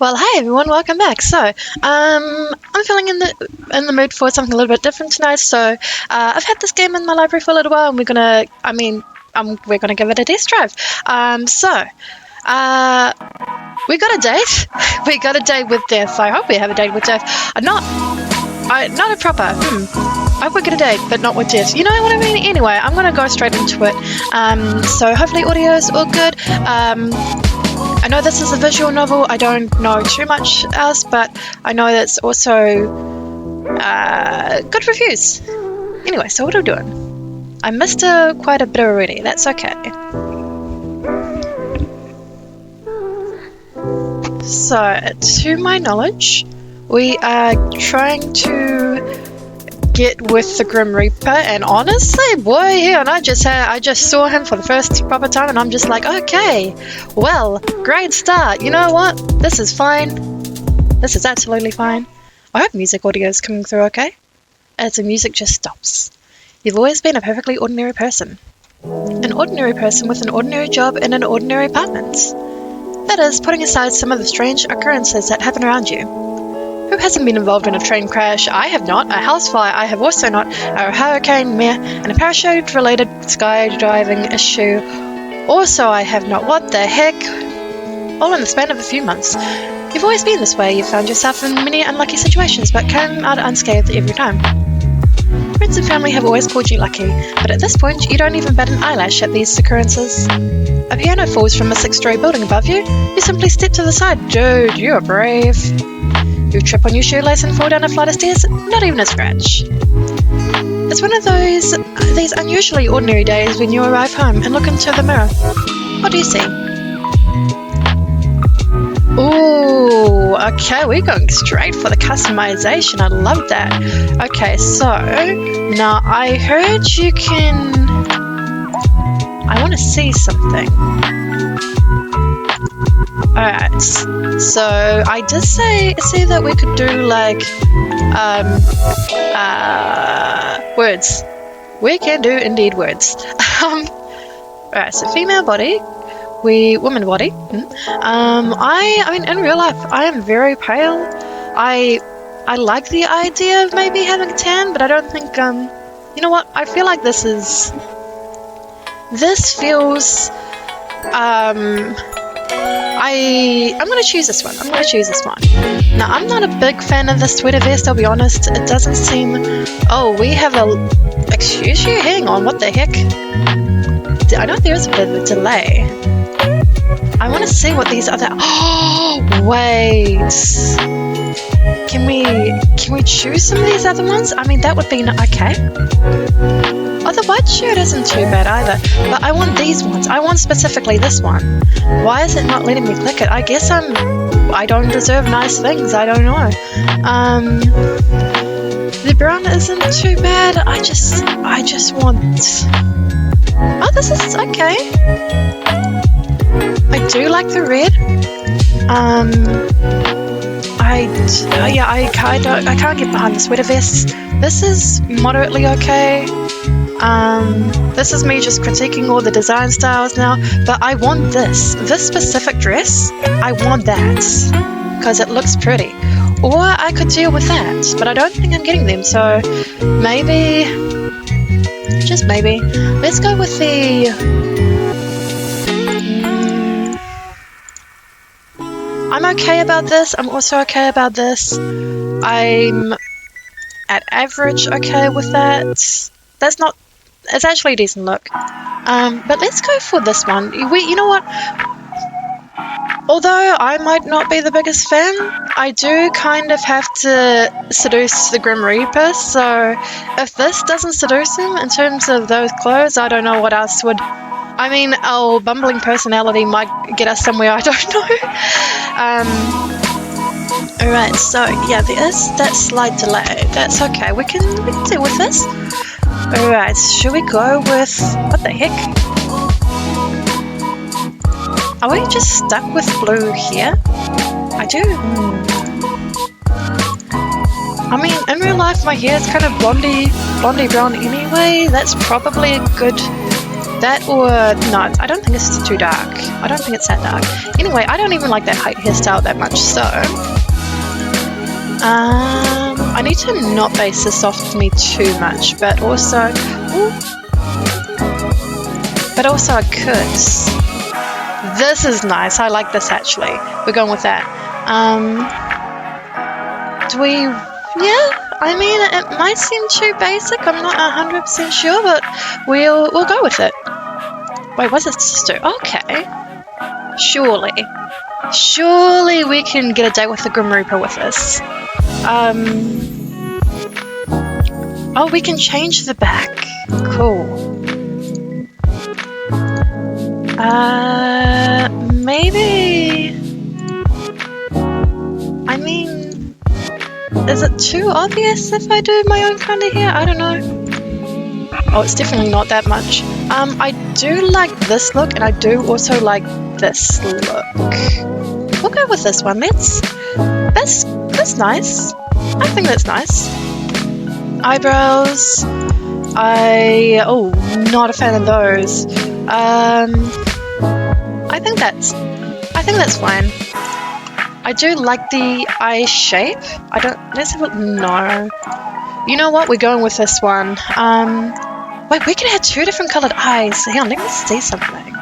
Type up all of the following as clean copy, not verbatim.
Well, hi everyone, welcome back. I'm feeling in the mood for something a little bit different tonight. I've had this game in my library for a little while, and we're gonna give it a test drive. Uh, we got a date. We got a date with Death. I hope we have a date with Death. Not a proper. I hope we get a date, but not with Death. You know what I mean? Anyway, I'm gonna go straight into it. So hopefully audio's all good. I know this is a visual novel. I don't know too much else, but I know that's also good reviews. Anyway, so what are we doing? I missed quite a bit already. That's okay. So, to my knowledge, we are trying to get with the Grim Reaper, and honestly, boy, and I just saw him for the first proper time, and I'm just like, okay, well, great start. You know what? This is fine. This is absolutely fine. I hope music audio is coming through okay. As the music just stops. You've always been a perfectly ordinary person. An ordinary person with an ordinary job in an ordinary apartment. That is, putting aside some of the strange occurrences that happen around you. Who hasn't been involved in a train crash? I have not. A housefire? I have also not. A hurricane? Meh. And a parachute-related skydiving issue? Also, I have not. What the heck? All in the span of a few months. You've always been this way. You've found yourself in many unlucky situations, but come out unscathed every time. Friends and family have always called you lucky, but at this point, you don't even bat an eyelash at these occurrences. A piano falls from a 6-story building above you. You simply step to the side. Dude, you are brave. You trip on your shoelace and fall down a flight of stairs, not even a scratch. It's one of these unusually ordinary days when you arrive home and look into the mirror. What do you see? Ooh, okay, we're going straight for the customization. I love that. Okay, so now I heard you can... I want to see something. Alright, so I did see that we could do like words. We can do indeed words. Alright, so female body, woman body. I mean in real life I am very pale. I like the idea of maybe having a tan, but I don't think you know what? I feel like this feels I'm going to choose this one. Now, I'm not a big fan of the sweater vest, I'll be honest. It doesn't seem... Oh, we have a... Excuse you? Hang on, what the heck? I know there is a bit of a delay. I want to see what these other... Oh, wait. Can we choose some of these other ones? I mean, that would be... Okay. Oh, the white shirt isn't too bad either, but I want these ones. I want specifically this one. Why is it not letting me click it? I guess I don't deserve nice things. I don't know. The brown isn't too bad. I just want... Oh, this is okay. I do like the red. I can't get behind the sweater vest. This is moderately okay. This is me just critiquing all the design styles now, but I want this specific dress. I want that because it looks pretty. Or I could deal with that, but I don't think I'm getting them. So maybe, just maybe, let's go with the. I'm okay about this. I'm also okay about this. I'm at average okay with that. That's not... It's actually a decent look. But let's go for this one. You know what? Although I might not be the biggest fan, I do kind of have to seduce the Grim Reaper, so if this doesn't seduce him in terms of those clothes, I don't know what else would. I mean, our bumbling personality might get us somewhere, I don't know. Alright, so yeah, there is that slight delay. That's okay, we can deal with this. Alright, should we go with... What the heck? Are we just stuck with blue here? I do... I mean, in real life my hair is kind of blondie brown anyway. That's probably a good That or no, I don't think it's too dark. I don't think it's that dark. Anyway, I don't even like that hairstyle that much, so I need to not base this off me too much, but also I could. This is nice. I like this actually. We're going with that. Do we? Yeah. I mean, it might seem too basic. I'm not 100% sure, but we'll go with it. Wait, what's this do? Okay. Surely we can get a date with the Grim Reaper with this. Oh, we can change the back. Cool. Maybe. I mean, is it too obvious if I do my own kind of hair? I don't know. Oh, it's definitely not that much. I do like this look, and I do also like this look. We'll go with this one. That's nice. I think that's nice. Eyebrows. Not a fan of those. I think that's fine. I do like the eye shape. Let's have a look. No. You know what? We're going with this one. Wait, we can have two different colored eyes. Hang on, let me see something.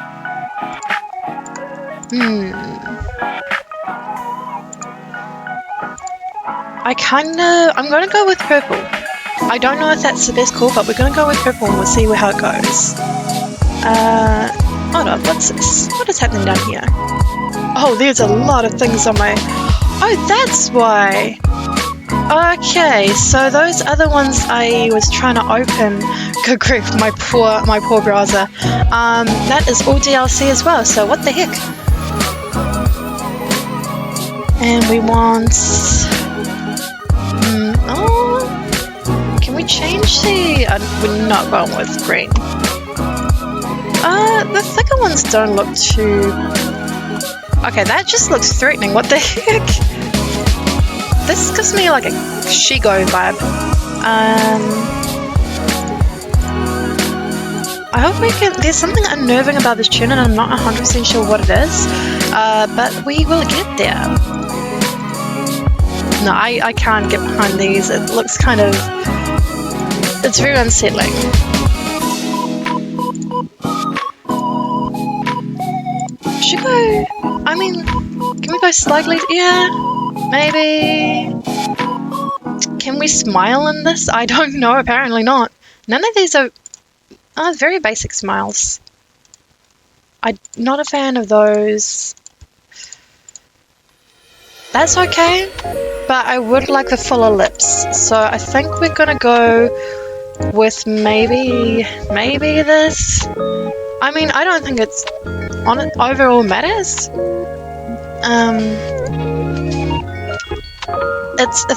I'm gonna go with purple. I don't know if that's the best call, but we're gonna go with purple and we'll see how it goes. Hold on, what's this? What is happening down here? Oh, there's a lot of things on my... Oh, that's why! Okay, so those other ones I was trying to open... Good grief, my poor browser. That is all DLC as well, so what the heck? And we want... Can we change the... we're not going with green. The thicker ones don't look too... Okay, that just looks threatening. What the heck? This gives me like a Shigo vibe. I hope we can... There's something unnerving about this tune and I'm not 100% sure what it is. But we will get there. No, I can't get behind these. It looks kind of... It's very unsettling. Should go... I mean, can we go slightly... Yeah, maybe... Can we smile in this? I don't know, apparently not. None of these are very basic smiles. I'm not a fan of those. That's okay, but I would like the fuller lips. So I think we're gonna go with maybe this. I mean, I don't think it's on it overall matters.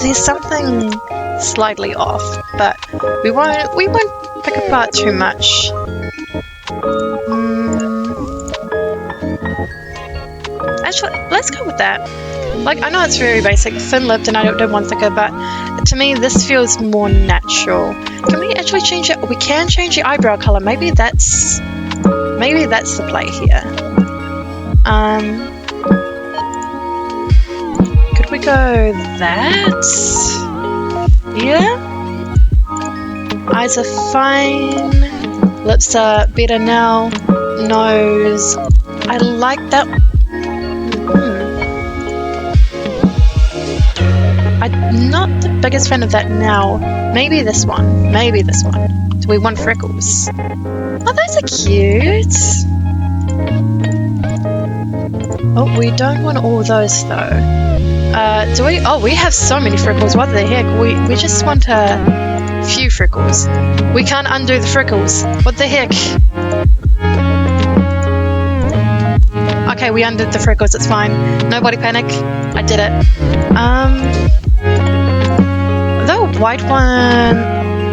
There's something slightly off, but we won't pick apart too much. Actually, let's go with that. Like, I know it's very basic, thin-lipped, and I don't want thicker, but to me this feels more natural. Can we actually change it? We can change the eyebrow color. Maybe that's the play here. Could we go that? Yeah. Eyes are fine. Lips are better now. Nose. I like that. I'm not the biggest fan of that now. Maybe this one. Do we want freckles? Oh, those are cute. Oh, we don't want all those though. Do we? Oh, we have so many freckles. What the heck? We just want a few freckles. We can't undo the freckles. What the heck? Okay, we undid the freckles. It's fine. Nobody panic. I did it. The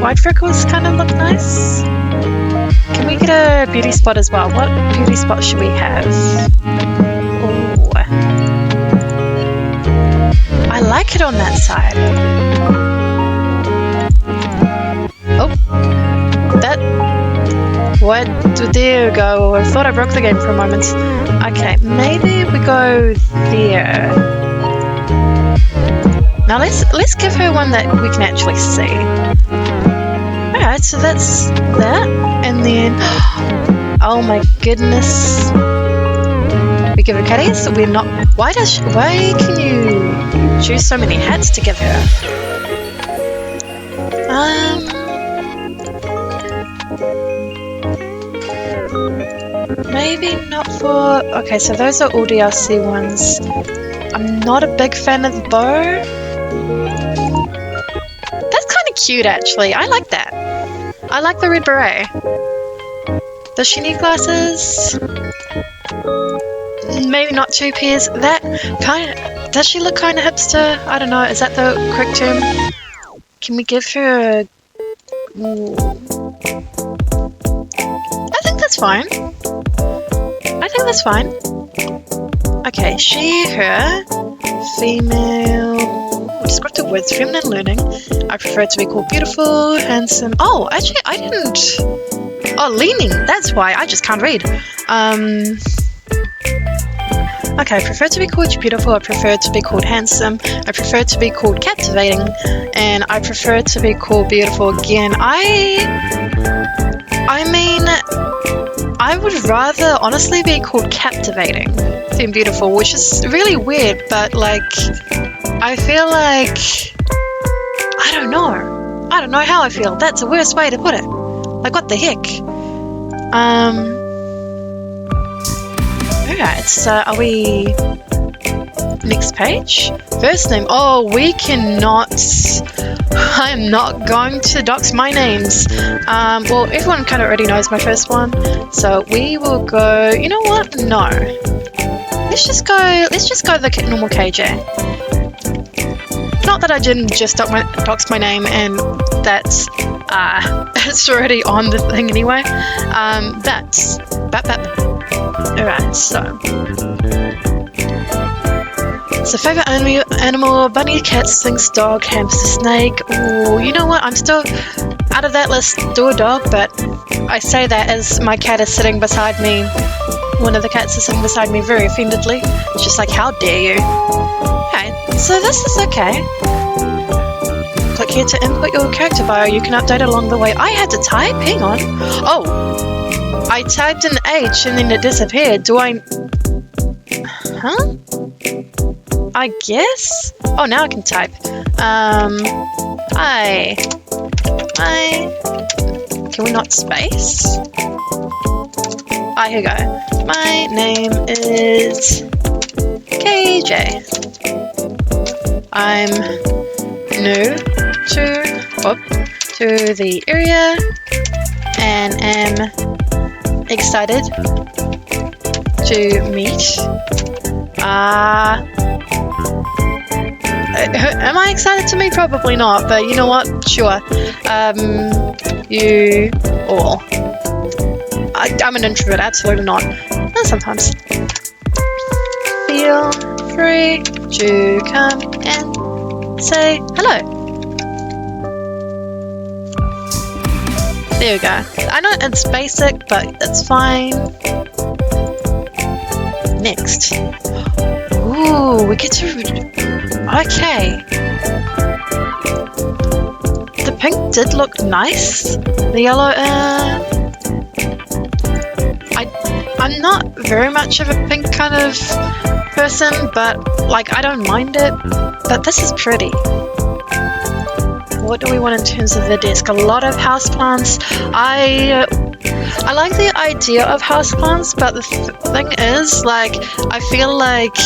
white freckles kind of look nice. Can we get a beauty spot as well? What beauty spot should we have? Oh, I like it on that side. Oh, that What? There we go. I thought I broke the game for a moment. Okay, maybe we go there. Now let's give her one that we can actually see. Alright, so that's that. And then, oh my goodness. We give her caddies. We're not. Why can you choose so many hats to give her? Maybe not for. Okay, so those are all DLC ones. I'm not a big fan of the bow. That's kind of cute, actually. I like that. I like the red beret. Does she need glasses? Maybe not 2 pairs. That kind of. Does she look kind of hipster? I don't know. Is that the correct term? Can we give her a... Ooh. I think that's fine. I think that's fine. Okay, she, her, female... Descriptive words, feminine learning. I prefer it to be called beautiful, handsome... Oh, actually, I didn't... Oh, leaning. That's why. I just can't read. Okay, I prefer to be called beautiful, I prefer to be called handsome, I prefer to be called captivating, and I prefer to be called beautiful again. I mean, I would rather honestly be called captivating than beautiful, which is really weird, but like, I feel like, I don't know how I feel. That's the worst way to put it. Like, what the heck? Alright, so are we... Next page? First name. Oh, we cannot... I am not going to dox my names. Well, everyone kind of already knows my first one. So we will go... You know what? No. Let's just go the normal KJ. Not that I didn't just dox my name and that's... it's already on the thing anyway. That's... Alright, so favorite animal, bunny, cat, sphinx, dog, hamster, snake. Ooh, you know what? I'm still out of that list, do a dog, but I say that as my cat is sitting beside me. One of the cats is sitting beside me very offendedly. It's just like, how dare you? Okay, so this is okay. Click here to input your character bio. You can update along the way. I had to type? Hang on. Oh! I typed an H and then it disappeared. Do I... Huh? I guess? Oh, now I can type. Hi. Can we not space? Here we go. My name is KJ. I'm new to the area and am excited to meet. Am I excited to meet? Probably not, but you know what? Sure. You all. I'm an introvert, absolutely not. Sometimes. Feel free to come and say hello. There we go. I know it's basic, but it's fine. Next. Ooh, we get to... Okay. The pink did look nice. The yellow, I'm not very much of a pink kind of person, but, like, I don't mind it. But this is pretty. What do we want in terms of the desk? A lot of houseplants. I like the idea of houseplants, but the thing is, like, I feel like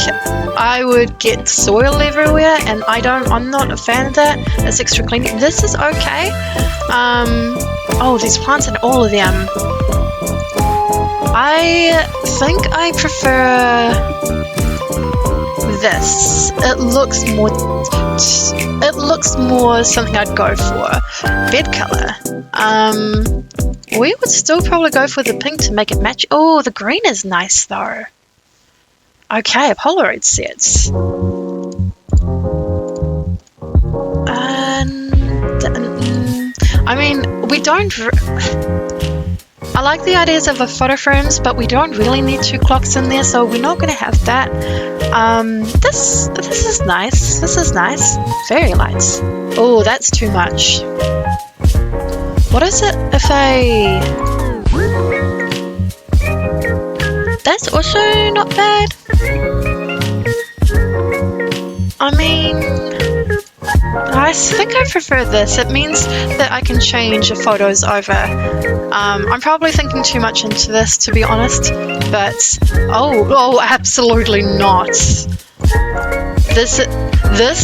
I would get soil everywhere, and I'm not a fan of that. It's extra clean. This is okay. Oh, there's plants in all of them. I think I prefer this. It looks more something I'd go for. Bed color. We would still probably go for the pink to make it match. Oh, the green is nice though. Okay, Polaroid sets. I mean, we don't... I like the ideas of the photo frames, but we don't really need 2 clocks in there, so we're not going to have that. This is nice. This is nice. Fairy lights. Oh, that's too much. What is it if I... That's also not bad. I mean, I think I prefer this. It means that I can change the photos over. I'm probably thinking too much into this, to be honest, but oh, absolutely not. This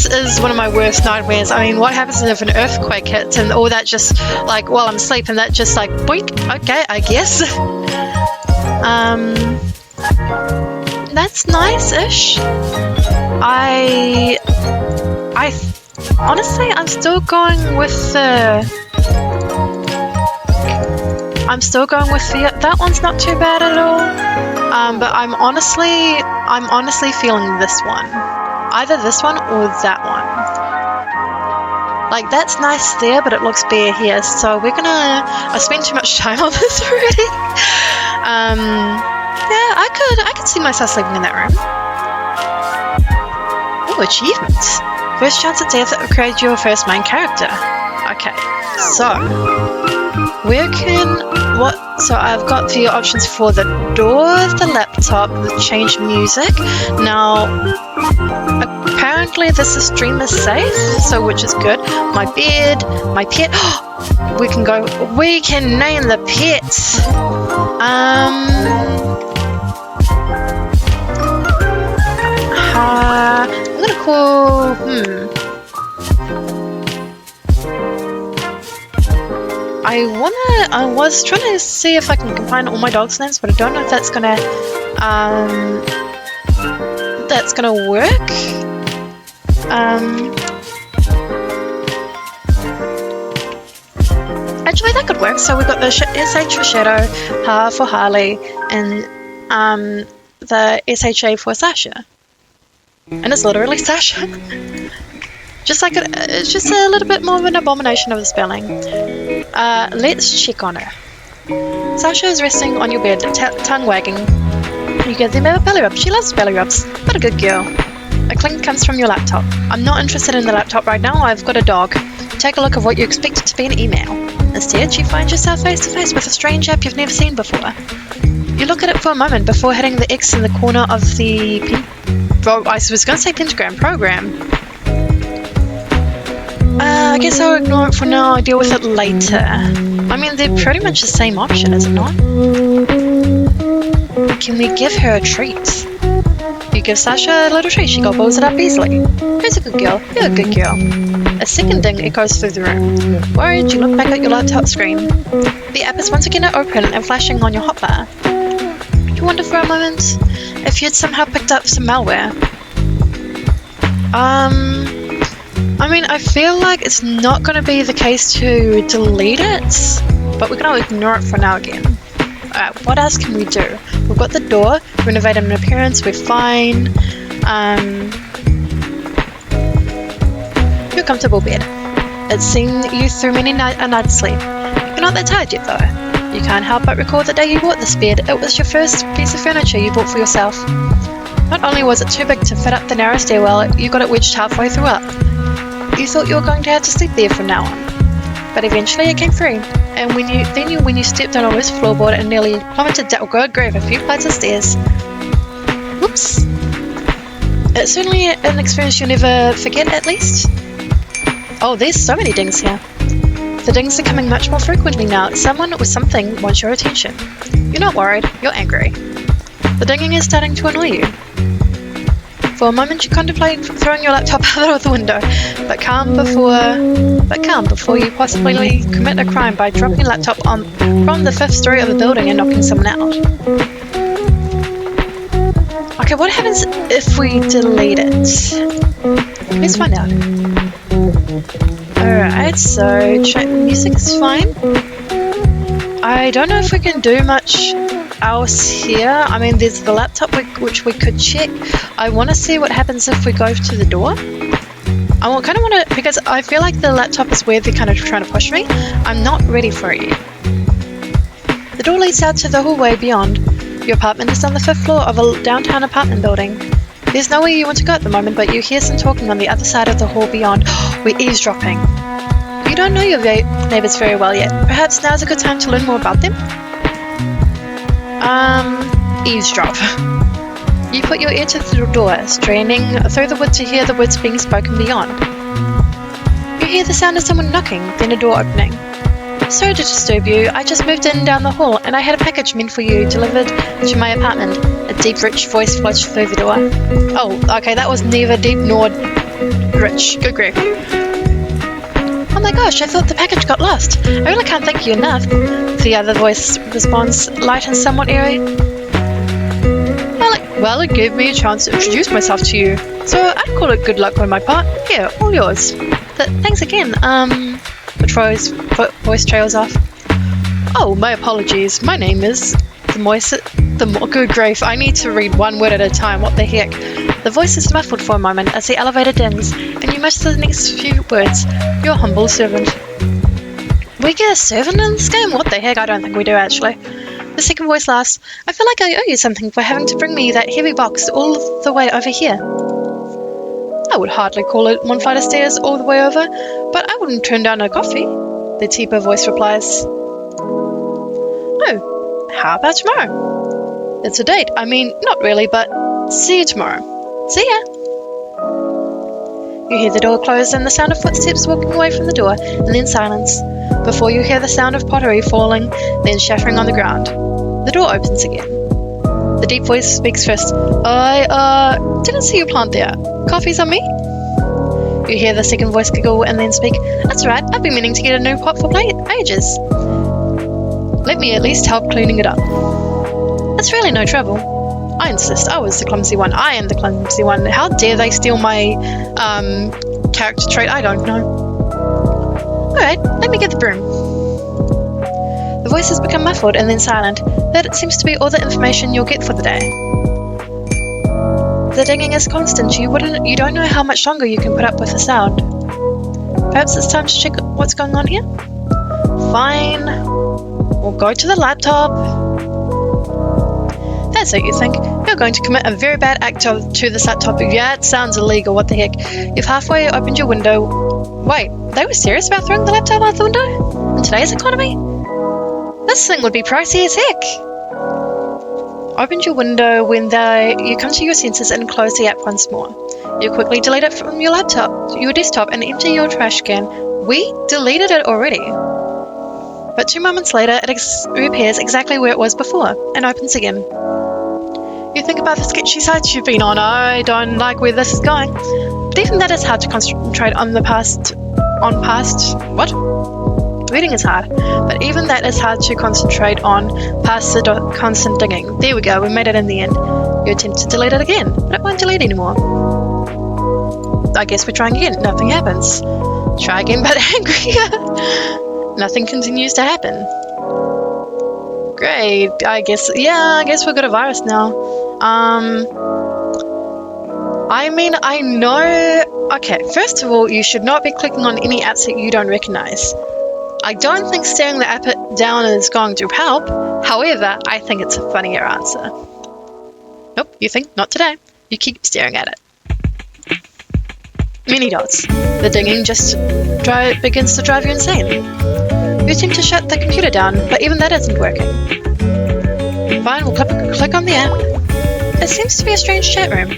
is one of my worst nightmares. I mean, what happens if an earthquake hits and all that just, like, while I'm asleep, and that just like, boink, okay, I guess. That's nice-ish. I honestly, I'm still going with the... that one's not too bad at all. But I'm honestly feeling this one. Either this one or that one. Like, that's nice there, but it looks bare here. So we're gonna... I spent too much time on this already. Yeah, I could see myself sleeping in that room. Oh, achievements. First chance at death create your first main character. Okay, so so I've got the options for the door, the laptop, the change music. Now, apparently this stream is safe, so which is good. My bed, my pet. We can name the pet. I'm gonna call, I was trying to see if I can combine all my dogs' names, but I don't know if that's gonna work. Actually, that could work. So we've got the SH for Shadow, Ha for Harley, and the SHA for Sasha. And it's literally Sasha. It's just a little bit more of an abomination of the spelling. Let's check on her. Sasha is resting on your bed, tongue wagging. You give them a belly rub. She loves belly rubs. What a good girl. A clink comes from your laptop. I'm not interested in the laptop right now. I've got a dog. Take a look at what you expected to be an email. Instead, you find yourself face to face with a strange app you've never seen before. You look at it for a moment before hitting the X in the corner of the I was going to say pentagram program. I guess I'll ignore it for now. I'll deal with it later. I mean, they're pretty much the same option, is it not? Can we give her a treat? You give Sasha a little treat, she gobbles it up easily. Who's a good girl? You're a good girl. A second ding echoes through the room. Worried, you look back at your laptop screen. The app is once again open and flashing on your hotbar. You wonder for a moment if you'd somehow picked up some malware. I mean, I feel like it's not going to be the case to delete it, but we're going to ignore it for now again. Alright, what else can we do? We've got the door, renovated in appearance, we're fine. Your comfortable bed. It's seen you through many a night's sleep. You're not that tired yet though. You can't help but recall the day you bought this bed. It was your first piece of furniture you bought for yourself. Not only was it too big to fit up the narrow stairwell, you got it wedged halfway through up. You thought you were going to have to sleep there from now on. But eventually it came free, and when you stepped on a loose floorboard and nearly plummeted down good grave a few flights of stairs. Whoops. It's certainly an experience you'll never forget, at least. Oh, there's so many dings here. The dings are coming much more frequently now. Someone or something wants your attention. You're not worried, you're angry. The dinging is starting to annoy you. For a moment you contemplate throwing your laptop out of the window, but calm before you possibly commit a crime by dropping your laptop from the 5th story of a building and knocking someone out. Okay, what happens if we delete it? Let's find out. Alright, so music is fine. I don't know if we can do much else here. I mean, there's the laptop which we could check. I want to see what happens if we go to the door. I kind of want to, because I feel like the laptop is where they're kind of trying to push me. I'm not ready for it yet. The door leads out to the hallway beyond. Your apartment is on the 5th floor of a downtown apartment building. There's nowhere you want to go at the moment, but you hear some talking on the other side of the hall beyond. We're eavesdropping. You don't know your neighbours very well yet. Perhaps now's a good time to learn more about them? Eavesdrop. You put your ear to the door, straining through the wood to hear the words being spoken beyond. You hear the sound of someone knocking, then a door opening. Sorry to disturb you, I just moved in down the hall and I had a package meant for you delivered to my apartment. A deep, rich voice flashed through the door. Oh, okay, that was neither deep nor rich. Good grief. Oh my gosh, I thought the package got lost. I really can't thank you enough. The other voice responds, light and somewhat airy. Well, it gave me a chance to introduce myself to you, so I'd call it good luck on my part. Here, all yours. Thanks again. The voice trails off. Oh, my apologies. My name is good grief. I need to read one word at a time. What the heck? The voice is muffled for a moment as the elevator dings, and you miss the next few words. Your humble servant. We get a servant in this game? What the heck? I don't think we do, actually. The second voice laughs. I feel like I owe you something for having to bring me that heavy box all the way over here. I would hardly call it one flight of stairs all the way over, but I wouldn't turn down a coffee, the deeper voice replies. Oh, how about tomorrow? It's a date. I mean, not really, but see you tomorrow. See ya. You hear the door close and the sound of footsteps walking away from the door, and then silence, before you hear the sound of pottery falling, then shattering on the ground. The door opens again. The deep voice speaks first. I didn't see you plant there. Coffee's on me? You hear the second voice giggle and then speak. That's right, I've been meaning to get a new pot for ages. Let me at least help cleaning it up. That's really no trouble. I insist, I was the clumsy one. I am the clumsy one. How dare they steal my character trait? I don't know. Alright, let me get the broom. The voice has become muffled and then silent. That seems to be all the information you'll get for the day. The dinging is constant. You don't know how much longer you can put up with the sound. Perhaps it's time to check what's going on here? Fine. We'll go to the laptop. That's what you think. You're going to commit a very bad act to this laptop. Yeah, it sounds illegal. What the heck? You've halfway opened your window. Wait, they were serious about throwing the laptop out the window? In today's economy? This thing would be pricey as heck. Open your window when you come to your senses and close the app once more. You quickly delete it from your desktop, and empty your trash can. We deleted it already. But 2 moments later, it reappears exactly where it was before, and opens again. You think about the sketchy sites you've been on. I don't like where this is going. But even that is hard to concentrate on What? Reading is hard, but even that is hard to concentrate on past the constant digging. There we go, we made it in the end. You attempt to delete it again, but it won't delete anymore. I guess we're trying again. Nothing happens. Try again, but angrier. Nothing continues to happen. Great. I guess we've got a virus now. I mean, I know... Okay, first of all, you should not be clicking on any apps that you don't recognize. I don't think staring the app down is going to help. However, I think it's a funnier answer. Nope, you think? Not today. You keep staring at it. Mini dots. The dinging just begins to drive you insane. You attempt to shut the computer down, but even that isn't working. Fine, we'll click on the app. It seems to be a strange chat room.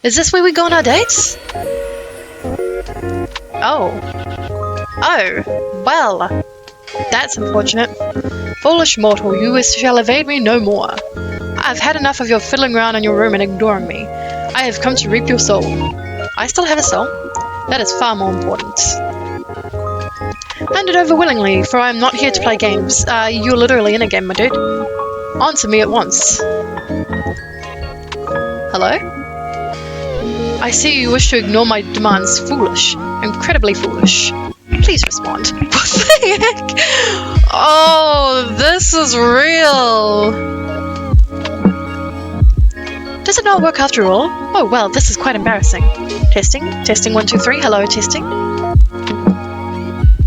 Is this where we go on our dates? Oh, well, that's unfortunate. Foolish mortal, you shall evade me no more. I've had enough of your fiddling around in your room and ignoring me. I have come to reap your soul. I still have a soul. That is far more important. Hand it over willingly, for I am not here to play games. You're literally in a game, my dude. Answer me at once. Hello? I see you wish to ignore my demands. Foolish. Incredibly foolish. Please respond. What the heck? Oh, this is real. Does it not work after all? Oh, well, this is quite embarrassing. Testing. Testing 1, 2, 3. Hello, testing.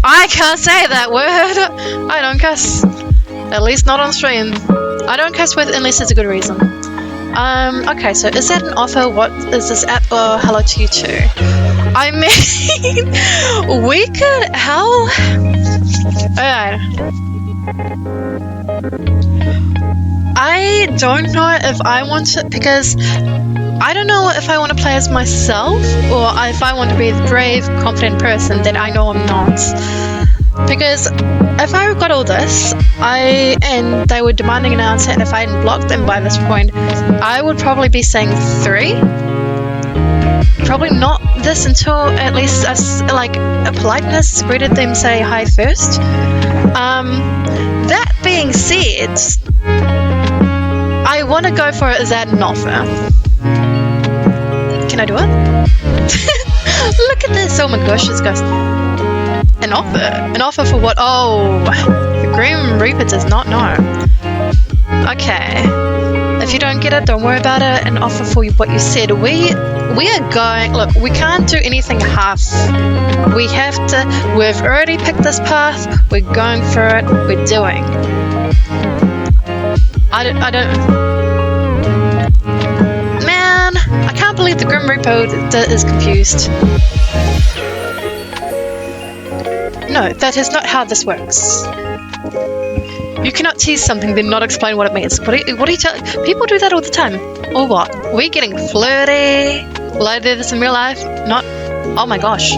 I can't say that word. I don't cuss. At least not on stream. I don't cuss with unless there's a good reason. Okay, so is that an offer? What is this app? Oh, hello to you too. I mean, we could... How? Alright. I don't know if I want to... Because I don't know if I want to play as myself or if I want to be the brave, confident person that I know I'm not. Because if I got all this, and they were demanding an answer, and if I hadn't blocked them by this point, I would probably be saying 3. Probably not this until at least a politeness greeted them say hi first. That being said, I want to go for it as an offer. Can I do it? Look at this! Oh my gosh, this guy's... An offer? An offer for what? Oh, the Grim Reaper does not know. Okay. If you don't get it, don't worry about it. An offer for what you said. We are going... Look, we can't do anything half. We have to... We've already picked this path. We're going for it. We're doing. I don't... Man, I can't believe the Grim Reaper is confused. No, that is not how this works. You cannot tease something then not explain what it means. What are you telling? People do that all the time. Or what? Are we getting flirty? Will I do this in real life? Not... Oh my gosh.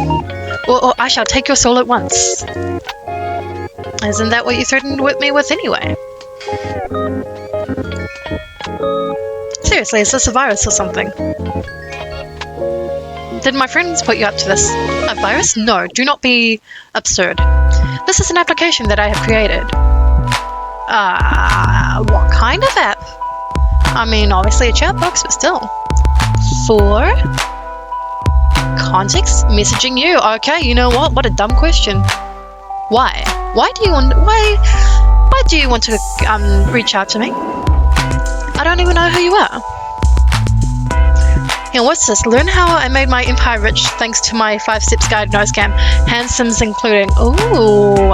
Or I shall take your soul at once. Isn't that what you threatened with me with anyway? Seriously, is this a virus or something? Did my friends put you up to this? A virus? No, do not be absurd. This is an application that I have created. What kind of app? I mean, obviously a chat box, but still. For context, messaging you. Okay, you know what? What a dumb question. Why? Why do you want to reach out to me? I don't even know who you are. And what's this? Learn how I made my empire rich thanks to my 5 steps guide nose cam. Handsomes including. Ooh.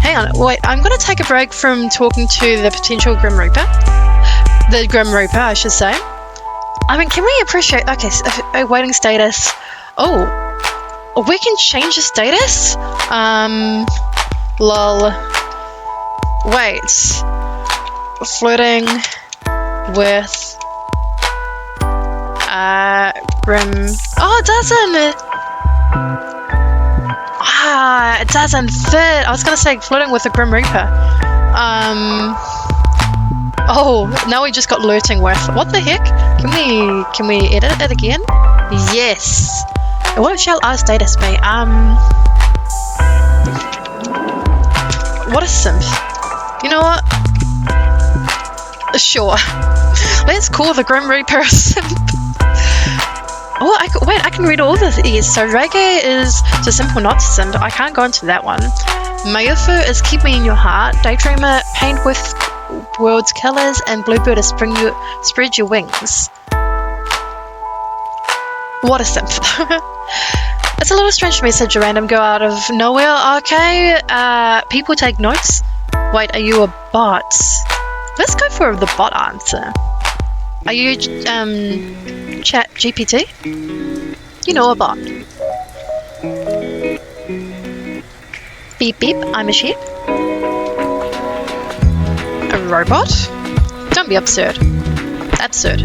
Hang on, wait, I'm gonna take a break from talking to the potential Grim Reaper. The Grim Reaper, I should say. I mean, can we appreciate... Okay, so, waiting status. Oh. We can change the status? Lol. Wait. Flirting with... Grim... Oh, it doesn't! It doesn't fit! I was gonna say flirting with a Grim Reaper. Oh, now we just got lurting with. What the heck? Can we edit it again? Yes! What shall our status be? What a simp. You know what? Sure. Let's call the Grim Reaper a simp. Oh, I can read all the these. So reggae is to simp or not to simp. I can't go into that one. Mayufu is keep me in your heart. Daydreamer, paint with world's colors, and Bluebird is spread your wings. What a simp. It's a little strange message, a random girl out of nowhere. Okay, people take notes. Wait, are you a bot? Let's go for the bot answer. Are you, Chat GPT? You know a bot. Beep beep, I'm a sheep. A robot? Don't be absurd. Absurd.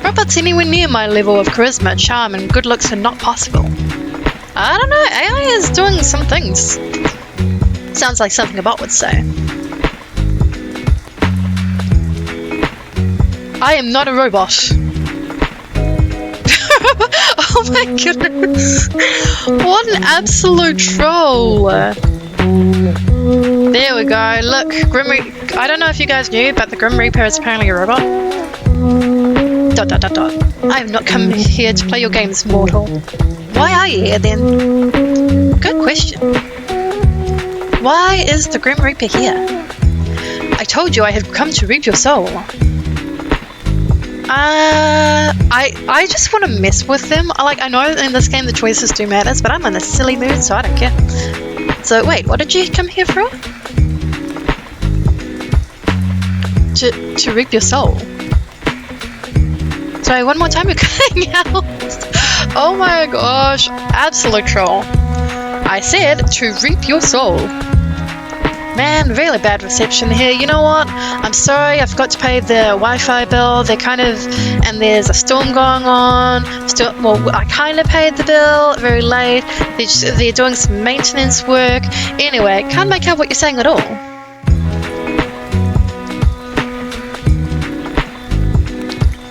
Robots anywhere near my level of charisma, charm, and good looks are not possible. I don't know, AI is doing some things. Sounds like something a bot would say. I am not a robot. Oh my goodness. What an absolute troll. There we go. Look, Grim Reaper. I don't know if you guys knew, but the Grim Reaper is apparently a robot. ... I have not come here to play your games, mortal. Why are you here then? Good question. Why is the Grim Reaper here? I told you I had come to reap your soul. I just want to mess with them. I know in this game the choices do matter, but I'm in a silly mood, so I don't care. So wait, what did you come here for? To reap your soul. Sorry, one more time, you're cutting out. Oh my gosh, absolute troll. I said to reap your soul. Man, really bad reception here. You know what? I'm sorry, I forgot to pay the Wi-Fi bill. And there's a storm going on. Well, I kind of paid the bill very late. They're doing some maintenance work. Anyway, can't make out what you're saying at all.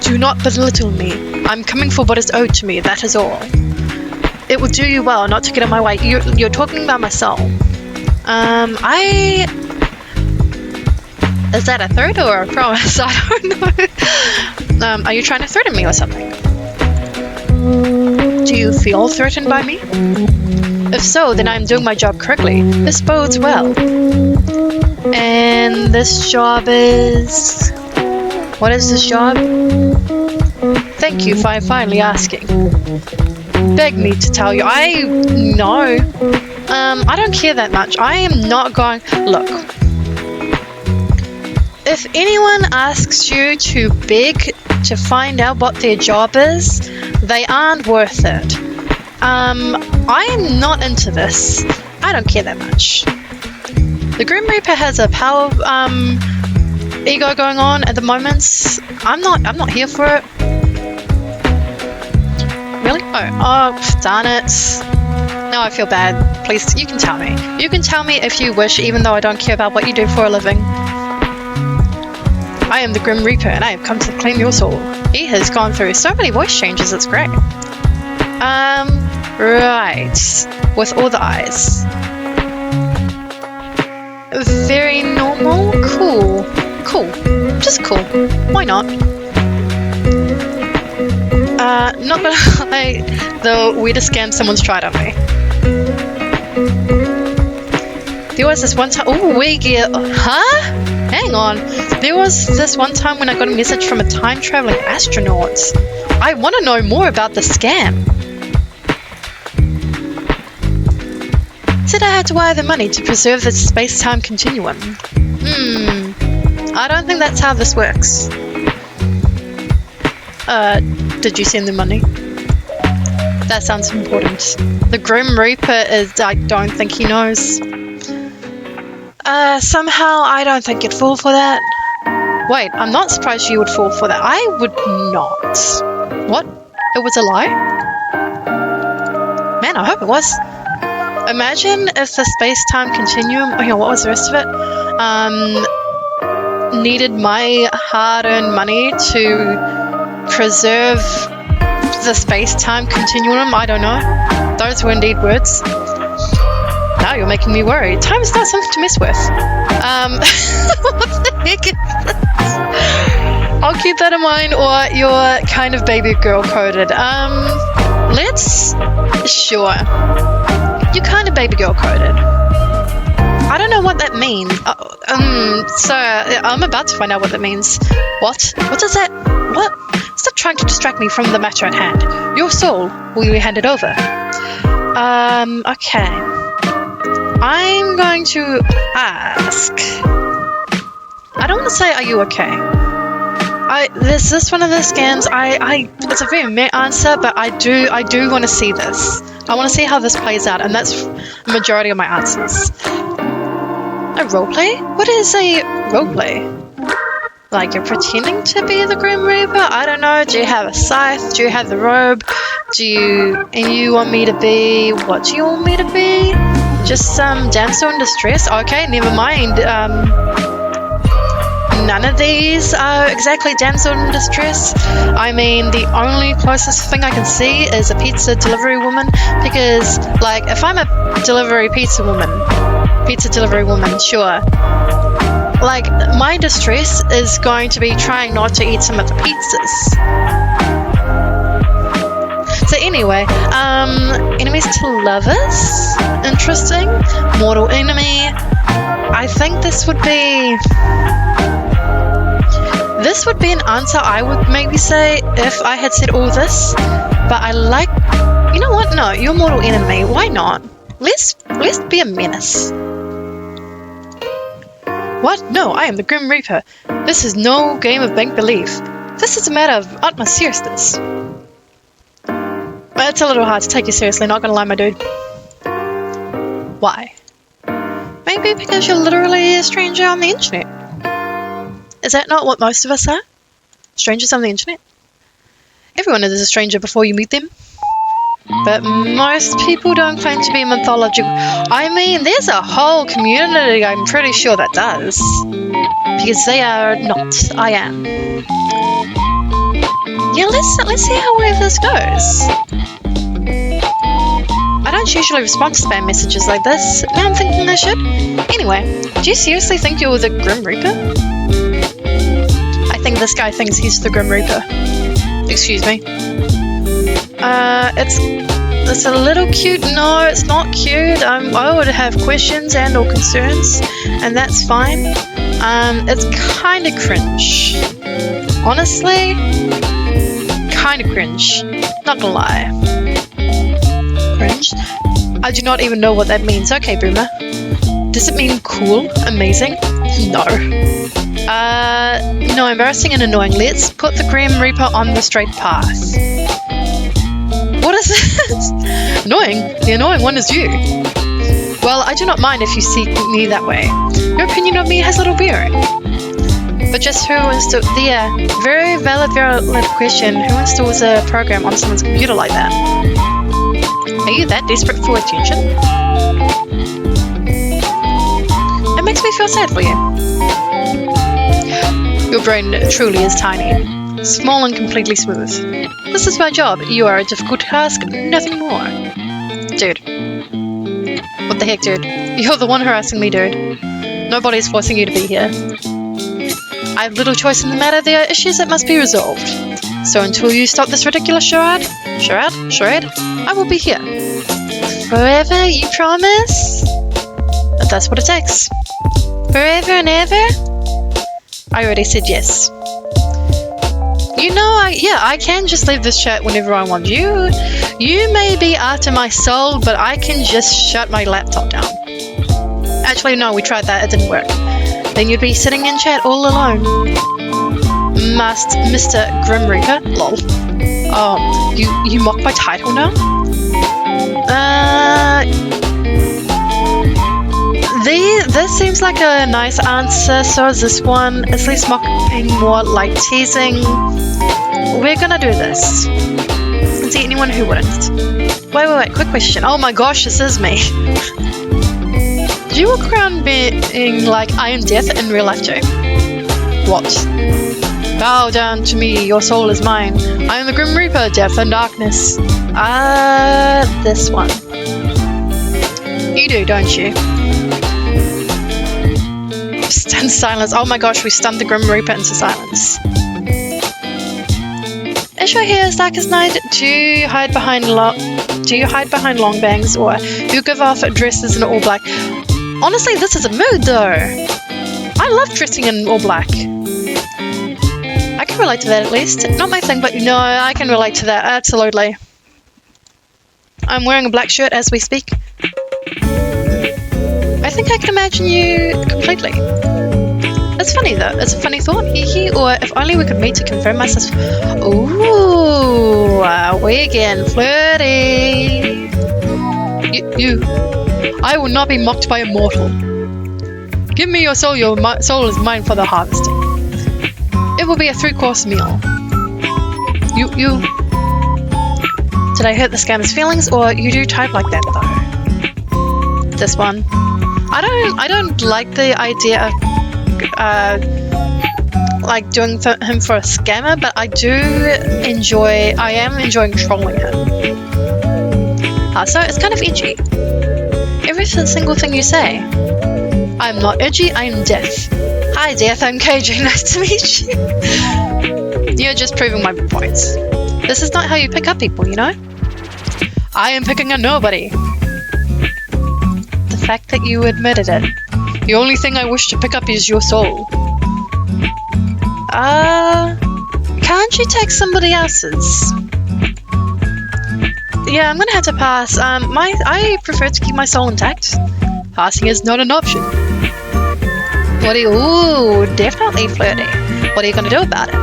Do not belittle me. I'm coming for what is owed to me, that is all. It will do you well not to get in my way. You're talking about my soul. Is that a threat or a promise? I don't know. Are you trying to threaten me or something? Do you feel threatened by me? If so, then I'm doing my job correctly. This bodes well. And this job is... What is this job? Thank you for finally asking. Beg me to tell you. No. I don't care that much. I am not going... Look. If anyone asks you to beg to find out what their job is, they aren't worth it. I am not into this. I don't care that much. The Grim Reaper has a power ego going on at the moment. I'm not here for it. Really? Oh, darn it. Now I feel bad. Please, you can tell me. You can tell me if you wish, even though I don't care about what you do for a living. I am the Grim Reaper, and I have come to claim your soul. He has gone through so many voice changes, it's great. Right. With all the eyes. Very normal? Cool. Cool. Just cool. Why not? Not gonna lie, the weirdest scam someone's tried on me. There was this one time... Oh, we get... Huh? Hang on. There was this one time when I got a message from a time-traveling astronaut. I want to know more about the scam. Said I had to wire the money to preserve the space-time continuum. I don't think that's how this works. Did you send the money? That sounds important. The Grim Reaper is... I don't think he knows. Somehow I don't think you'd fall for that. Wait, I'm not surprised you would fall for that. I would not. What? It was a lie? Man, I hope it was. Imagine if the space-time continuum... Oh, yeah, what was the rest of it? Needed my hard-earned money to preserve the space-time continuum. I don't know. Those were indeed words. Now you're making me worry. Time is not something to mess with. What the heck is this? I'll keep that in mind, or you're kind of baby girl coded. Sure. You're kind of baby girl coded. I don't know what that means. So I'm about to find out what that means. What? What does that... What? Stop trying to distract me from the matter at hand. Your soul will be handed over. Okay. I'm going to ask... I don't want to say, are you okay? This is one of the scams. It's a very meh answer, but I do want to see this. I want to see how this plays out, and that's the majority of my answers. A roleplay? What is a roleplay? Like you're pretending to be the Grim Reaper? I don't know. Do you have a scythe? Do you have the robe? And you want me to be... What do you want me to be? Just some damsel in distress? Okay, never mind. None of these are exactly damsel in distress. I mean, the only closest thing I can see is a pizza delivery woman, because, like, if I'm a pizza delivery woman, sure. Like, my distress is going to be trying not to eat some of the pizzas. So anyway, enemies to lovers? Interesting. Mortal enemy. I think this would be an answer I would maybe say if I had said all this. But I like... You know what? No, you're mortal enemy. Why not? Let's be a menace. What? No, I am the Grim Reaper. This is no game of make-believe. This is a matter of utmost seriousness. It's a little hard to take you seriously, not gonna lie, my dude. Why? Maybe because you're literally a stranger on the internet. Is that not what most of us are? Strangers on the internet? Everyone is a stranger before you meet them. But most people don't claim to be mythological. I mean, there's a whole community, I'm pretty sure, that does. Because they are not. I am. Yeah, let's see how this goes. I don't usually respond to spam messages like this. Now I'm thinking I should. Anyway, do you seriously think you're the Grim Reaper? I think this guy thinks he's the Grim Reaper. Excuse me. It's a little cute. No, it's not cute. I would have questions and or concerns, and that's fine. It's kind of cringe. Honestly, kind of cringe. Not gonna lie. Cringe? I do not even know what that means. Okay, Boomer. Does it mean cool? Amazing? No. No, embarrassing and annoying. Let's put the Grim Reaper on the straight path. What is this? Annoying? The annoying one is you. Well, I do not mind if you see me that way. Your opinion of me has little bearing. But just who installs... Yeah, very valid question. Who installs a program on someone's computer like that? Are you that desperate for attention? It makes me feel sad for you. Your brain truly is tiny. Small and completely smooth. This is my job. You are a difficult task, nothing more. Dude. What the heck, dude? You're the one harassing me, dude. Nobody's forcing you to be here. I have little choice in the matter. There are issues that must be resolved. So until you stop this ridiculous charade, I will be here. Forever, you promise? If that's what it takes. Forever and ever? I already said yes. You know, I can just leave this chat whenever I want. You may be after my soul, but I can just shut my laptop down. Actually, no, we tried that. It didn't work. Then you'd be sitting in chat all alone. Mr. Grim Reaper? Lol. Oh, you mock my title now? This seems like a nice answer, so is this one. Is least mocking more like teasing? We're gonna do this. Is there anyone who wouldn't? Wait, quick question. Oh my gosh, this is me. Do you walk around being like I am death in real life too? What? Bow down to me, your soul is mine. I am the Grim Reaper, death and darkness. This one. You do, don't you? Stunned silence. Oh my gosh, we stunned the Grim Reaper into silence. Is your hair as dark as night? Do you hide behind long bangs, or do you give off dresses in all black? Honestly, this is a mood though. I love dressing in all black. I can relate to that at least. Not my thing, but no, I can relate to that, absolutely. I'm wearing a black shirt as we speak. I think I can imagine you completely. It's funny though, it's a funny thought, or if only we could meet to confirm myself. Ooh, we're getting flirty. I will not be mocked by a mortal. Give me your soul soul is mine for the harvesting. It will be a 3-course meal. Did I hurt the scammer's feelings, or you do type like that though? This one. I don't like the idea of like doing him for a scammer, but I am enjoying trolling him. So it's kind of edgy. Every single thing you say. I'm not edgy, I am Death. Hi Death, I'm KJ, nice to meet you. You're just proving my points. This is not how you pick up people, you know? I am picking a nobody. The fact that you admitted it. The only thing I wish to pick up is your soul. Can't you take somebody else's? Yeah, I'm gonna have to pass. I prefer to keep my soul intact. Passing is not an option. What are you... Ooh, definitely flirty. What are you going to do about it?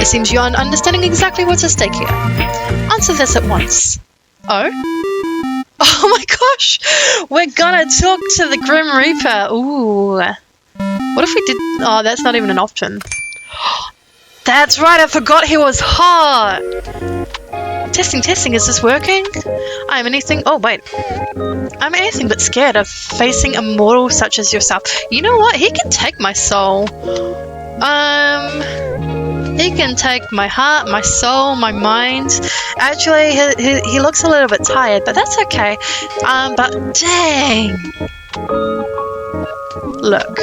It seems you aren't understanding exactly what's at stake here. Answer this at once. Oh? Oh my gosh! We're gonna talk to the Grim Reaper. Ooh. What if we did... Oh, that's not even an option. That's right, I forgot he was hot! Testing, testing, is this working? I'm anything... Oh, wait. I'm anything but scared of facing a mortal such as yourself. You know what? He can take my soul. He can take my heart, my soul, my mind. Actually, he looks a little bit tired, but that's okay. But dang. Look.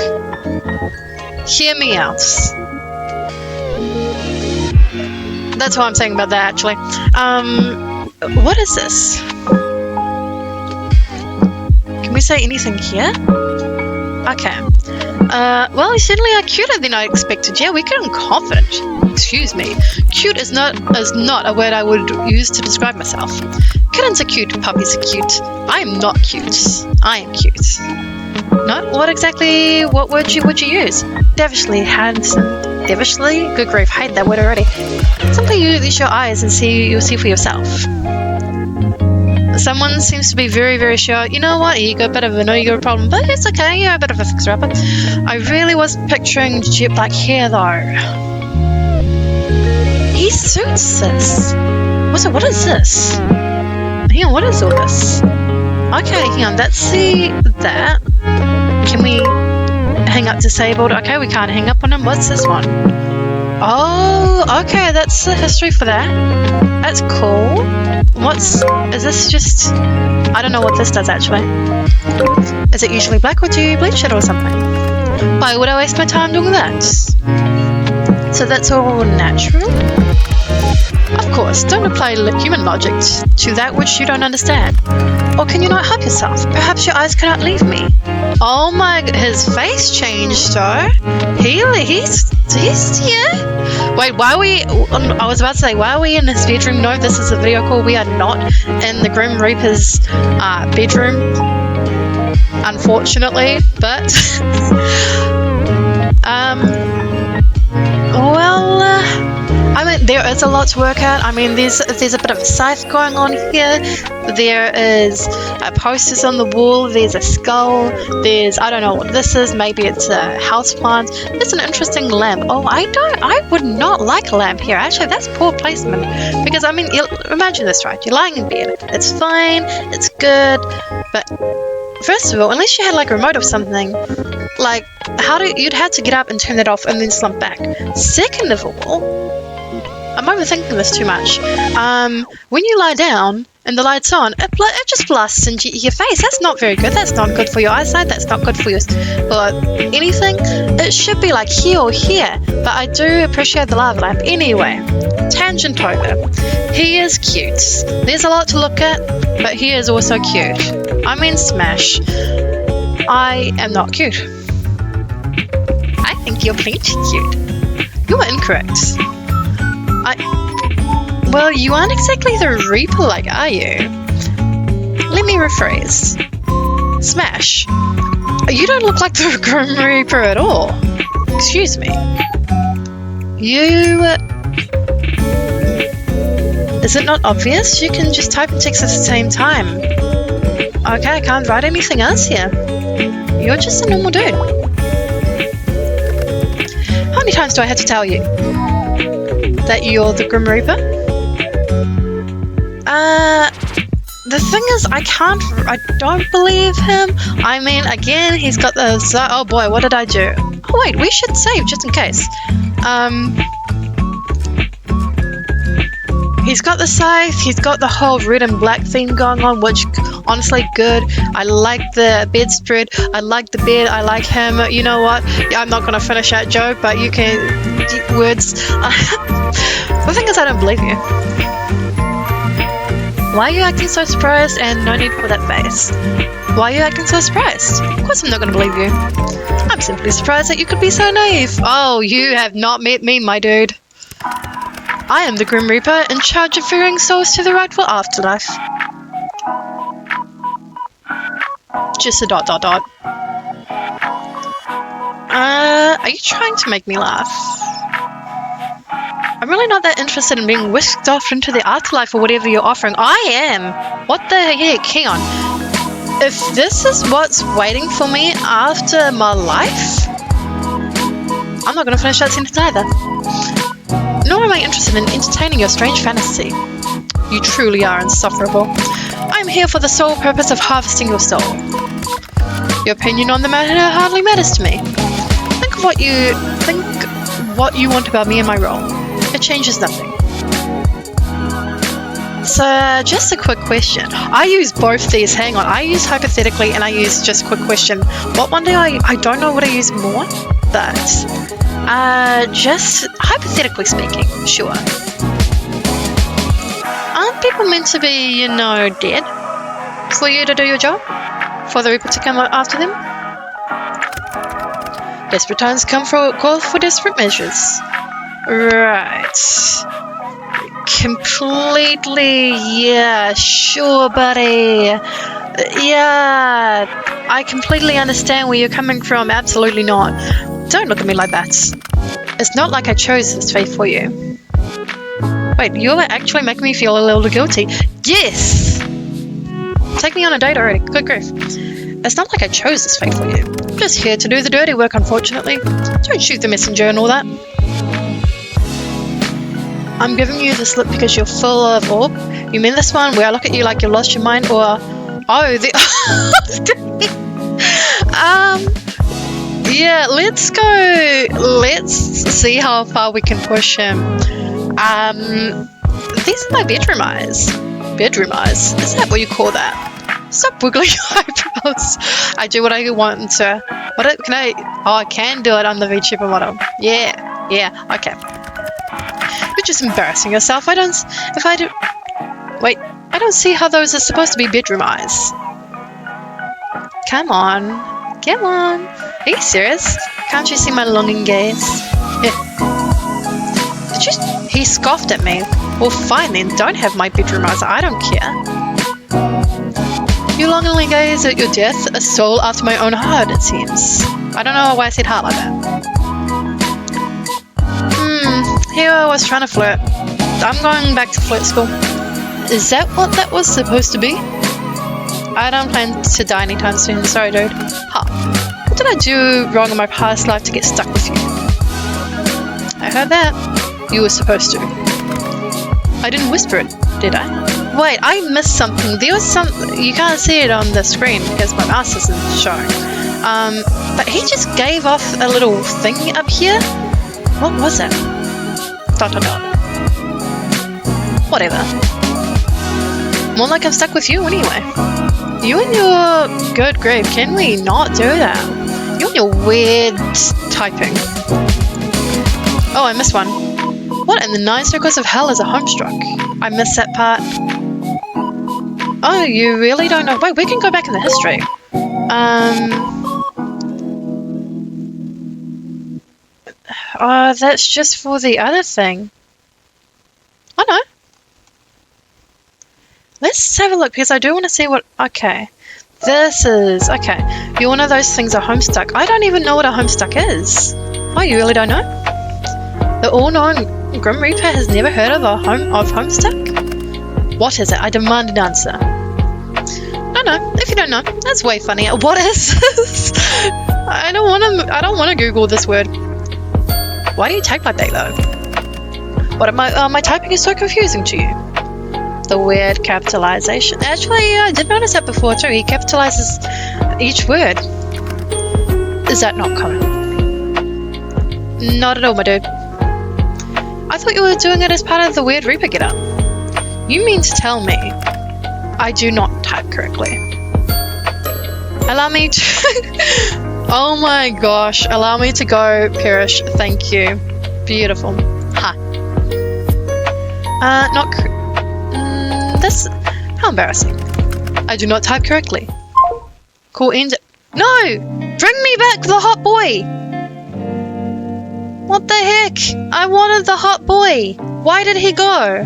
Hear me out. That's what I'm saying about that, actually. What is this? Can we say anything here? Okay. Well, you certainly are cuter than I expected. Yeah, we're getting confident. Excuse me. Cute is not a word I would use to describe myself. Kittens are cute, puppies are cute. I am not cute. I am cute. No? What exactly, what word would you use? Devishly handsome. Devishly? Good grief, hate that word already. Simply use your eyes and you'll see for yourself. Someone seems to be very, very sure. You know what? You got a bit of an ego problem, but it's okay. You're a bit of a fixer-upper. I really was picturing jet black hair, though. He suits this. What is this? Hang on, what is all this? Okay, hang on. Let's see that. Can we hang up disabled? Okay, we can't hang up on him. What's this one? Oh, okay. That's the history for that. That's cool. Is this just... I don't know what this does, actually. Is it usually black, or do you bleach it or something? Why would I waste my time doing that? So that's all natural? Of course, don't apply human logic to that which you don't understand. Or can you not help yourself? Perhaps your eyes cannot leave me. Oh my... His face changed, though. He's yeah. Wait, why are we... I was about to say, why are we in his bedroom? No, this is a video call. We are not in the Grim Reaper's bedroom. Unfortunately, but... well... I mean, there is a lot to work out. I mean, there's a bit of a scythe going on here. There is posters on the wall. There's a skull. There's... I don't know what this is. Maybe it's a houseplant. There's an interesting lamp. Oh, I would not like a lamp here. Actually, that's poor placement. Because, I mean, imagine this, right? You're lying in bed. It's fine. It's good. But... First of all, unless you had like a remote or something, like you'd have to get up and turn that off and then slump back. Second of all, I'm overthinking this too much. When you lie down and the light's on, it just blasts into your face. That's not very good. That's not good for your eyesight. That's not good for your anything. It should be like here or here. But I do appreciate the lava lamp. Anyway, tangent over. He is cute. There's a lot to look at, but he is also cute. I mean, smash. I am not cute. I think you're plenty cute. You are incorrect. Well, you aren't exactly the Reaper, like, are you? Let me rephrase. Smash. You don't look like the Grim Reaper at all. Excuse me. Is it not obvious? You can just type and text at the same time. Okay, I can't write anything else here. You're just a normal dude. How many times do I have to tell you that you're the Grim Reaper? The thing is, I don't believe him. I mean, again, he's got the... Oh boy, what did I do? Oh wait, we should save just in case. He's got the scythe, he's got the whole red and black theme going on, which, honestly, good. I like the bedspread, I like the bed, I like him. You know what? Yeah, I'm not going to finish that joke, but you can... Words. The thing is, I don't believe you. Why are you acting so surprised? And no need for that face. Why are you acting so surprised? Of course I'm not going to believe you. I'm simply surprised that you could be so naive. Oh, you have not met me, my dude. I am the Grim Reaper, in charge of ferrying souls to the rightful afterlife. Just a ... Are you trying to make me laugh? I'm really not that interested in being whisked off into the afterlife or whatever you're offering. I am! What the heck? Hang on. If this is what's waiting for me after my life, I'm not going to finish that sentence either. Nor am I interested in entertaining your strange fantasy. You truly are insufferable. I'm here for the sole purpose of harvesting your soul. Your opinion on the matter hardly matters to me. Think what you want about me and my role. It changes nothing. So, just a quick question. I use both these. Hang on. I use hypothetically and I use just quick question. What one do I don't know what I use more. That. Just hypothetically speaking, sure. Aren't people meant to be, dead? For you to do your job? For the Reaper to come after them? Desperate times call for desperate measures. Right. Completely, yeah, sure, buddy. Yeah, I completely understand where you're coming from. Absolutely not. Don't look at me like that. It's not like I chose this fate for you. Wait, you're actually making me feel a little guilty. Yes! Take me on a date already. Good grief. It's not like I chose this fate for you. I'm just here to do the dirty work, unfortunately. Don't shoot the messenger and all that. I'm giving you the slip because you're full of orb. You mean this one where I look at you like you lost your mind, or... Oh, the... Yeah, let's go. Let's see how far we can push him. These are my bedroom eyes. Bedroom eyes? Is that what you call that? Stop wiggling your eyebrows. I do what I want to. I can do it on the VTuber model. Yeah, okay. You're just embarrassing yourself. I don't see how those are supposed to be bedroom eyes. Come on. Are you serious? Can't you see my longing gaze? Yeah. He scoffed at me. Well, fine then, don't have my bedroom eyes. I don't care. You longingly gaze at your death, a soul after my own heart, it seems. I don't know why I said heart like that. Here I was trying to flirt. I'm going back to flirt school. Is that what that was supposed to be? I don't plan to die anytime soon. Sorry, dude. What did I do wrong in my past life to get stuck with you? I heard that. You were supposed to. I didn't whisper it, did I? Wait, I missed something. There was something. You can't see it on the screen because my mouse isn't showing. But he just gave off a little thing up here. What was it? ... Whatever. More like I'm stuck with you anyway. You and your... Good grief, can we not do that? You and your weird typing. Oh, I missed one. What in the 9 circles of hell is a homestruck? I missed that part. Oh, you really don't know? Wait, we can go back in the history. Oh, that's just for the other thing. Oh no. Let's have a look because I do want to see what... Okay. This is... Okay. You're one of those things a homestuck. I don't even know what a homestuck is. Oh, you really don't know? The all-knowing Grim Reaper has never heard of homestuck? What is it? I demand an answer. No. If you don't know, that's way funnier. What is this? I don't want to Google this word. Why do you type like that though? What am my typing is so confusing to you? The weird capitalization. Actually, I did notice that before too. He capitalizes each word. Is that not common? Not at all, my dude. I thought you were doing it as part of the weird Reaper getup. You mean to tell me I do not type correctly? Allow me to... Oh my gosh. Allow me to go, Perish. Thank you. Beautiful. Ha. This... How embarrassing. I do not type correctly. Call end... No! Bring me back the hot boy! What the heck? I wanted the hot boy. Why did he go?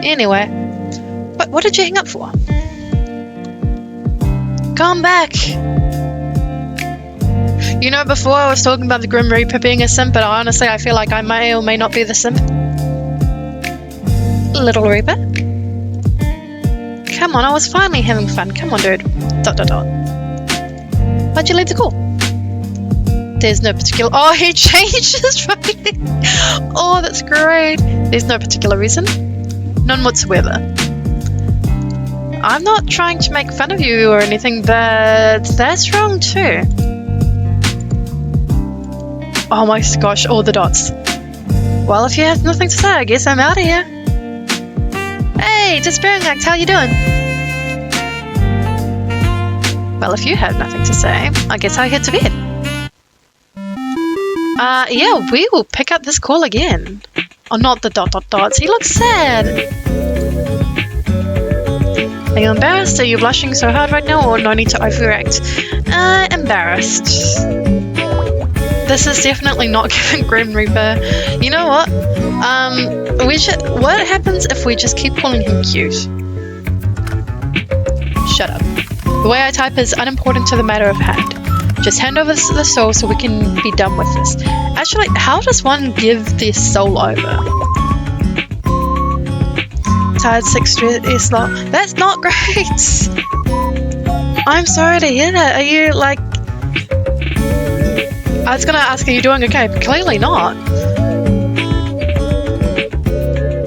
Anyway. But what did you hang up for? Come back. You know, before I was talking about the Grim Reaper being a simp, but honestly, I feel like I may or may not be the simp. Little Reaper. Come on, I was finally having fun. Come on, dude. ... Why'd you leave the call? There's no particular... Oh, he changed his writing. Oh, that's great. There's no particular reason. None whatsoever. I'm not trying to make fun of you or anything, but that's wrong too. Oh my gosh, all the dots. Well, if you have nothing to say, I guess I'm out of here. Hey, Despairing Act, how you doing? Well, if you have nothing to say, I guess I'll head to bed. Yeah, we will pick up this call again. Oh, not the ... dots. He looks sad. Are you embarrassed? Are you blushing so hard right now, or no need to overact? Embarrassed. This is definitely not giving Grim Reaper. You know what? What happens if we just keep calling him cute? Shut up. The way I type is unimportant to the matter of hand. Just hand over the soul so we can be done with this. Actually, how does one give their soul over? Tired, sick, stressed, that's not great! I'm sorry to hear that. Are you, like... I was gonna ask, are you doing okay? But clearly not.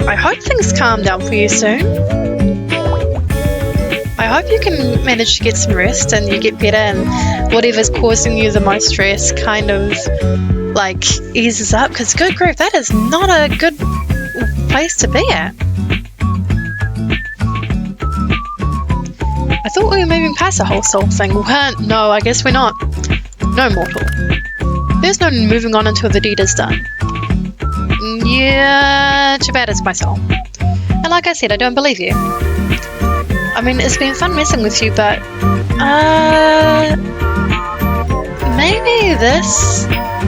I hope things calm down for you soon. I hope you can manage to get some rest and you get better and whatever's causing you the most stress kind of, like, eases up. Because good grief, that is not a good place to be at. I thought we were moving past the whole soul thing. Well, no, I guess we're not. No mortal. There's no moving on until the deed is done. Yeah, too bad it's my soul. And like I said, I don't believe you. I mean, it's been fun messing with you, but... maybe this?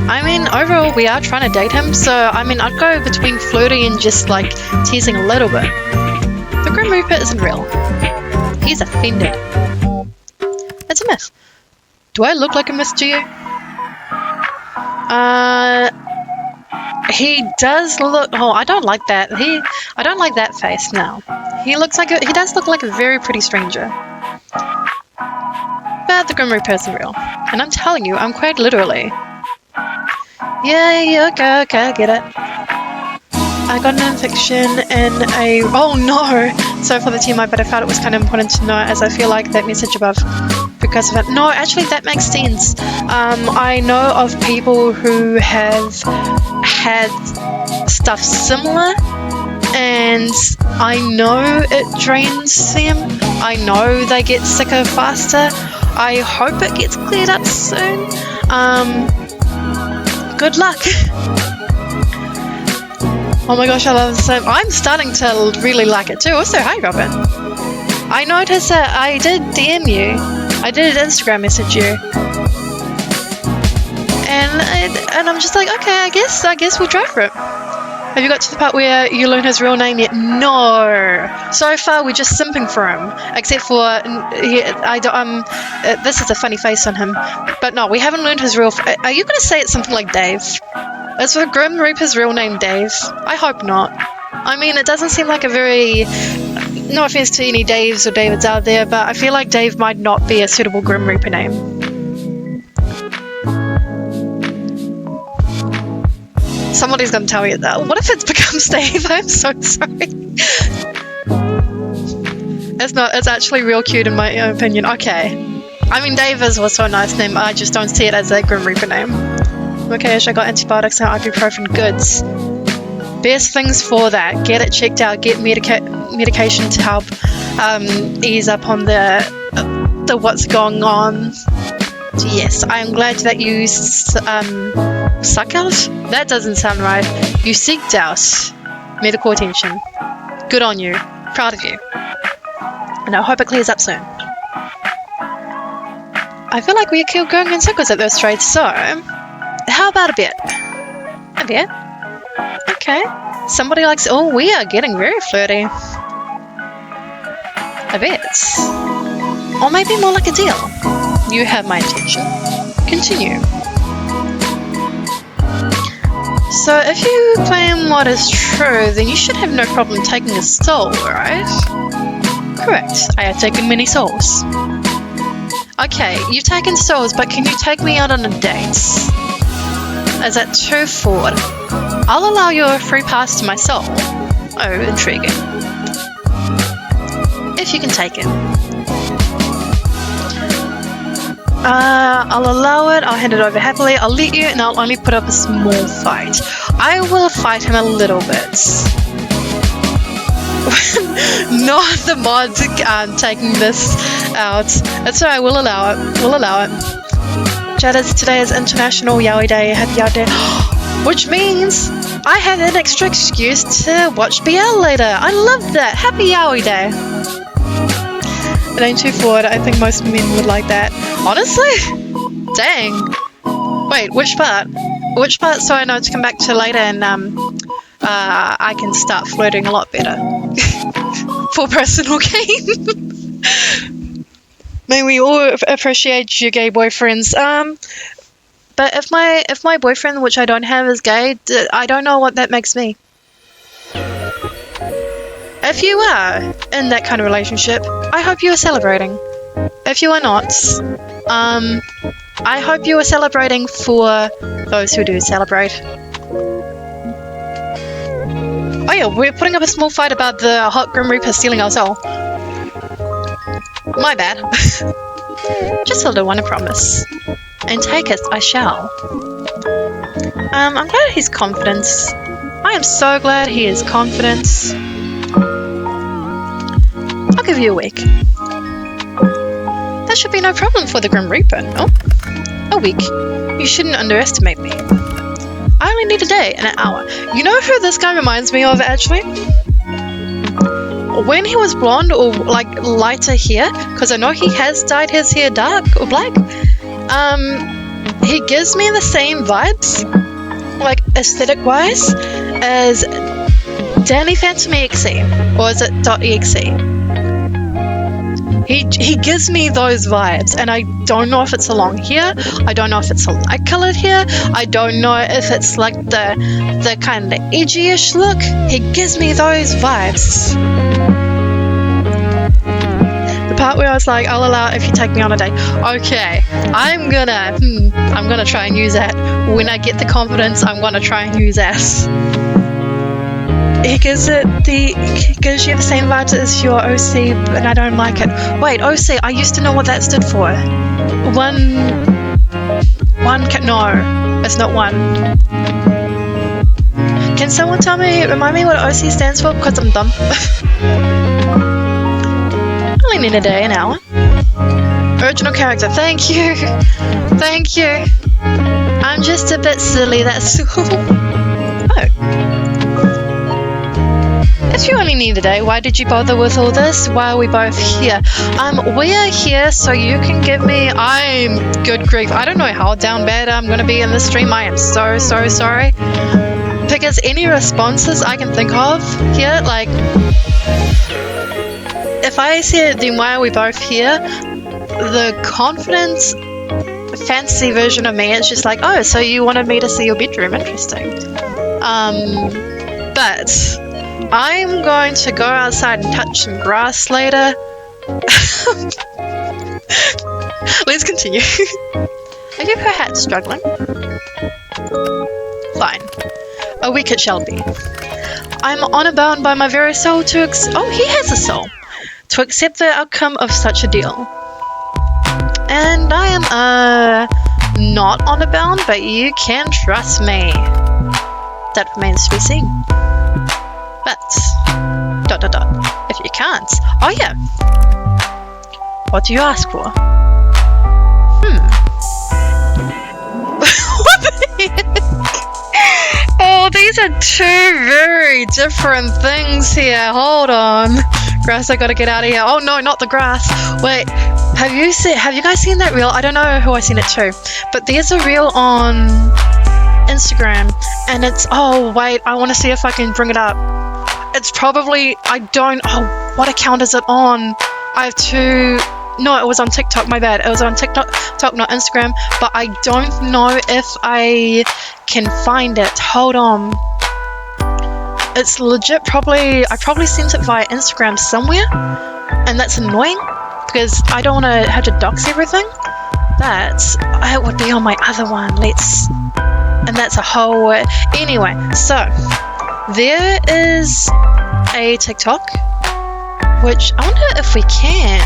I mean, overall, we are trying to date him, so, I mean, I'd go between flirty and just, like, teasing a little bit. The Grim Reaper isn't real. He's offended. It's a myth. Do I look like a myth to you? He does look... Oh, I don't like that. I don't like that face now. He looks like he does look like a very pretty stranger. But the Grim Reaper isn't real. And I'm telling you, I'm quite literally. Yeah, okay, I get it. I got an infection and a... Oh no! So for the TMI, but I felt it was kind of important to know as I feel like that message above because of it. No, actually that makes sense. I know of people who have had stuff similar and I know it drains them. I know they get sicker faster. I hope it gets cleared up soon. Good luck. Oh my gosh, I love the same. I'm starting to really like it too. Also, hi Robin. I noticed that I did DM you. I did Instagram message you. And I'm just like, okay, I guess we'll try for it. Have you got to the part where you learn his real name yet? No. So far, we're just simping for him. Except for, this is a funny face on him. But no, we haven't learned his real... Are you going to say it's something like Dave? Is the Grim Reaper's real name Dave? I hope not. I mean, it doesn't seem like a very... No offense to any Daves or Davids out there, but I feel like Dave might not be a suitable Grim Reaper name. Somebody's going to tell you that. What if it becomes Dave? I'm so sorry. It's actually real cute in my opinion. Okay. I mean, Dave is also a nice name. I just don't see it as a Grim Reaper name. Okay, I got antibiotics and ibuprofen goods. Best things for that. Get it checked out. Get medication to help ease up on the what's going on. Yes, I am glad that you suck out? That doesn't sound right. You seeked out medical attention. Good on you. Proud of you. And I hope it clears up soon. I feel like we keep going in circles at those rates, so how about a bet? A bet? Okay. Somebody likes... Oh, we are getting very flirty. A bet. Or maybe more like a deal. You have my attention. Continue. So if you claim what is true, then you should have no problem taking a soul, right? Correct. I have taken many souls. Okay, you've taken souls, but can you take me out on a date? Is that too forward? I'll allow you a free pass to my soul. Oh, intriguing. If you can take it. I'll allow it, I'll hand it over happily, I'll let you, and I'll only put up a small fight. I will fight him a little bit. Not the mod taking this out. That's alright, we'll allow it. We'll allow it. Jadders, today is International Yaoi Day. Happy Yaoi Day. Which means I have an extra excuse to watch BL later. I love that. Happy Yaoi Day. It ain't too forward. I think most men would like that. Honestly? Dang. Wait, which part? Which part so I know to come back to later and I can start flirting a lot better. For personal gain. May we all appreciate your gay boyfriends. But if my boyfriend, which I don't have, is gay, I don't know what that makes me. If you are in that kind of relationship, I hope you are celebrating. If you are not, I hope you are celebrating for those who do celebrate. Oh yeah, we're putting up a small fight about the hot Grim Reaper stealing our soul. My bad. Just a little one, I promise. And take it, I shall. I'm glad he's confident. I am so glad he is confident. I'll give you a week. That should be no problem for the Grim Reaper. Oh, a week. You shouldn't underestimate me. I only need a day and an hour. You know who this guy reminds me of, actually? When he was blonde or like lighter hair, because I know he has dyed his hair dark or black, he gives me the same vibes, like aesthetic wise, as Danny Phantom EXE, or is it .exe? He gives me those vibes, and I don't know if it's a long hair, I don't know if it's a light coloured hair, I don't know if it's like the kind of edgy-ish look. He gives me those vibes. The part where I was like, I'll allow it if you take me on a date. Okay, I'm gonna try and use that. When I get the confidence, I'm gonna try and use that. He gives you the same vibes as your OC, and I don't like it. Wait, OC, I used to know what that stood for. No, it's not one. Can someone remind me what OC stands for? Because I'm dumb. Only need a day, an hour. Original character, thank you. Thank you. I'm just a bit silly, that's all. Oh. If you only need a day, why did you bother with all this? Why are we both here? We are here so you can give me... I'm... Good grief. I don't know how down bad I'm going to be in this stream. I am so sorry. Because any responses I can think of here, like... If I said, then why are we both here? The confidence, fantasy version of me is just like, oh, so you wanted me to see your bedroom. Interesting. But... I'm going to go outside and touch some grass later. Let's continue. Are you perhaps struggling? Fine. A week it shall be. I'm honor bound by my very soul to oh, he has a soul. To accept the outcome of such a deal. And I am, not honor bound, but you can trust me. That remains to be seen. But, ... if you can't, oh yeah. What do you ask for? What the heck? Oh, these are two very different things here. Hold on. Grass, I gotta get out of here. Oh no, not the grass. Wait, have you guys seen that reel? I don't know who I seen it to, but there's a reel on Instagram, and it's, oh wait, I want to see if I can bring it up. It's probably, what account is it on? I have two No, it was on TikTok, my bad. It was on TikTok, not Instagram, but I don't know if I can find it. Hold on. It's legit I probably sent it via Instagram somewhere, and that's annoying because I don't want to have to dox everything. But it would be on my other one. And that's a whole... Anyway, so there is a TikTok, which I wonder if we can.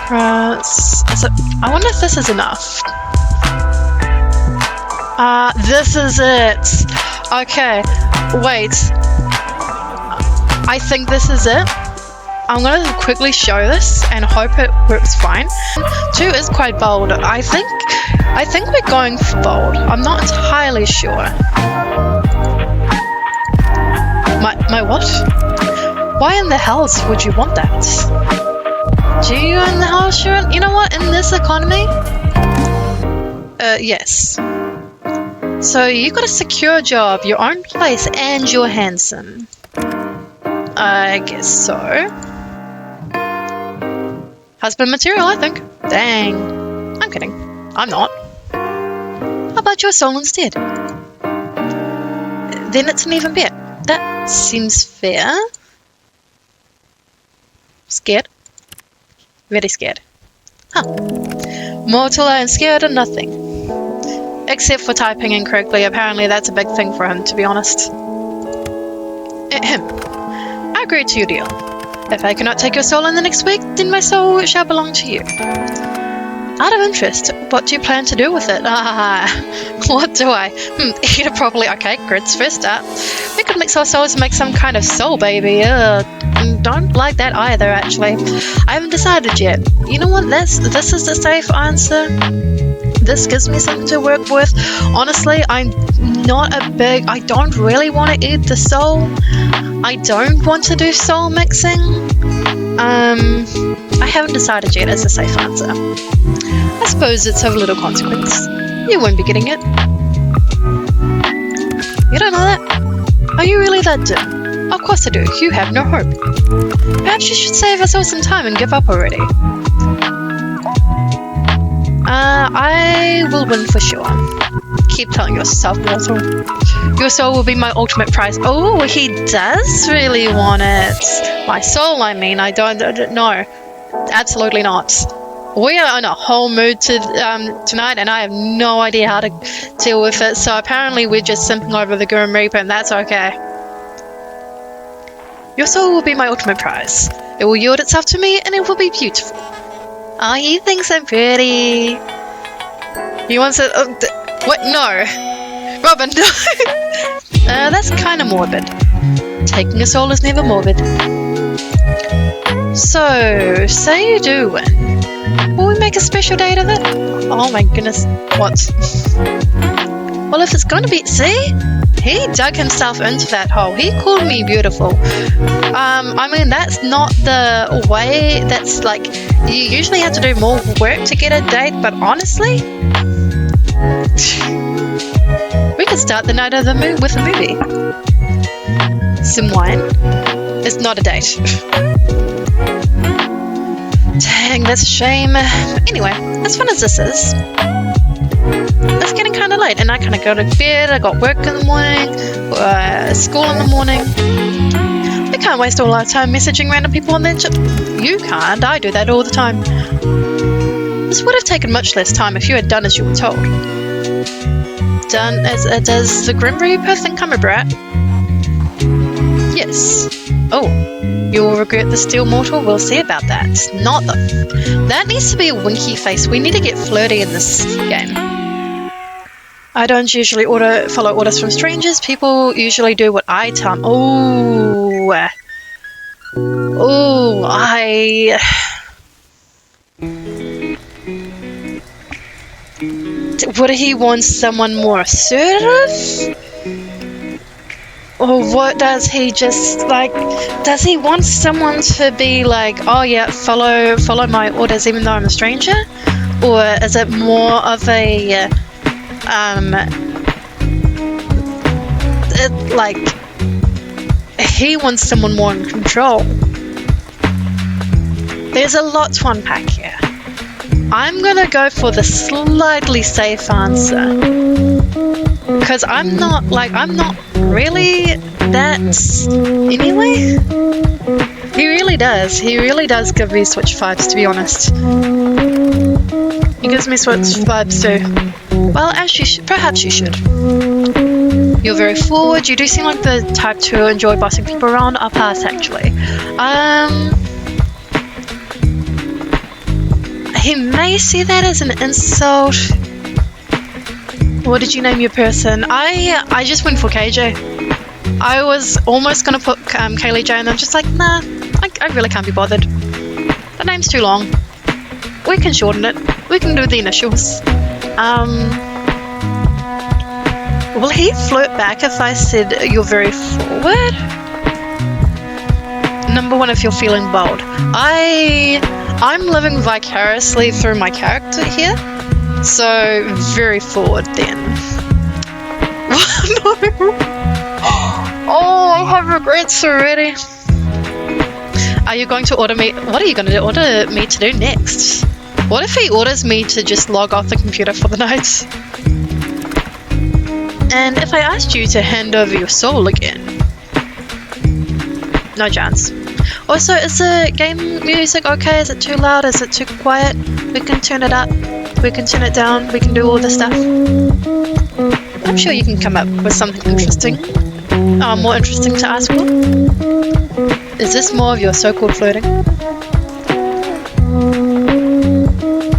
I wonder if this is enough. This is it. Okay, wait. I think this is it. I'm going to quickly show this and hope it works fine. 2 is quite bold. I think we're going for bold. I'm not entirely sure. My what? Why in the hells would you want that? Do you in the hell sure? You know what? In this economy? Yes. So you got a secure job, your own place, and you're handsome. I guess so. Husband material, I think. Dang. I'm kidding. I'm not. How about your soul instead? Then it's an even bet. That seems fair. Scared? Very scared. Huh. Mortal and scared of nothing. Except for typing incorrectly. Apparently that's a big thing for him, to be honest. Ahem. I agree to your deal. If I cannot take your soul in the next week, then my soul shall belong to you. Out of interest, what do you plan to do with it? What do I? Eat it properly. Okay, grits first up. We could mix our souls and make some kind of soul baby. Don't like that either, actually. I haven't decided yet. You know what? This is the safe answer. This gives me something to work with. Honestly, I don't really want to eat the soul. I don't want to do soul mixing. I haven't decided yet as a safe answer. I suppose it's of little consequence. You won't be getting it. You don't know that? Are you really that dim? Of course I do. You have no hope. Perhaps you should save us all some time and give up already. I will win for sure. Keep telling yourself, mortal. Your soul will be my ultimate prize. Oh, he does really want it. My soul, I mean. I don't know. Absolutely not. We are in a whole mood tonight, and I have no idea how to deal with it. So apparently we're just simping over the Grim Reaper, and that's okay. Your soul will be my ultimate prize. It will yield itself to me, and it will be beautiful. Oh, he thinks I'm pretty. He wants it. What? No. Robin, no. That's kind of morbid. Taking a soul is never morbid. So, say you do win. Will we make a special date of it? Oh my goodness. What? Well, if it's going to be... See? He dug himself into that hole. He called me beautiful. I mean, that's not the way. That's like... You usually have to do more work to get a date, but honestly... we could start the night of with a movie. Some wine. It's not a date. Dang, that's a shame. Anyway, as fun as this is, it's getting kind of late, and I kind of go to bed. I got work in the morning, school in the morning. We can't waste all our time messaging random people on the internet. You can't. I do that all the time. This would have taken much less time if you had done as you were told. Done as does the Grim Reaper think I'm a brat? Yes. Oh, you'll regret the steel mortal? We'll see about that. Not the... That needs to be a winky face. We need to get flirty in this game. I don't usually follow orders from strangers. People usually do what I tell them. Oh. Oh, Would he want someone more assertive? Or what does he just like? Does he want someone to be like, oh yeah, follow my orders even though I'm a stranger? Or is it more of a like he wants someone more in control? There's a lot to unpack here. I'm gonna go for the slightly safe answer. Because I'm not really that anyway. He really does give me Switch vibes, to be honest. He gives me Switch vibes too. Well, as perhaps you should. You're very forward. You do seem like the type to enjoy bossing people around. I'll pass, actually. He may see that as an insult. What did you name your person? I just went for KJ. I was almost gonna put Kaylee J, and I'm just like, nah, I really can't be bothered. The name's too long. We can shorten it. We can do the initials. Will he flirt back if I said you're very forward? Number one, if you're feeling bold. I'm living vicariously through my character here, so very forward then. No. Oh, I have regrets already. Are you going to order me? What are you going to order me to do next? What if he orders me to just log off the computer for the night? And if I asked you to hand over your soul again? No chance. Also, is the game music okay? Is it too loud? Is it too quiet? We can turn it up. We can turn it down. We can do all this stuff. I'm sure you can come up with something interesting. More interesting to ask for. Is this more of your so-called flirting?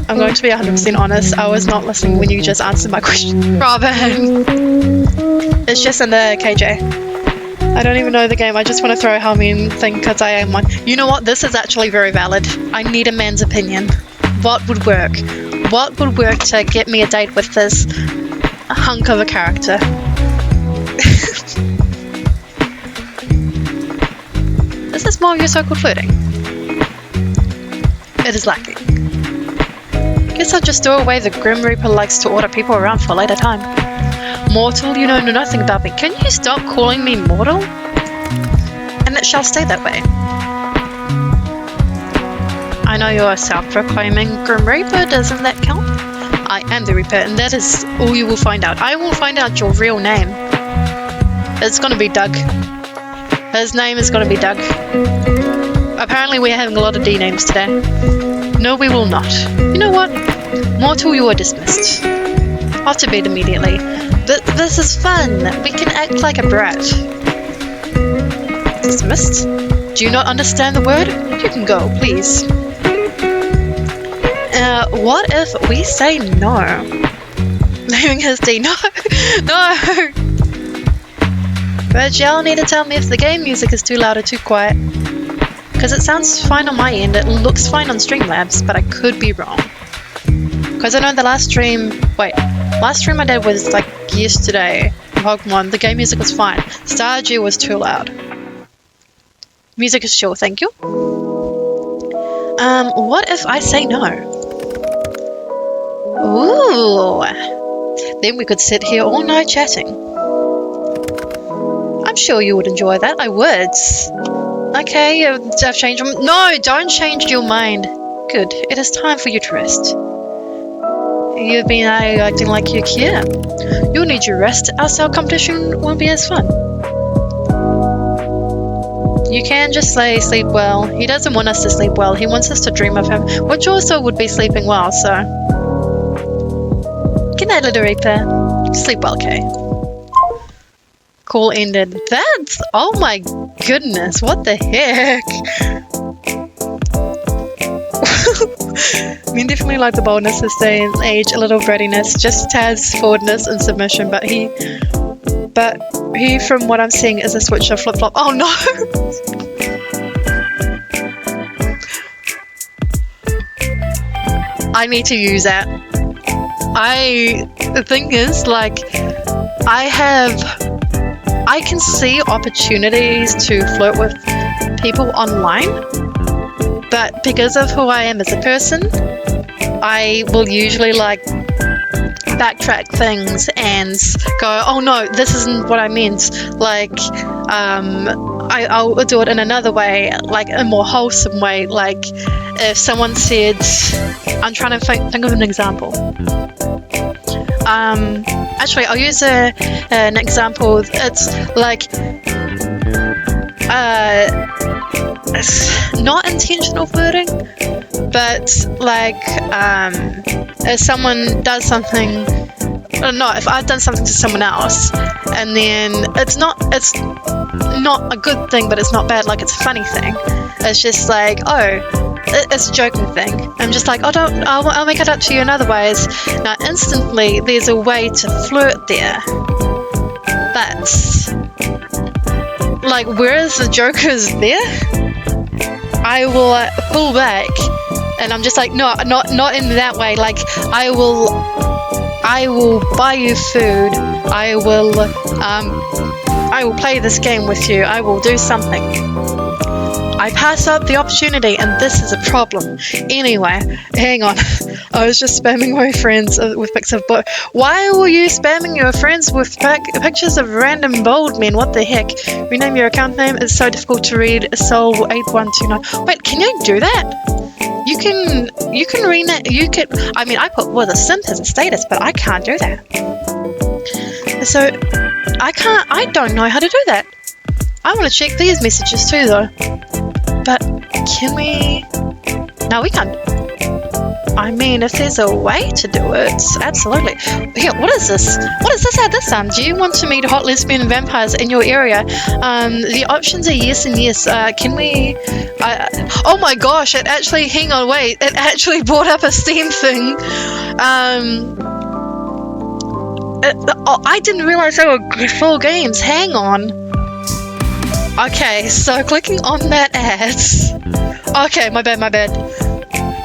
I'm going to be 100% honest. I was not listening when you just answered my question. Robin! It's just in the KJ. I don't even know the game. I just want to throw a Halloween thing because I am one. You know what? This is actually very valid. I need a man's opinion. What would work? What would work to get me a date with this hunk of a character? Is this more of your so-called flirting? It is lacking. Guess I'll just throw away the Grim Reaper likes to order people around for a later time. Mortal, you know nothing about me. Can you stop calling me mortal? And it shall stay that way. I know you're a self-proclaiming Grim Reaper, doesn't that count? I am the Reaper, and that is all you will find out. I will find out your real name. It's gonna be Doug. His name is gonna be Doug. Apparently we're having a lot of D names today. No, we will not. You know what? Mortal, you are dismissed. Off to bed immediately. This is fun. We can act like a brat. Dismissed? Do you not understand the word? You can go, please. What if we say no? Naming his D. No! No! But y'all need to tell me if the game music is too loud or too quiet. Because it sounds fine on my end. It looks fine on Streamlabs, but I could be wrong. Because I know the last stream I did was like yesterday, Pokemon, the game music was fine. Stardew was too loud. Music is chill, thank you. What if I say no? Ooh. Then we could sit here all night chatting. I'm sure you would enjoy that, I would. Okay, I've changed my... No, don't change your mind. Good, it is time for you to rest. You've been acting like you care. You'll need your rest, else our competition won't be as fun. You can just say sleep well. He doesn't want us to sleep well. He wants us to dream of him, which also would be sleeping well, so... Good night, little Reaper. Sleep well, Kay. Call ended. That's... Oh my goodness, what the heck? I mean, definitely like the boldness this day and age, a little brattiness, just has forwardness and submission, but he, from what I'm seeing, is a switcher flip-flop. Oh no! I need to use that. The thing is, like, I can see opportunities to flirt with people online, but because of who I am as a person, I will usually like backtrack things and go, oh no, this isn't what I meant. Like, I'll do it in another way, like a more wholesome way. Like, if someone said, I'm trying to think of an example. Actually, I'll use an example. It's like, it's not intentional flirting, but like, if someone does something, no, if I've done something to someone else, and then it's not a good thing, but it's not bad, like it's a funny thing. It's just like, it's a joking thing. I'm just like, I'll make it up to you in other ways. Now, instantly, there's a way to flirt there. But, like, whereas the joke is there, I will pull back, and I'm just like, no, not in that way. Like, I will buy you food. I will play this game with you. I will do something. I pass up the opportunity, and this is a problem. Anyway, hang on. I was just spamming my friends with pics of both. Why were you spamming your friends with pictures of random bald men? What the heck? Rename your account name. It's so difficult to read. Soul8129. Wait, can you do that? You can rename. I mean, I put the simp as a status, but I can't do that. So I don't know how to do that. I want to check these messages too, though. But can we? No, we can't. I mean, if there's a way to do it, absolutely. Here, what is this? What does this have this time? Do you want to meet hot lesbian vampires in your area? The options are yes and yes. Can we? Oh my gosh! It actually. Hang on, wait. It actually brought up a Steam thing. I didn't realize they were full games. Hang on. Okay, so clicking on that ads. Okay, my bad.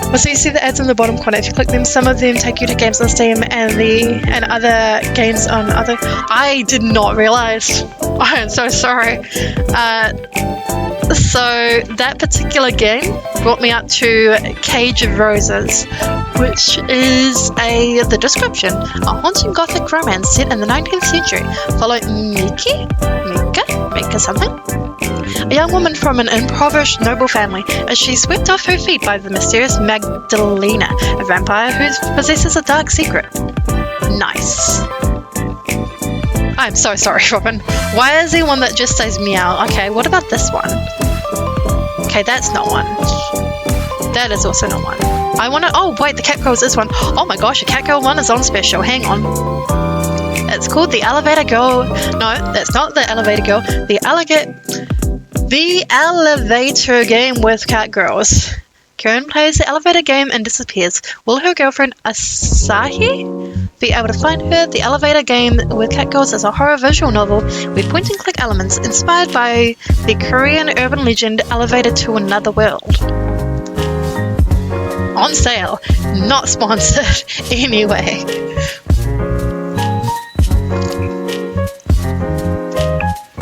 Well, so you see the ads in the bottom corner. If you click them, some of them take you to games on Steam and other games on other. I did not realize. I am so sorry. So that particular game brought me up to Cage of Roses, which is the description: a haunting gothic romance set in the 19th century. Follow Mika something. A young woman from an impoverished noble family as she's swept off her feet by the mysterious Magdalena, a vampire who possesses a dark secret. Nice. I'm so sorry, Robin. Why is there one that just says meow? Okay, what about this one? Okay, that's not one. That is also not one. I want to... Oh, wait, the Catgirl is this one. Oh my gosh, the Catgirl one is on special. Hang on. It's called the Elevator Girl. No, that's not the Elevator Girl. The elevator game with Catgirls. Karen plays the elevator game and disappears. Will her girlfriend Asahi be able to find her? The elevator game with Catgirls is a horror visual novel with point-and-click elements inspired by the Korean urban legend Elevator to Another World. On sale. Not sponsored. Anyway.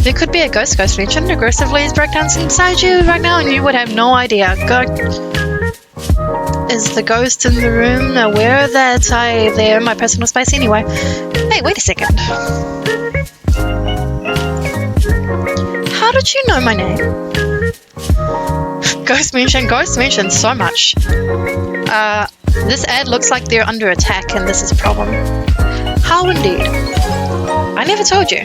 There could be a ghost mentioned aggressively breakdancing inside you right now, and you would have no idea. Is the ghost in the room aware that they're in my personal space anyway? Hey, wait a second. How did you know my name? Ghost mentioned so much. This ad looks like they're under attack, and this is a problem. How indeed? I never told you.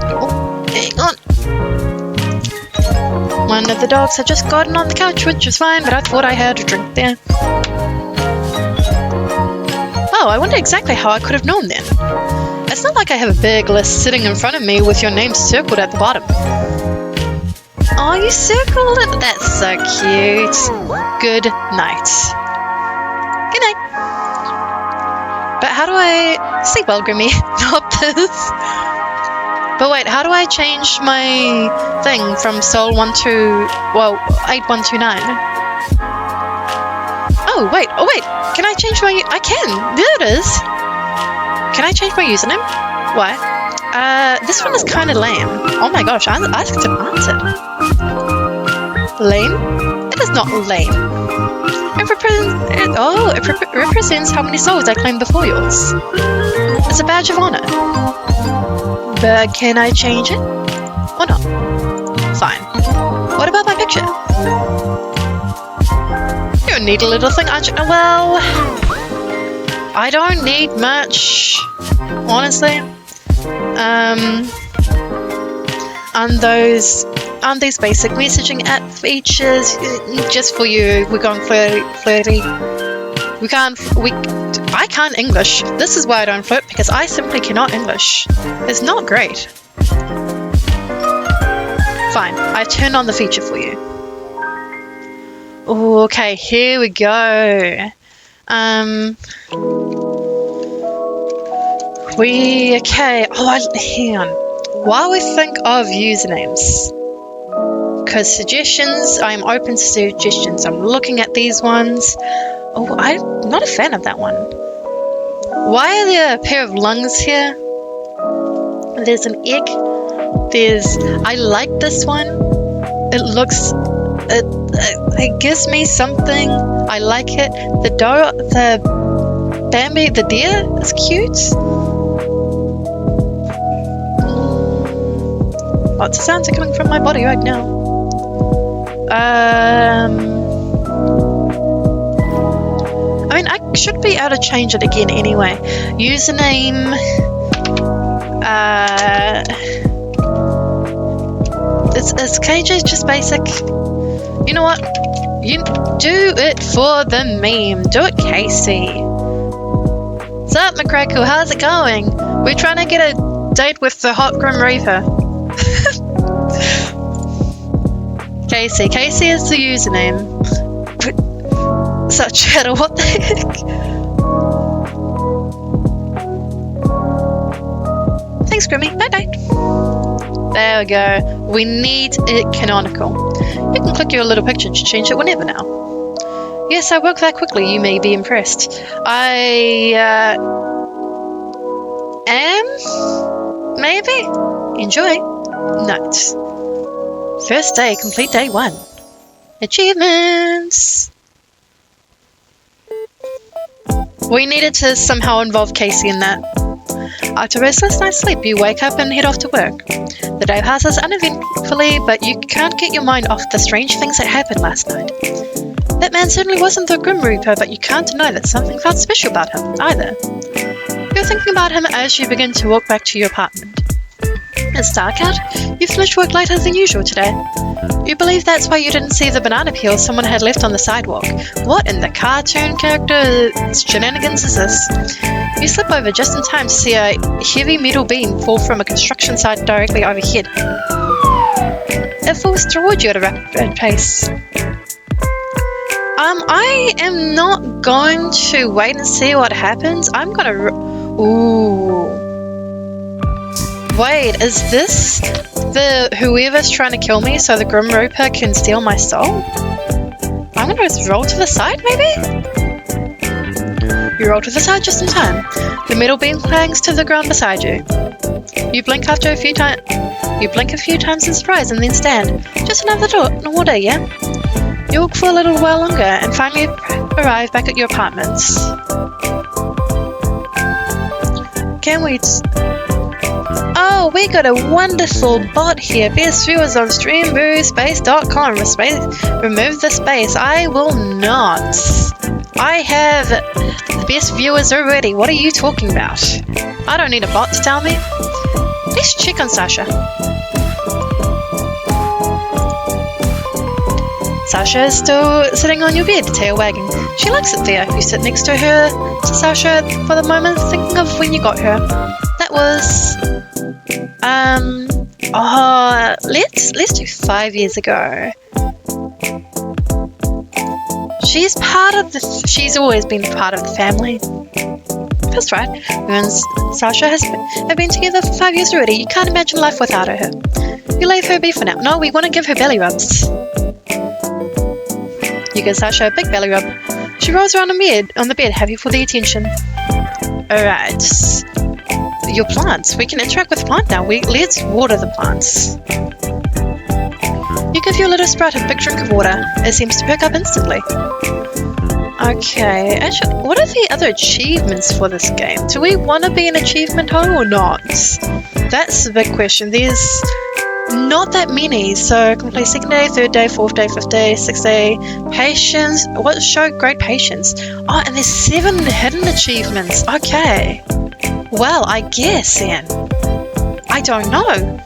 Oh, hang on. One of the dogs had just gotten on the couch, which was fine, but I thought I had a drink there. Oh, I wonder exactly how I could have known then. It's not like I have a big list sitting in front of me with your name circled at the bottom. Oh, you circled it? That's so cute. Good night. Good night. But how do I... Sleep well, Grimmy. Not this. But wait, how do I change my thing from Soul8129? Oh wait, can I change my... I can, there it is. Can I change my username? Why? This one is kind of lame. Oh my gosh, I asked to answer. Lame? It is not lame. It represents how many souls I claimed before yours. It's a badge of honor. But can I change it? Or not? Fine. What about my picture? need a little thing. Well, I don't need much, honestly. And these basic messaging app features just for you. We're going flirty. I can't English. This is why I don't flirt, because I simply cannot English. It's not great. Fine, I turned on the feature for you. Okay, here we go. Okay. Hang on. While we think of usernames, because suggestions, I'm open to suggestions. I'm looking at these ones. Oh, I'm not a fan of that one. Why are there a pair of lungs here? There's an egg. I like this one. It gives me something. I like it. The Bambi, the deer is cute. Lots of sounds are coming from my body right now. I mean, I should be able to change it again anyway. Username. Is KJ just basic? You know what? You do it for the meme. Do it, Casey. What's up, McCrackle? How's it going? We're trying to get a date with the hot Grim Reaper. Casey is the username. Such chatter, what the heck? Thanks, Grimmy. Bye-bye. There we go. We need it canonical. You can click your little picture to change it whenever now. Yes, I work that quickly. You may be impressed. I am? Maybe? Enjoy. Note. First day, complete day 1. Achievements! We needed to somehow involve Casey in that. After a restless night's sleep, you wake up and head off to work. The day passes uneventfully, but you can't get your mind off the strange things that happened last night. That man certainly wasn't the Grim Reaper, but you can't deny that something felt special about him, either. You're thinking about him as you begin to walk back to your apartment. It's dark out. You finished work later than usual today. You believe that's why you didn't see the banana peel someone had left on the sidewalk. What in the cartoon character's shenanigans is this? You slip over just in time to see a heavy metal beam fall from a construction site directly overhead. It falls toward you at a rapid pace. I am not going to wait and see what happens. I'm gonna... Ooh. Wait, is this the whoever's trying to kill me so the Grim Reaper can steal my soul? I'm gonna roll to the side, maybe? You roll to the side just in time. The metal beam clangs to the ground beside you. You blink a few times in surprise and then stand. Just another order, yeah? You walk for a little while longer and finally arrive back at your apartments. Can't wait. Oh, we got a wonderful bot here. Best viewers on streamboothspace.com. Remove the space. I will not. I have the best viewers already. What are you talking about? I don't need a bot to tell me. Let's check on Sasha. Sasha is still sitting on your bed, tail wagging. She likes it there. You sit next to her, to Sasha, for the moment, thinking of when you got her. That was... let's do 5 years ago. She's always been part of the family. That's right. You and Sasha have been together for 5 years already. You can't imagine life without her. You leave her be for now. No, we want to give her belly rubs. You give Sasha a big belly rub. She rolls around on the bed, happy for the attention. Alright. Your plants. We can interact with the plant now. Let's water the plants. You give your little sprout a big drink of water. It seems to pick up instantly. Okay, actually, what are the other achievements for this game? Do we want to be an achievement hole or not? That's the big question. There's Not that many. So complete second day, third day, fourth day, fifth day, sixth day. Patience. What showed great patience? Oh, and there's 7 hidden achievements. Okay. Well, I guess then. I don't know.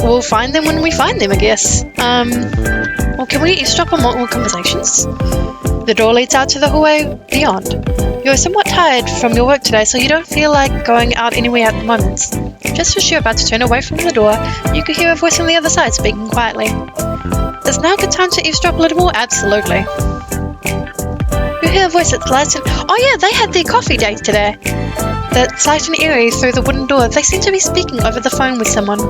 We'll find them when we find them, I guess. Well, can we eavesdrop on more conversations? The door leads out to the hallway beyond. You're somewhat tired from your work today, so you don't feel like going out anywhere at the moment. Just as you're about to turn away from the door, you could hear a voice on the other side speaking quietly. Is now a good time to eavesdrop a little more? Absolutely. You hear a voice that's light and... Oh yeah, they had their coffee date today. That's light and airy through the wooden door. They seem to be speaking over the phone with someone.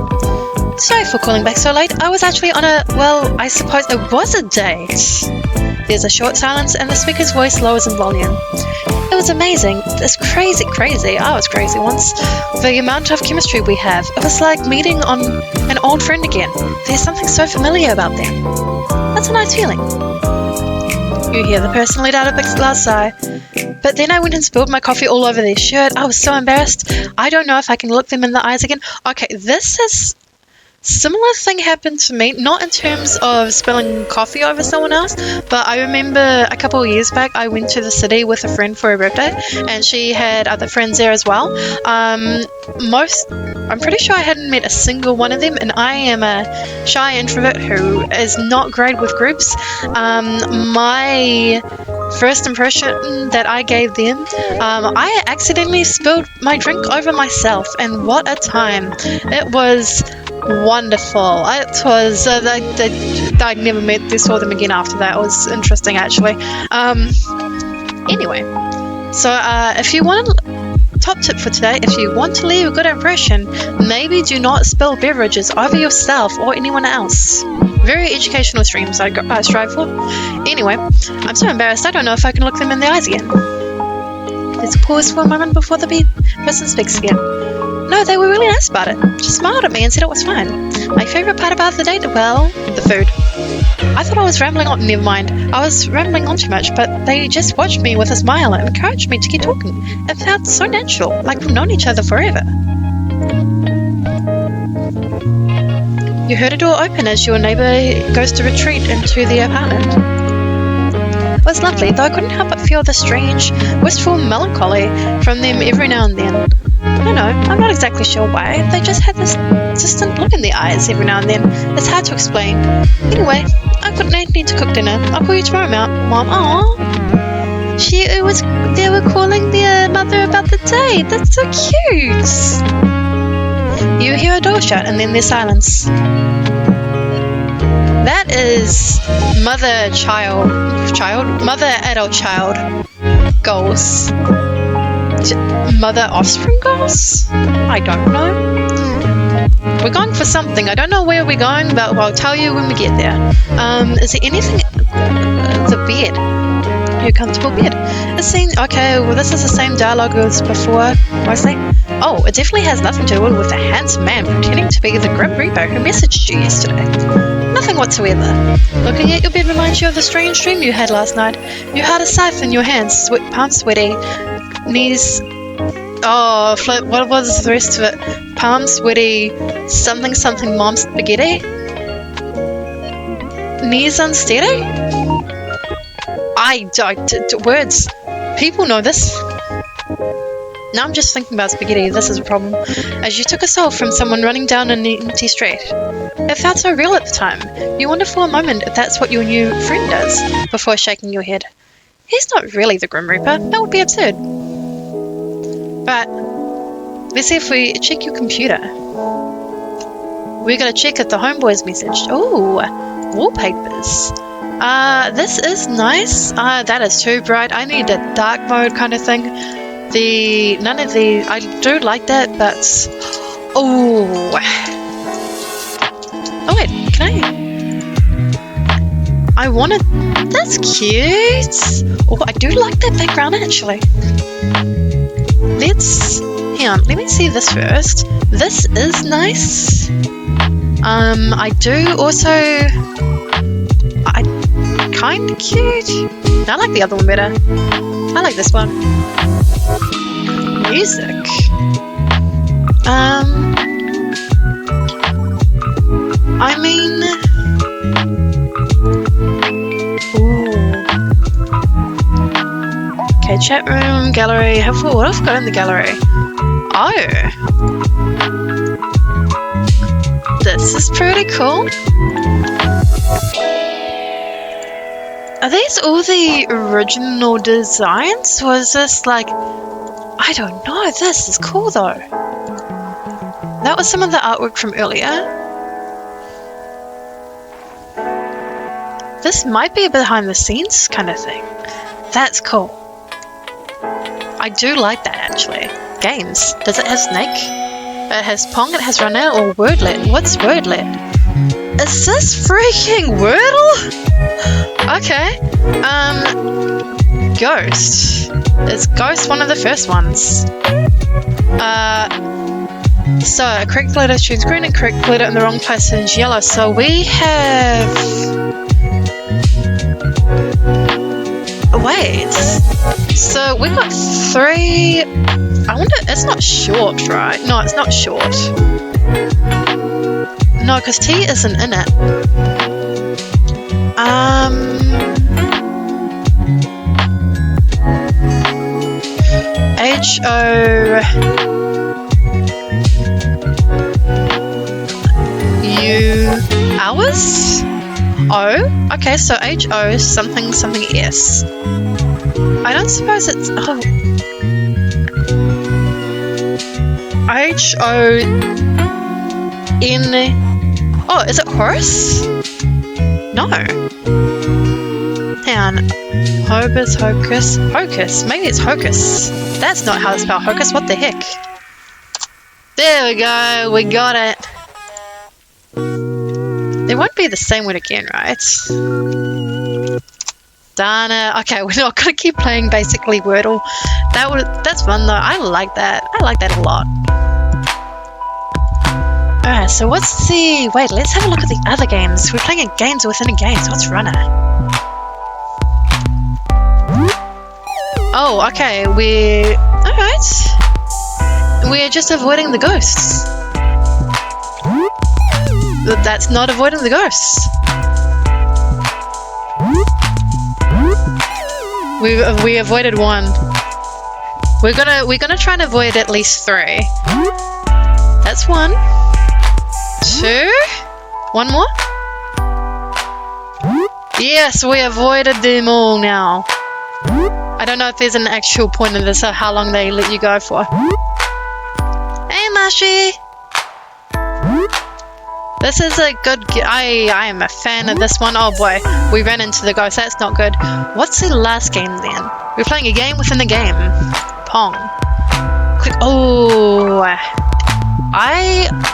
Sorry for calling back so late. I was actually on a... Well, I suppose it was a date. There's a short silence and the speaker's voice lowers in volume. It was amazing. It's crazy. I was crazy once. The amount of chemistry we have. It was like meeting on an old friend again. There's something so familiar about them. That's a nice feeling. You hear the person let out a big loud sigh. But then I went and spilled my coffee all over their shirt. I was so embarrassed. I don't know if I can look them in the eyes again. Okay, this is... Similar thing happened to me, not in terms of spilling coffee over someone else, but I remember a couple of years back I went to the city with a friend for her birthday, and she had other friends there as well. I'm pretty sure I hadn't met a single one of them, and I am a shy introvert who is not great with groups. My first impression that I gave them, I accidentally spilled my drink over myself, and what a time. It was wonderful. It was I never saw them again after that. It was interesting actually. Anyway, so if you want top tip for today, if you want to leave a good impression, maybe do not spill beverages over yourself or anyone else. Very educational streams I strive for. Anyway, I'm so embarrassed I don't know if I can look them in the eyes again. There's a pause for a moment before the person speaks again. No, they were really nice about it. Just smiled at me and said it was fine. My favourite part about the date, well, the food. I thought I was rambling on, never mind. I was rambling on too much, but they just watched me with a smile and encouraged me to keep talking. It felt so natural, like we've known each other forever. You heard a door open as your neighbour goes to retreat into the apartment. It was lovely, though I couldn't help but feel the strange, wistful melancholy from them every now and then. I don't know, I'm not exactly sure why. They just had this distant look in their eyes every now and then. It's hard to explain. Anyway, I need to cook dinner. I'll call you tomorrow, Mom. Aww. They were calling their mother about the date. That's so cute. You hear a door shut and then there's silence. That is mother-adult-child goals. Mother-offspring goals? I don't know. We're going for something. I don't know where we're going, but I'll tell you when we get there. Is there anything... the bed. Your comfortable bed. Okay, well this is the same dialogue as before, mostly. Oh, it definitely has nothing to do with the handsome man pretending to be the Grim Reaper who messaged you yesterday. Nothing whatsoever. Looking at your bed reminds you of the strange dream you had last night. You had a scythe in your hands, palms sweaty, knees... Oh, what was the rest of it? Palms sweaty, something mom spaghetti? Knees unsteady? Words. People know this. Now I'm just thinking about spaghetti. This is a problem. As you took a soul from someone running down an empty street. It felt so real at the time. You wonder for a moment if that's what your new friend does, before shaking your head. He's not really the Grim Reaper. That would be absurd. But let's see if we check your computer. We're going to check if the homeboys messaged. Ooh, wallpapers. This is nice. That is too bright. I need a dark mode kind of thing. None of the... I do like that, but... Oh, wait, can I want to... That's cute. Oh, I do like that background, actually. Hang on, let me see this first. This is nice. I do also... kind of cute. I like the other one better. I like this one. Music. I mean... Ooh. Okay, chat room, gallery. What else got in the gallery? Oh. This is pretty cool. Are these all the original designs? Or is this like... I don't know. This is cool though. That was some of the artwork from earlier. This might be a behind the scenes kind of thing. That's cool. I do like that actually. Games. Does it have Snake? It has Pong, it has Runner, or Wordlet. What's Wordlet? Is this freaking Wordle? Okay. Ghost. Is Ghost one of the first ones? So a correct letter choose green and correct letter in the wrong place is yellow. So we have... Wait. So we got 3... I wonder... It's not short, right? No, it's not short. No, because T isn't in it. H-O... Hours? O? Okay, so H-O something something S. I don't suppose it's... Oh. H-O-N... Oh, is it horse? No. Hang on. Hocus, hocus, hocus. Maybe it's hocus. That's not how to spell hocus. What the heck? There we go. We got it. It won't be the same word again, right? Darn it. Okay, we're not going to keep playing basically Wordle. That's fun though. I like that. I like that a lot. Alright, so what's the... Wait, let's have a look at the other games. We're playing games within a game, so what's Runner? Oh, okay, we're... Alright. We're just avoiding the ghosts. That's not avoiding the ghosts. We avoided 1. We're gonna try and avoid at least 3. That's 1. 2. 1 more. Yes, we avoided them all now. I don't know if there's an actual point in this or how long they let you go for. Hey, Mashi. This is a good... I am a fan of this one. Oh boy, we ran into the ghost. That's not good. What's the last game then? We're playing a game within a game. Pong. Click. Oh.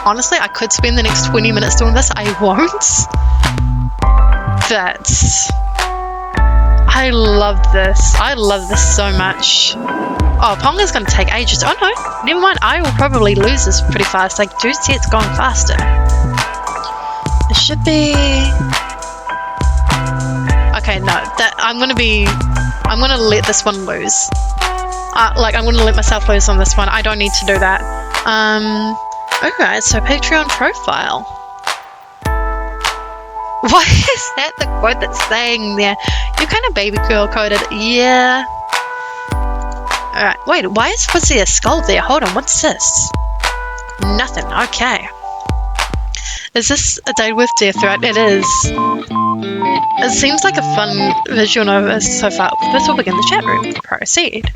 Honestly, I could spend the next 20 minutes doing this. I won't. I love this. I love this so much. Oh, Pong is going to take ages. Oh no, never mind. I will probably lose this pretty fast. I do see it's going faster. It should be... Okay, no. I'm gonna let this one lose. I'm gonna let myself lose on this one. I don't need to do that. Alright, so Patreon profile. Why is that the quote that's saying there? You're kind of baby girl coded. Yeah. Alright, wait, why was there a skull there? Hold on, what's this? Nothing, okay. Is this a date with death threat? It is. It seems like a fun visual novel so far. This will begin the chat room. Proceed.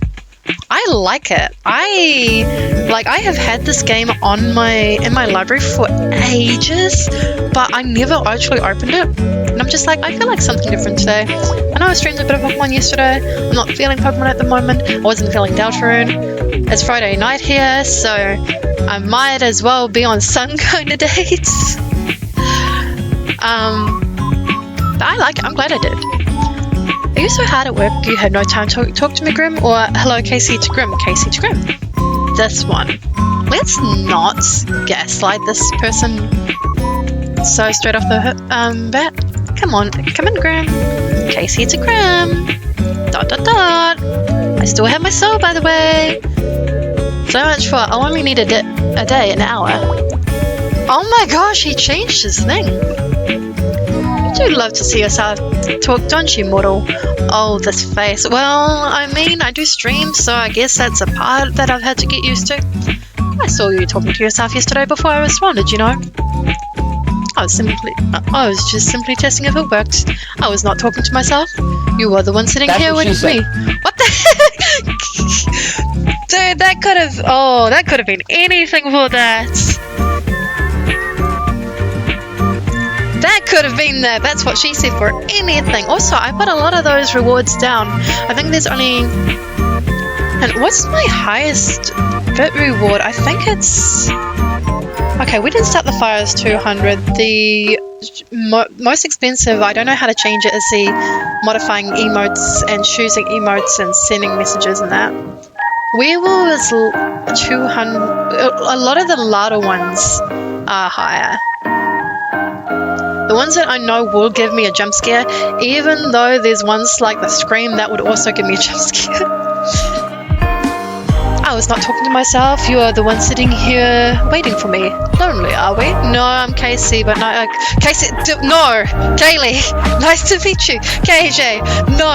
I like it. I have had this game in my library for ages, but I never actually opened it. And I'm just like, I feel like something different today. I know I streamed a bit of Pokemon yesterday. I'm not feeling Pokemon at the moment. I wasn't feeling Deltarune. It's Friday night here, so I might as well be on some kind of dates. But I like it. I'm glad I did. Are you so hard at work you have no time to talk to me, Grim? Or hello, Casey to Grim, Casey to Grim. This one. Let's not gaslight this person so straight off the bat. Come on, come in, Grim. Casey to Grim. ... I still have my soul, by the way. So much for I only need a day, an hour. Oh my gosh, he changed his thing. You do love to see yourself talk, don't you, mortal? Oh, this face. Well, I mean, I do stream, so I guess that's a part that I've had to get used to. I saw you talking to yourself yesterday before I responded, you know. I was just simply testing if it worked. I was not talking to myself. You were the one sitting here with me. What the heck? Dude, that could have been anything for that. That could have been that. That's what she said for anything. Also, I put a lot of those rewards down. I think there's only... And what's my highest bit reward? I think it's... Okay, we didn't start the fire as 200. The most expensive, I don't know how to change it, is the modifying emotes and choosing emotes and sending messages and that. Weevil is 200. A lot of the latter ones are higher. The ones that I know will give me a jump scare, even though there's ones like the Scream that would also give me a jump scare. I was not talking to myself. You are the one sitting here waiting for me. Lonely, are we? No, I'm Casey, but no, Casey, no, Kaylee. Nice to meet you, KJ. No,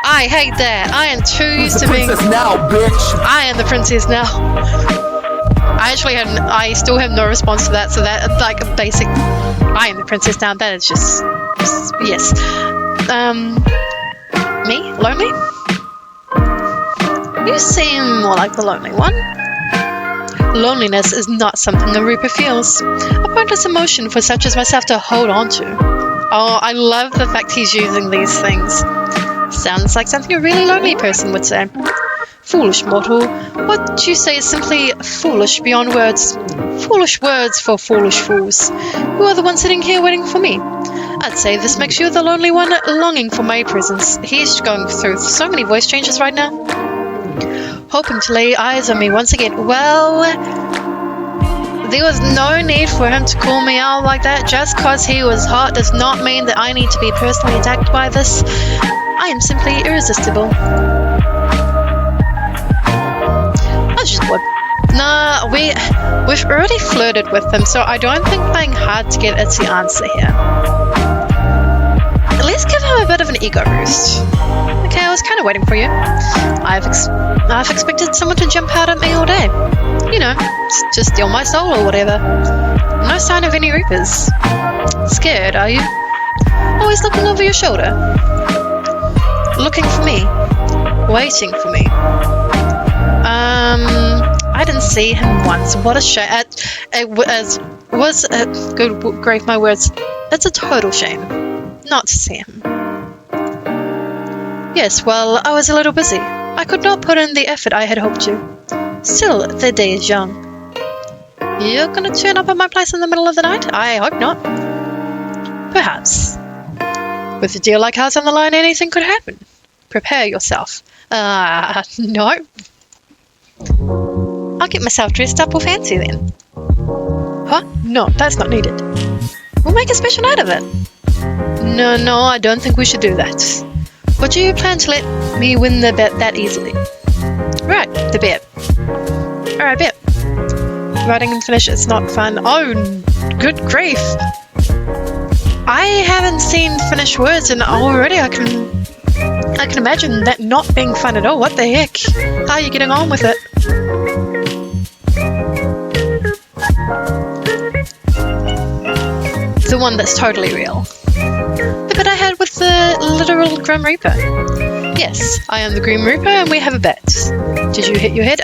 I hate that. I am too used to being. Princess now, bitch. I am the princess now. I still have no response to that. So that like a basic. I am the princess now. That is just yes. Me, lonely. You seem more like the lonely one. Loneliness is not something a Reaper feels. A pointless emotion for such as myself to hold on to. Oh, I love the fact he's using these things. Sounds like something a really lonely person would say. Foolish mortal. What you say is simply foolish beyond words. Foolish words for foolish fools. You are the one sitting here waiting for me. I'd say this makes you the lonely one longing for my presence. He's going through so many voice changes right now. Hoping to lay eyes on me once again. Well, there was no need for him to call me out like that. Just cause he was hot does not mean that I need to be personally attacked by this. I am simply irresistible. I was just bored. Nah, we've already flirted with him, so I don't think playing hard to get is the answer here. Let's give him a bit of an ego boost. Okay, I was kind of waiting for you. I've expected someone to jump out at me all day. You know, just steal my soul or whatever. No sign of any Reapers. Scared, are you? Always looking over your shoulder. Looking for me. Waiting for me. I didn't see him once. What a shame. Good grief, my words. It's a total shame not to see him. Yes, well, I was a little busy. I could not put in the effort I had hoped to. Still, the day is young. You're gonna turn up at my place in the middle of the night? I hope not. Perhaps. With a deal like ours on the line, anything could happen. Prepare yourself. No. I'll get myself dressed up or fancy then. Huh? No, that's not needed. We'll make a special night of it. No, I don't think we should do that. But do you plan to let me win the bet that easily? Right, the bet. Alright, bet. Writing and finish, it's not fun. Oh, good grief. I haven't seen finished words and already I can imagine that not being fun at all. What the heck? How are you getting on with it? The one that's totally real. The bet I had with the literal Grim Reaper. Yes, I am the Grim Reaper and we have a bet. Did you hit your head?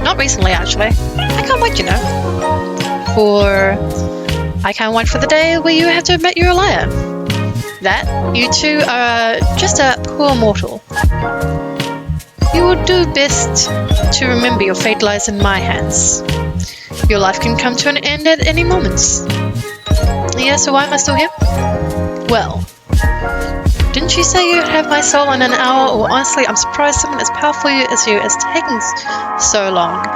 Not recently actually. I can't wait, you know. I can't wait for the day where you have to admit you're a liar. That you two are just a poor mortal. You would do best to remember your fate lies in my hands. Your life can come to an end at any moment. Yeah, so why am I still here? Well, didn't you say you'd have my soul in an hour? Or honestly, I'm surprised someone as powerful as you is taking so long.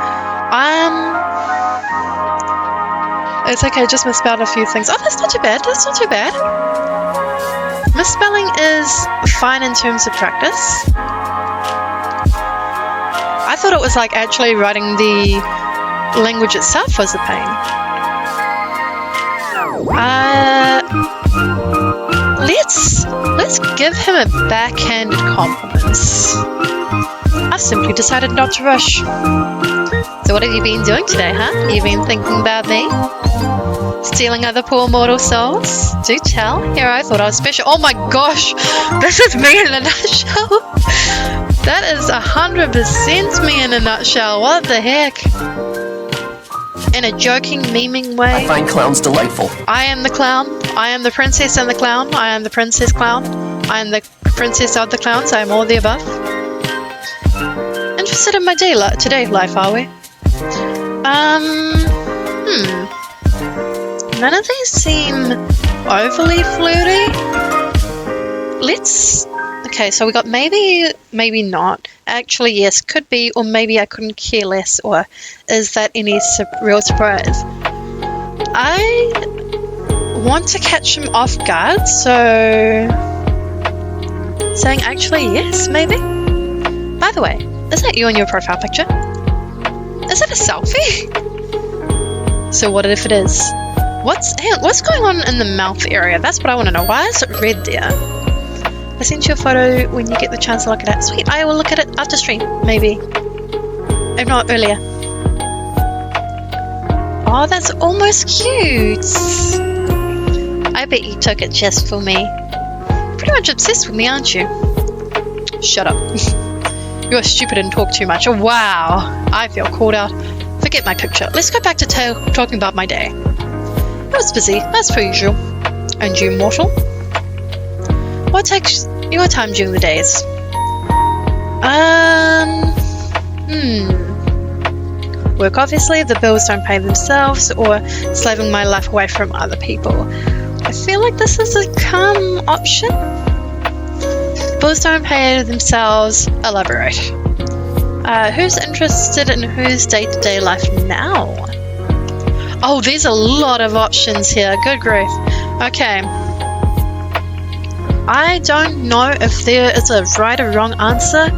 It's okay, just misspelled a few things. Oh, that's not too bad. That's not too bad. Misspelling is fine in terms of practice. I thought it was like actually writing the language itself was a pain. Let's give him a backhanded compliments. I've simply decided not to rush. So what have you been doing today, huh? You been thinking about me? Stealing other poor mortal souls? Do tell. Here, I thought I was special. Oh my gosh! This is me in a nutshell! That is 100% me in a nutshell. What the heck? In a joking, memeing way. I find clowns delightful. I am the clown. I am the princess and the clown. I am the princess clown. I am the princess of the clowns. I am all the above. Interested in my today life, are we? None of these seem overly flirty. Okay, so we got maybe not. Actually, yes, could be, or maybe I couldn't care less, or is that any real surprise? I want to catch him off guard, so saying actually yes, maybe? By the way, is that you in your profile picture? Is it a selfie? So what if it is? What's going on in the mouth area? That's what I want to know. Why is it red there? I sent you a photo when you get the chance to look at it. Sweet, I will look at it after stream, maybe. If not, earlier. Oh, that's almost cute. I bet you took it just for me. Pretty much obsessed with me, aren't you? Shut up. You're stupid and talk too much. Oh, wow. I feel called out. Forget my picture. Let's go back to talking about my day. I was busy, as per usual. And you, mortal? What takes your time during the days? Work, obviously. The bills don't pay themselves, or slaving my life away from other people. I feel like this is a calm option. Bills don't pay themselves. Elaborate. Who's interested in whose day-to-day life now? Oh, there's a lot of options here. Good grief. Okay. I don't know if there is a right or wrong answer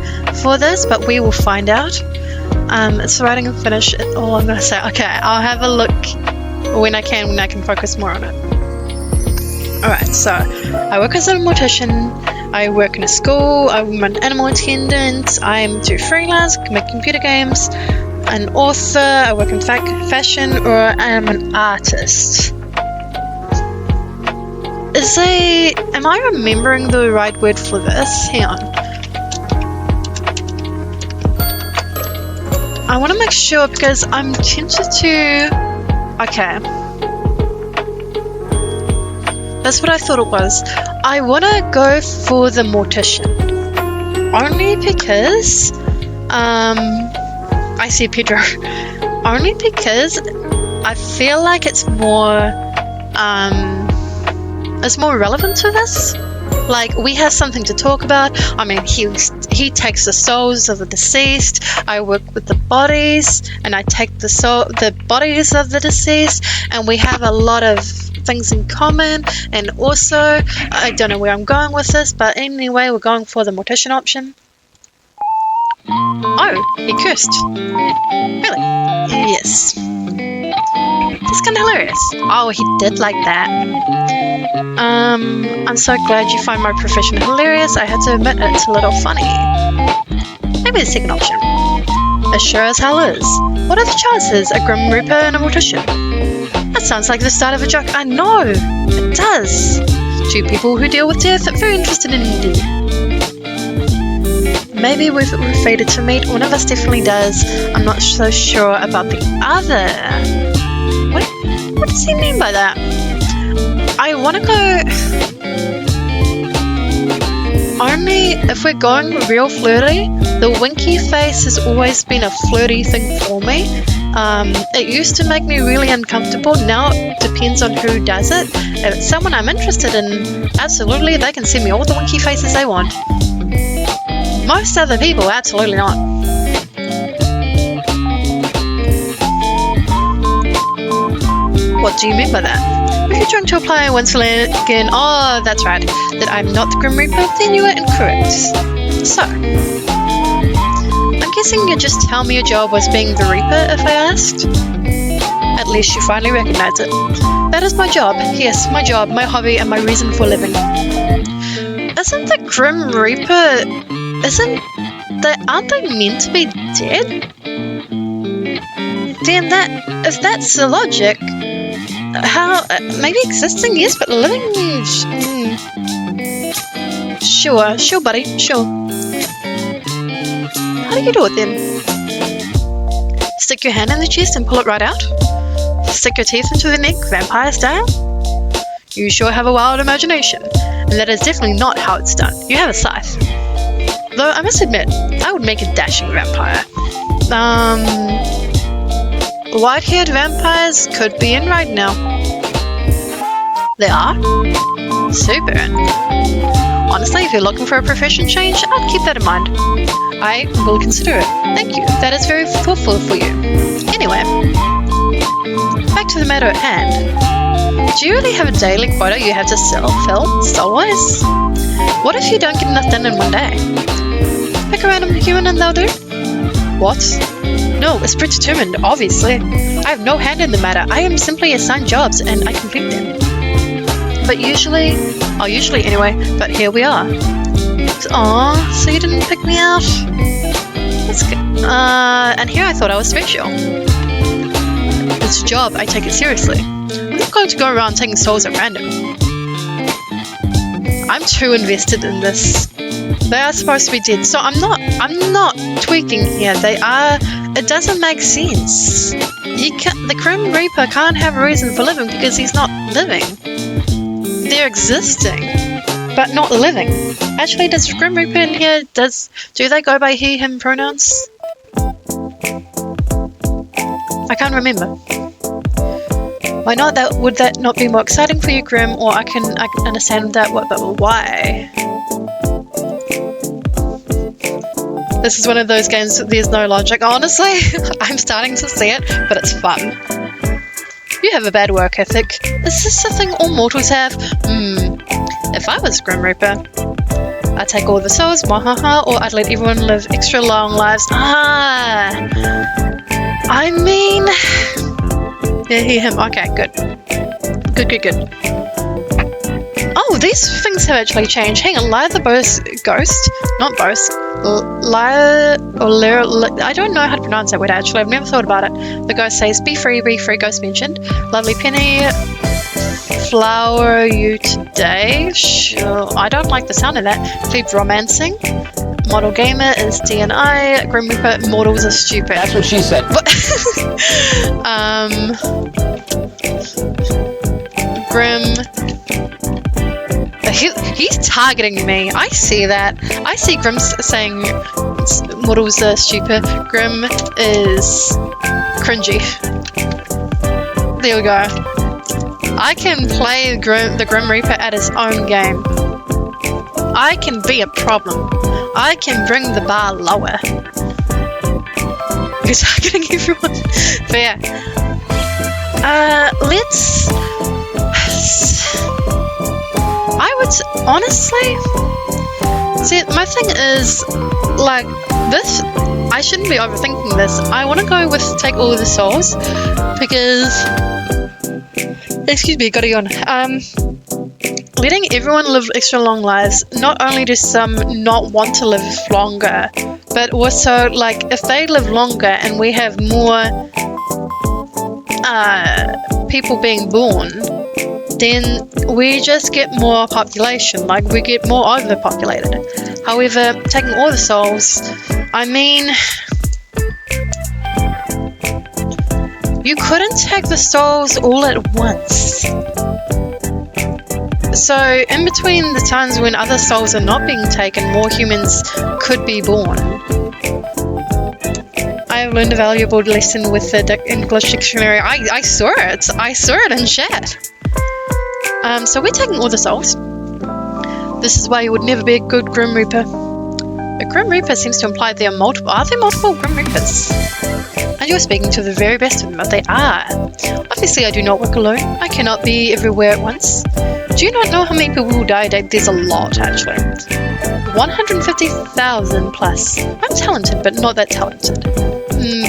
for this, but we will find out. It's writing and finish all I'm going to say. Okay, I'll have a look when I can focus more on it. Alright, so I work as a mortician, I work in a school, I'm an animal attendant, I do freelance, make computer games, an author, I work in fashion, or I am an artist. Am I remembering the right word for this? Hang on. I want to make sure because I'm tempted to... Okay. That's what I thought it was. I want to go for the mortician. Only because... I see Pedro. Only because I feel like it's more relevant to this. Like, we have something to talk about. I mean, he takes the souls of the deceased. I work with the bodies, and I take the bodies of the deceased, and we have a lot of things in common. And also, I don't know where I'm going with this, but anyway, we're going for the mortician option. Oh, he cursed. Really? Yes. That's kind of hilarious. Oh, he did like that. I'm so glad you find my profession hilarious. I had to admit it's a little funny. Maybe the second option. It sure as hell is. What are the chances? A Grim Reaper and a mortician? That sounds like the start of a joke. I know, it does. Two people who deal with death, very interested in indeed. Maybe we're fated to meet. One of us definitely does. I'm not so sure about the other. What does he mean by that? I want to go... Only if we're going real flirty. The winky face has always been a flirty thing for me. It used to make me really uncomfortable. Now it depends on who does it. If it's someone I'm interested in, absolutely, they can send me all the winky faces they want. Most other people, absolutely not. What do you mean by that? If you're trying to apply once again, oh, that's right, that I'm not the Grim Reaper, then you are incorrect. So, I'm guessing you'd just tell me your job was being the Reaper if I asked? At unless you finally recognize it. That is my job. Yes, my job, my hobby, and my reason for living. Isn't the Grim Reaper... aren't they meant to be dead? Then if that's the logic, how... maybe existing, yes, but living... Sure, buddy, sure. How do you do it then? Stick your hand in the chest and pull it right out? Stick your teeth into the neck, vampire style? You sure have a wild imagination, and that is definitely not how it's done. You have a scythe. Though I must admit, I would make a dashing vampire. White-haired vampires could be in right now. They are? Super. Honestly, if you're looking for a profession change, I'd keep that in mind. I will consider it. Thank you. That is very thoughtful for you. Anyway, back to the matter at hand. Do you really have a daily quota you have to fill, style-wise? What if you don't get enough done in one day? Pick a random human and they'll do? What? No, it's predetermined, obviously. I have no hand in the matter. I am simply assigned jobs and I complete them. But usually anyway, but here we are. Aw, so you didn't pick me out? That's good. And here I thought I was special. It's a job, I take it seriously. I'm not going to go around taking souls at random. I'm too invested in this. They are supposed to be dead, so I'm not tweaking here. It doesn't make sense. The Grim Reaper can't have a reason for living because he's not living. They're existing, but not living. Actually, does Grim Reaper in here, do they go by he, him pronouns? I can't remember. Why not? Would that not be more exciting for you, Grim? Or I can understand that, but why? This is one of those games that there's no logic. Honestly, I'm starting to see it, but it's fun. You have a bad work ethic. Is this something all mortals have? If I was Grim Reaper, I'd take all the souls, mwahaha, or I'd let everyone live extra long lives. I mean... Yeah, hear him. Okay, good. Good. Oh, these things have actually changed. Hang on, Lyra the Ghost? Not Boast. Lyra... I don't know how to pronounce that word, actually. I've never thought about it. The ghost says, be free, Ghost mentioned. Lovely Penny... Flower you today? Sure. I don't like the sound of that. Keep romancing. Model gamer is DNI. Grim Reaper, mortals are stupid. That's what she said. Grim. He's targeting me. I see that. I see Grim saying mortals are stupid. Grim is cringy. There we go. I can play the Grim Reaper at his own game. I can be a problem. I can bring the bar lower. You're targeting everyone. Fair. Let's... I would... Honestly... See, my thing is... Like, this... I shouldn't be overthinking this. I want to go with take all the souls. Because... Excuse me, got a yawn. Letting everyone live extra long lives, not only do some not want to live longer, but also, like, if they live longer and we have more people being born, then we just get more population, like, we get more overpopulated. However, taking all the souls, I mean... You couldn't take the souls all at once. So, in between the times when other souls are not being taken, more humans could be born. I have learned a valuable lesson with the English dictionary. I saw it. I saw it in chat. So we're taking all the souls. This is why you would never be a good Grim Reaper. A Grim Reaper seems to imply there are multiple. Are there multiple Grim Reapers? And you're speaking to the very best of them, but they are. Obviously, I do not work alone. I cannot be everywhere at once. Do you not know how many people will die? There's a lot, actually. 150,000 plus. I'm talented, but not that talented.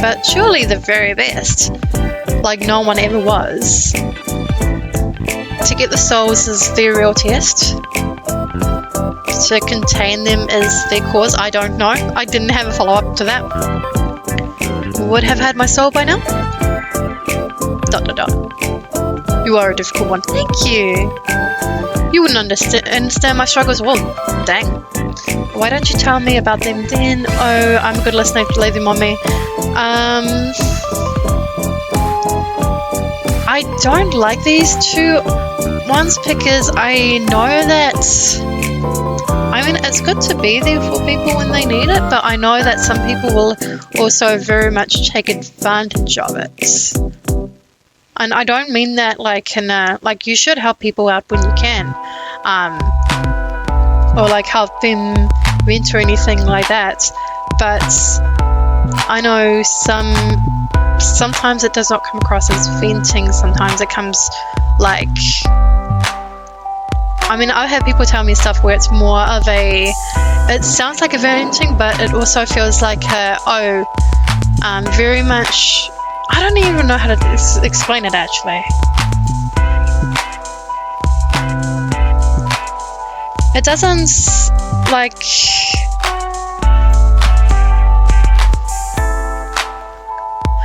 But surely the very best. like no one ever was. To get the souls is their real test. To contain them is their cause. I don't know. I didn't have a follow-up to that. Would have had my soul by now. ... You are a difficult one. Thank you. You wouldn't understand my struggles. Well, dang. Why don't you tell me about them then? Oh, I'm a good listener. Leave them on me. I don't like these two ones because I know that, I mean, it's good to be there for people when they need it, but I know that some people will also very much take advantage of it. And I don't mean that like in a, like you should help people out when you can, or like help them vent or anything like that. But I know sometimes it does not come across as venting. Sometimes it comes like, I mean, I've had people tell me stuff where it's more of a, it sounds like a venting, but it also feels like very much, I don't even know how to explain it actually. It doesn't like,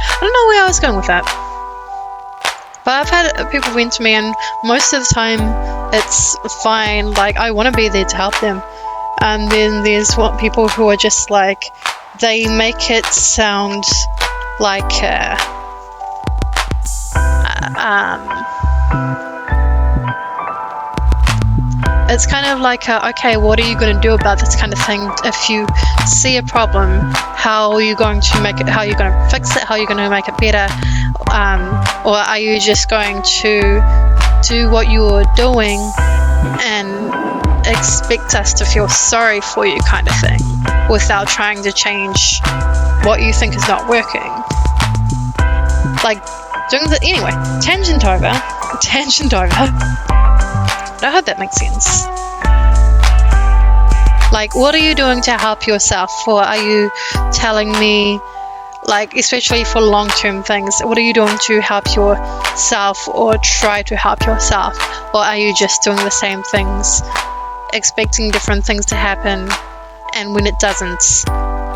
I don't know where I was going with that. But I've had people vent to me and most of the time it's fine, like I want to be there to help them. And then there's people who are just like, they make it sound like it's kind of like okay, what are you going to do about this kind of thing? If you see a problem, how are you going to make it, how are you going to fix it, how are you going to make it better, or are you just going to do what you're doing and expect us to feel sorry for you kind of thing, without trying to change what you think is not working? Like doing the, anyway, tangent over. I hope that makes sense. Like, what are you doing to help yourself? Or are you telling me, like, especially for long-term things, what are you doing to help yourself or try to help yourself? Or are you just doing the same things, expecting different things to happen, and when it doesn't,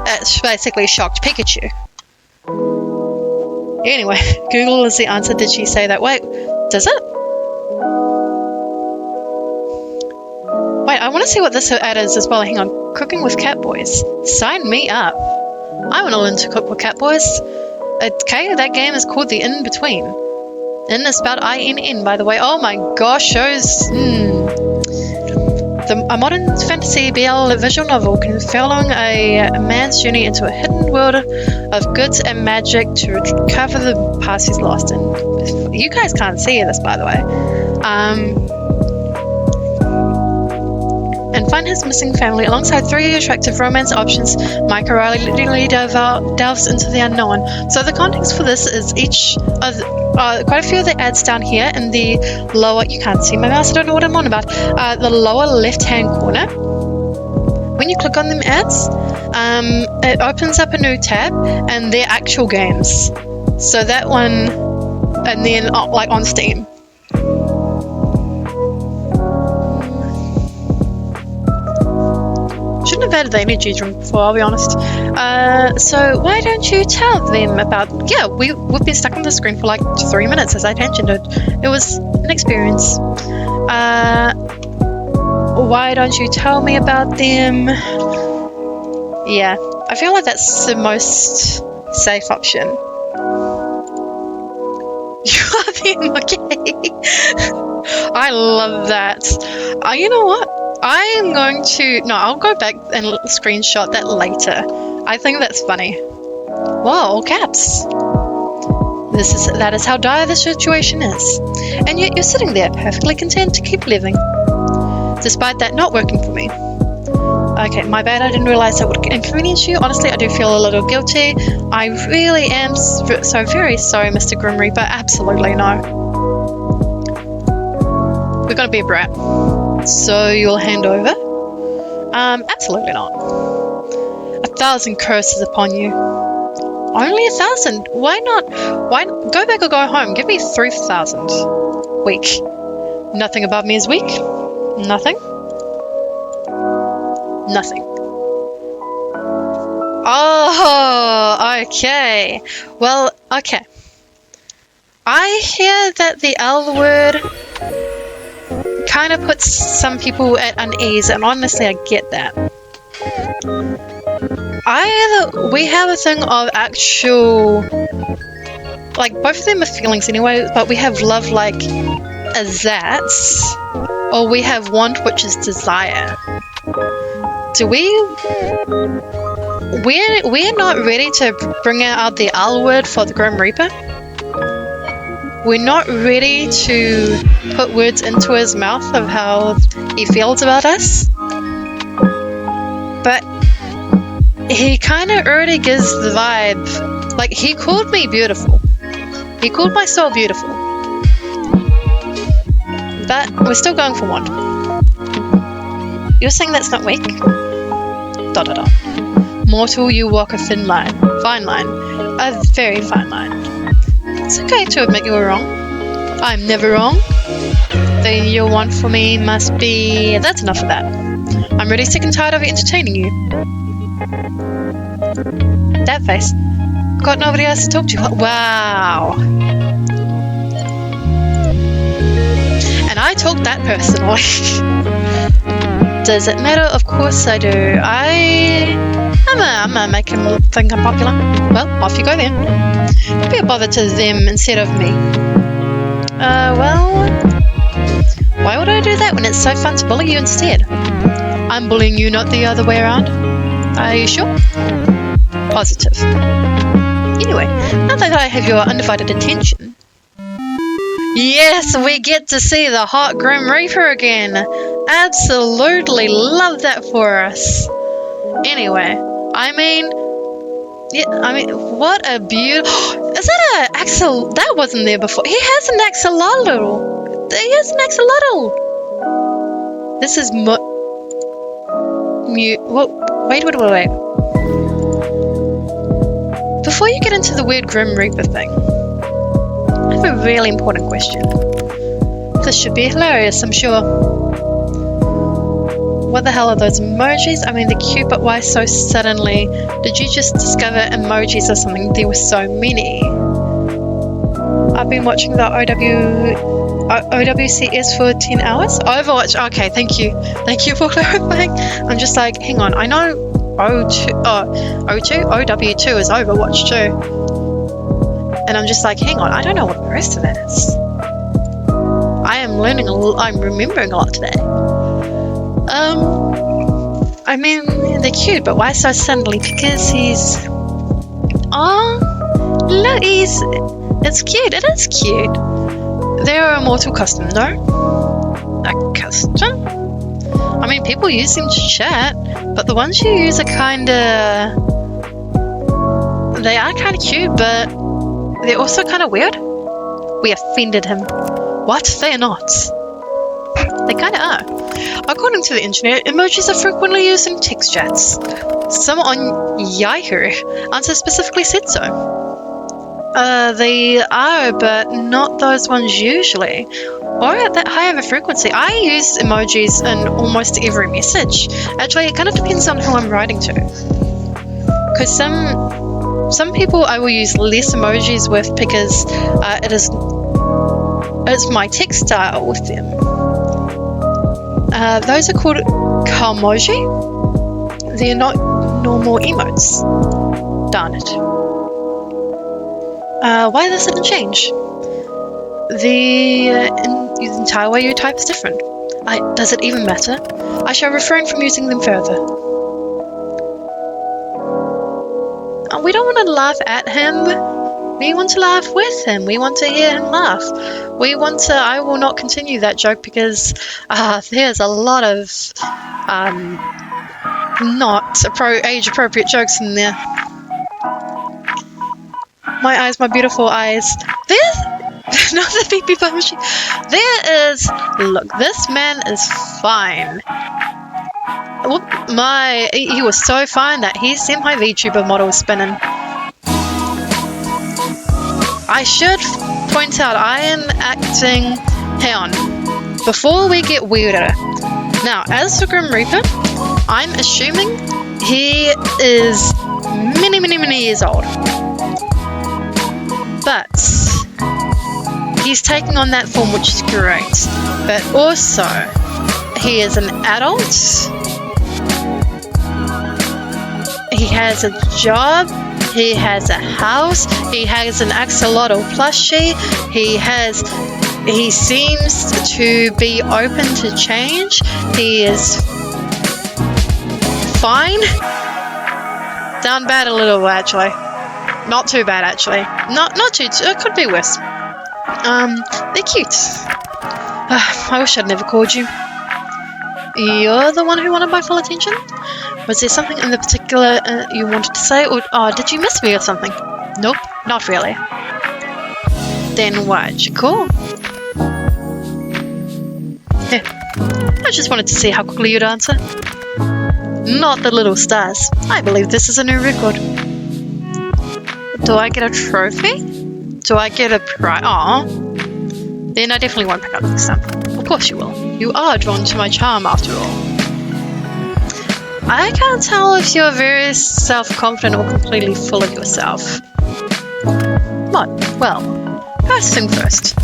it's basically shocked Pikachu? Anyway, Google is the answer. Did she say that? Wait, does it? Wait, I want to see what this ad is as well. Hang on. Cooking with Cat Boys. Sign me up. I want to learn to cook with Cat Boys. Okay, that game is called The In-Between. In is spelled I-N-N, by the way. Oh my gosh, shows... A modern fantasy BL visual novel following a man's journey into a hidden world of goods and magic to recover the past he's lost in. You guys can't see this, by the way. And find his missing family alongside 3 attractive romance options. Mike O'Reilly delves into the unknown. So the context for this is quite a few of the ads down here in the lower, you can't see my mouse, I don't know what I'm on about, the lower left hand corner. When you click on them ads, it opens up a new tab and they're actual games. So that one, and then like on Steam. Shouldn't have added the energy drink before, I'll be honest. So why don't you tell them about... Yeah, we've been stuck on the screen for like 3 minutes as I mentioned it. It was an experience. Why don't you tell me about them? Yeah, I feel like that's the most safe option. You are them, okay? I love that. You know what? I'll go back and screenshot that later. I think that's funny. Whoa, all caps. That is how dire the situation is. And yet you're sitting there perfectly content to keep living. Despite that not working for me. Okay, my bad, I didn't realize that would inconvenience you. Honestly, I do feel a little guilty. I really am so very sorry, Mr. Grim Reaper. Absolutely no. We're gonna be a brat. So you'll hand over? Absolutely not. 1,000 curses upon you. Only 1,000? Why not? Why go big or go home? Give me 3,000. Weak. Nothing above me is weak. Nothing. Nothing. Oh, okay. Well, okay. I hear that the L word kind of puts some people at unease, and honestly, I get that. We have a thing of actual, like, both of them are feelings anyway, but we have love like a zats, or we have want, which is desire. We're not ready to bring out the L word for the Grim Reaper. We're not ready to put words into his mouth of how he feels about us. But he kind of already gives the vibe. Like, he called me beautiful. He called my soul beautiful. But we're still going for one. You're saying that's not weak? ... Mortal, you walk a thin line. Fine line. A very fine line. It's okay to admit you were wrong. I'm never wrong. The your want for me must be... That's enough of that. I'm really sick and tired of entertaining you. That face. Got nobody else to talk to. Wow. And I took that personally. Does it matter? Of course I do. I'm gonna make him think I'm popular. Well, off you go then. Be a bother to them instead of me. Well... Why would I do that when it's so fun to bully you instead? I'm bullying you, not the other way around. Are you sure? Positive. Anyway, now that I have your undivided attention... Yes, we get to see the hot Grim Reaper again. Absolutely love that for us. Anyway, what a beautiful... Is that an axolotl? That wasn't there before. He has an axolotl. He has an axolotl. This is wait. Before you get into the weird Grim Reaper thing, I have a really important question. This should be hilarious, I'm sure. What the hell are those emojis? I mean, they're cute, but why so suddenly? Did you just discover emojis or something? There were so many. I've been watching the OWCS for 10 hours. Overwatch. Okay, thank you. Thank you for clarifying. I'm just like, hang on. I know OW2 is Overwatch too. And I'm just like, hang on. I don't know what the rest of that is. I'm remembering a lot today. I mean, they're cute, but why so suddenly? Because he's... Oh, look, it's cute. It is cute. They're a mortal custom, no? A custom? I mean, people use them to chat, but the ones you use are kinda... They are kinda cute, but they're also kinda weird. We offended him. What? They are not. They kinda are. According to the internet, emojis are frequently used in text chats. Some on Yahoo answer specifically said so. They are, but not those ones usually, or at that high of a frequency. I use emojis in almost every message. Actually, it kind of depends on who I'm writing to. Because some people I will use less emojis with because it's my text style with them. Those are called Kamoji. They're not normal emotes. Darn it. Why the sudden change? The entire way you type is different. Does it even matter? I shall refrain from using them further. We don't want to laugh at him. We want to laugh with him. We want to hear him laugh. I will not continue that joke because there's a lot of not age-appropriate jokes in there. My eyes, my beautiful eyes. There's another beep beep machine. There is. Look, this man is fine. He was so fine that he sent my VTuber model spinning. I should point out I am acting... Hang on. Before we get weirder. Now, as for Grim Reaper, I'm assuming he is many, many, many years old. But he's taking on that form, which is great. But also, he is an adult. He has a job. He has a house. He has an axolotl plushie. He seems to be open to change. He is fine. Down bad a little, actually. Not too bad, actually. Not too. It could be worse. They're cute. I wish I'd never called you. You're the one who wanted my full attention? Was there something in the particular you wanted to say, or did you miss me or something? Nope, not really. Then why'd you call? Yeah, I just wanted to see how quickly you'd answer. Not the little stars. I believe this is a new record. Do I get a trophy? Do I get a prize? Aw. Then I definitely won't pick up next time. Of course you will. You are drawn to my charm after all. I can't tell if you're very self-confident or completely full of yourself. What? Well, first thing first.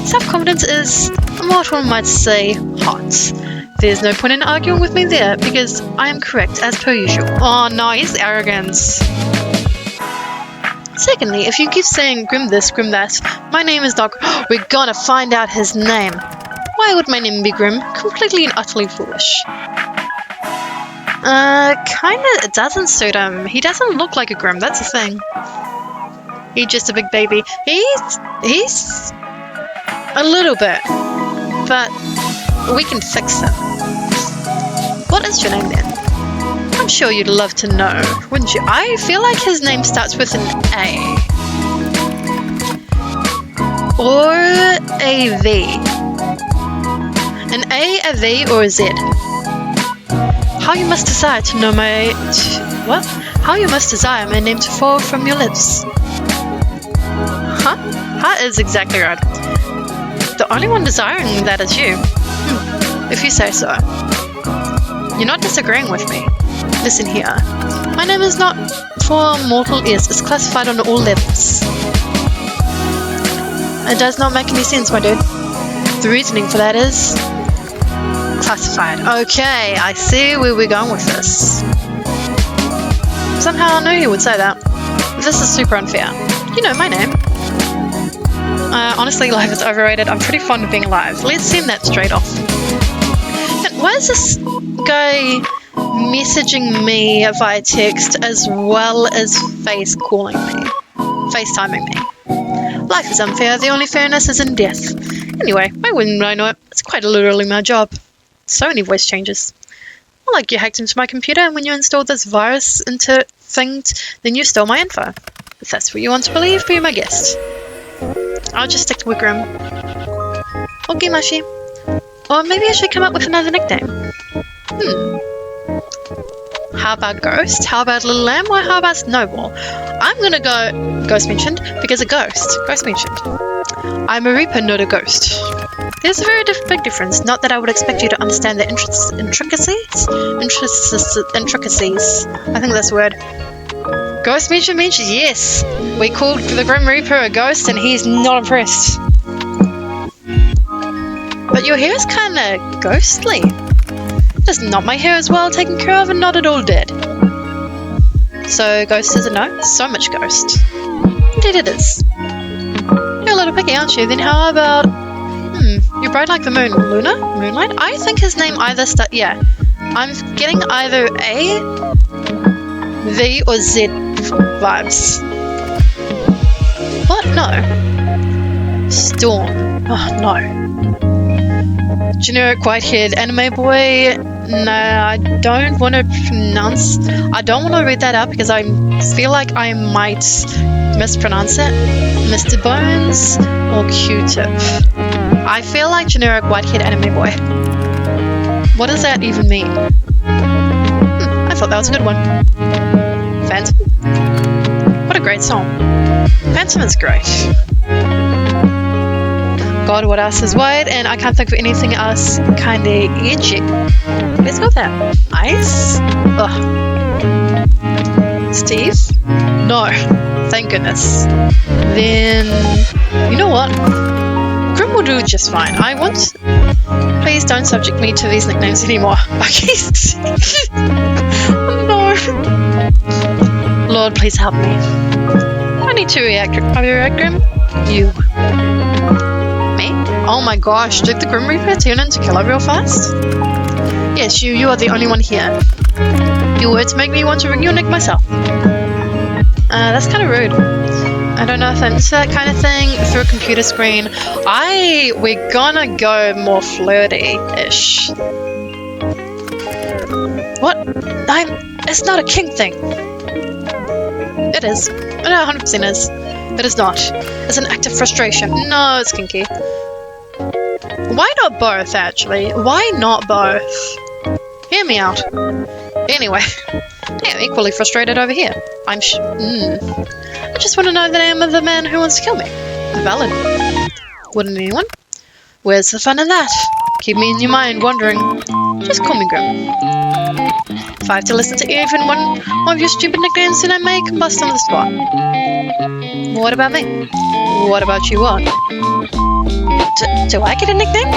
Self-confidence is what one might say hot. There's no point in arguing with me there because I am correct as per usual. Oh, nice arrogance. Secondly, if you keep saying Grim this, Grim that, my name is not... We're gonna find out his name. Why would my name be Grim? Completely and utterly foolish. Kinda it doesn't suit him. He doesn't look like a Grim, that's the thing. He's just a big baby. He's a little bit. But we can fix him. What is your name then? I'm sure you'd love to know, wouldn't you? I feel like his name starts with an A. Or a V. An A, a V, or a Z. How you must desire to know my... What? How you must desire my name to fall from your lips. Huh? That is exactly right. The only one desiring that is you. If you say so. You're not disagreeing with me. Listen here. My name is not for mortal ears. It's classified on all levels. It does not make any sense, my dude. The reasoning for that is... classified. Okay, I see where we're going with this. Somehow I knew he would say that. This is super unfair. You know my name. Honestly, life is overrated. I'm pretty fond of being alive. Let's send that straight off. And why is this guy messaging me via text as well as FaceTiming me? Life is unfair. The only fairness is in death. Anyway, why wouldn't I know it? It's quite literally my job. So many voice changes. Well, like you hacked into my computer, and when you installed this virus into things, then you stole my info. If that's what you want to believe, be my guest. I'll just stick with Grim. Or Gimashi. Or maybe I should come up with another nickname. How about Ghost? How about Little Lamb? Or how about Snowball? I'm gonna go Ghost mentioned because a ghost. Ghost mentioned. I'm a Reaper, not a ghost. There's a very big difference. Not that I would expect you to understand the intricacies. I think that's the word. Ghost mentioned, yes. We called the Grim Reaper a ghost and he's not impressed. But your hair is kind of ghostly. Just not my hair as well taken care of and not at all dead. So ghost is a no? So much ghost. Indeed it is. You're a little picky, aren't you? Then how about... you're bright like the moon. Luna? Moonlight? I think his name either yeah. I'm getting either A, V, or Z vibes. What? No. Storm. Oh, no. Generic white-haired anime boy. No, I don't want to pronounce... I don't want to read that out because I feel like I might mispronounce it. Mr. Bones or Q-Tip. I feel like generic white-haired anime boy. What does that even mean? I thought that was a good one. Phantom? What a great song. Phantom is great. God, what else is white? And I can't think of anything else kind of edgy. Let's go there. Ice? Ugh. Steve? No. Thank goodness. Then, you know what? Grim will do just fine. Please don't subject me to these nicknames anymore. Oh no. Lord, please help me. I need to react. Are you right, Grim? You. Me? Oh my gosh, did the Grim Reaper turn into killer real fast? Yes, you are the only one here. Your words make me want to ring your neck myself. That's kind of rude. I don't know if I'm into that kind of thing through a computer screen. We're gonna go more flirty-ish. What? It's not a kink thing. It is. No, 100% is. It is not. It's an act of frustration. No, it's kinky. Why not both, actually? Why not both? Hear me out. Anyway, I'm equally frustrated over here. I just want to know the name of the man who wants to kill me. Valid. Wouldn't anyone? Where's the fun in that? Keep me in your mind wandering. Just call me Grim. If I have to listen to even one of your stupid nicknames, then I may combust on the spot. What about me? What about you, what? Do I get a nickname?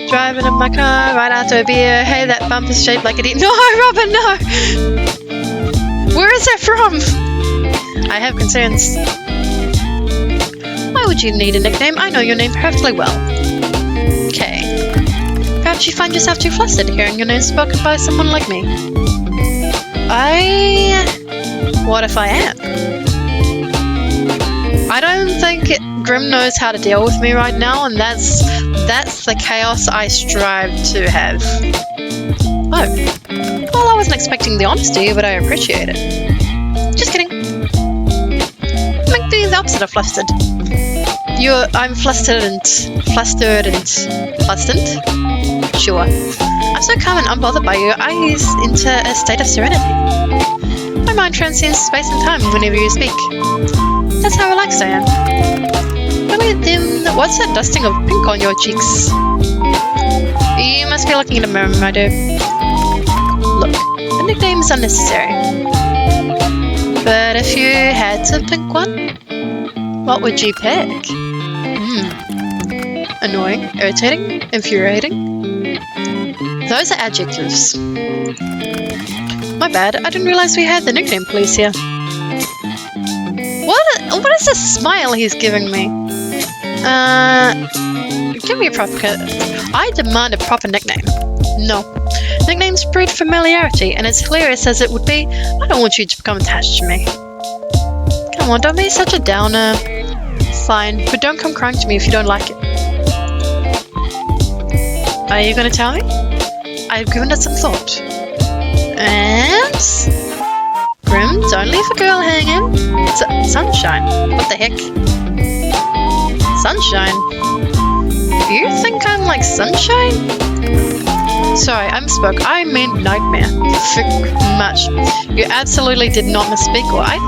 Driving in my car right after a beer. Hey, that bump is shaped like a D. No, Robin, no! Where is that from? I have concerns. Why would you need a nickname? I know your name perfectly well. Okay. Perhaps you find yourself too flustered hearing your name spoken by someone like me. What if I am? I don't think Grim knows how to deal with me right now, and that's the chaos I strive to have. Oh. Well, I wasn't expecting the honesty, but I appreciate it. Just kidding. Make the opposite of flustered. I'm flustered and flustered? Sure. I'm so calm and unbothered by your eyes into a state of serenity. My mind transcends space and time whenever you speak. That's how relaxed I am. Really, then, what's that dusting of pink on your cheeks? You must be looking in a mirror, my dear. Look, the nickname is unnecessary. But if you had to pick one, what would you pick? Annoying, irritating, infuriating. Those are adjectives. My bad, I didn't realize we had the nickname police here. What is this smile he's giving me? Give me a proper... I demand a proper nickname. No. Nicknames breed familiarity, and as hilarious as it would be, I don't want you to become attached to me. Come on, don't be such a downer. Fine, but don't come crying to me if you don't like it. Are you gonna tell me? I've given it some thought. And... Grim, don't leave a girl hanging. Sunshine. What the heck? Sunshine? You think I'm like sunshine? Sorry, I misspoke. I meant nightmare. Frick much. You absolutely did not misspeak, or I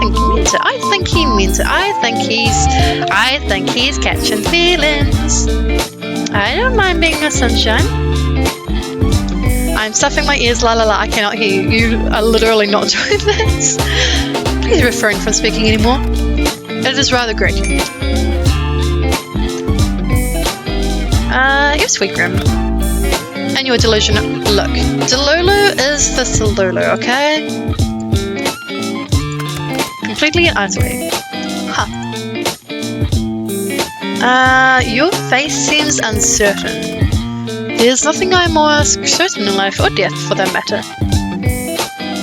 think he meant it. I think he meant it. I think he's catching feelings. I don't mind being a sunshine. I'm stuffing my ears, la la la, I cannot hear you. You are literally not doing this. Please refrain from speaking anymore. It is rather great. You're sweet, Grim. And you're delusional. Look, Delulu is the Delulu, okay? Completely and utterly. Huh. Your face seems uncertain. There's nothing I'm more certain in life or death, for that matter.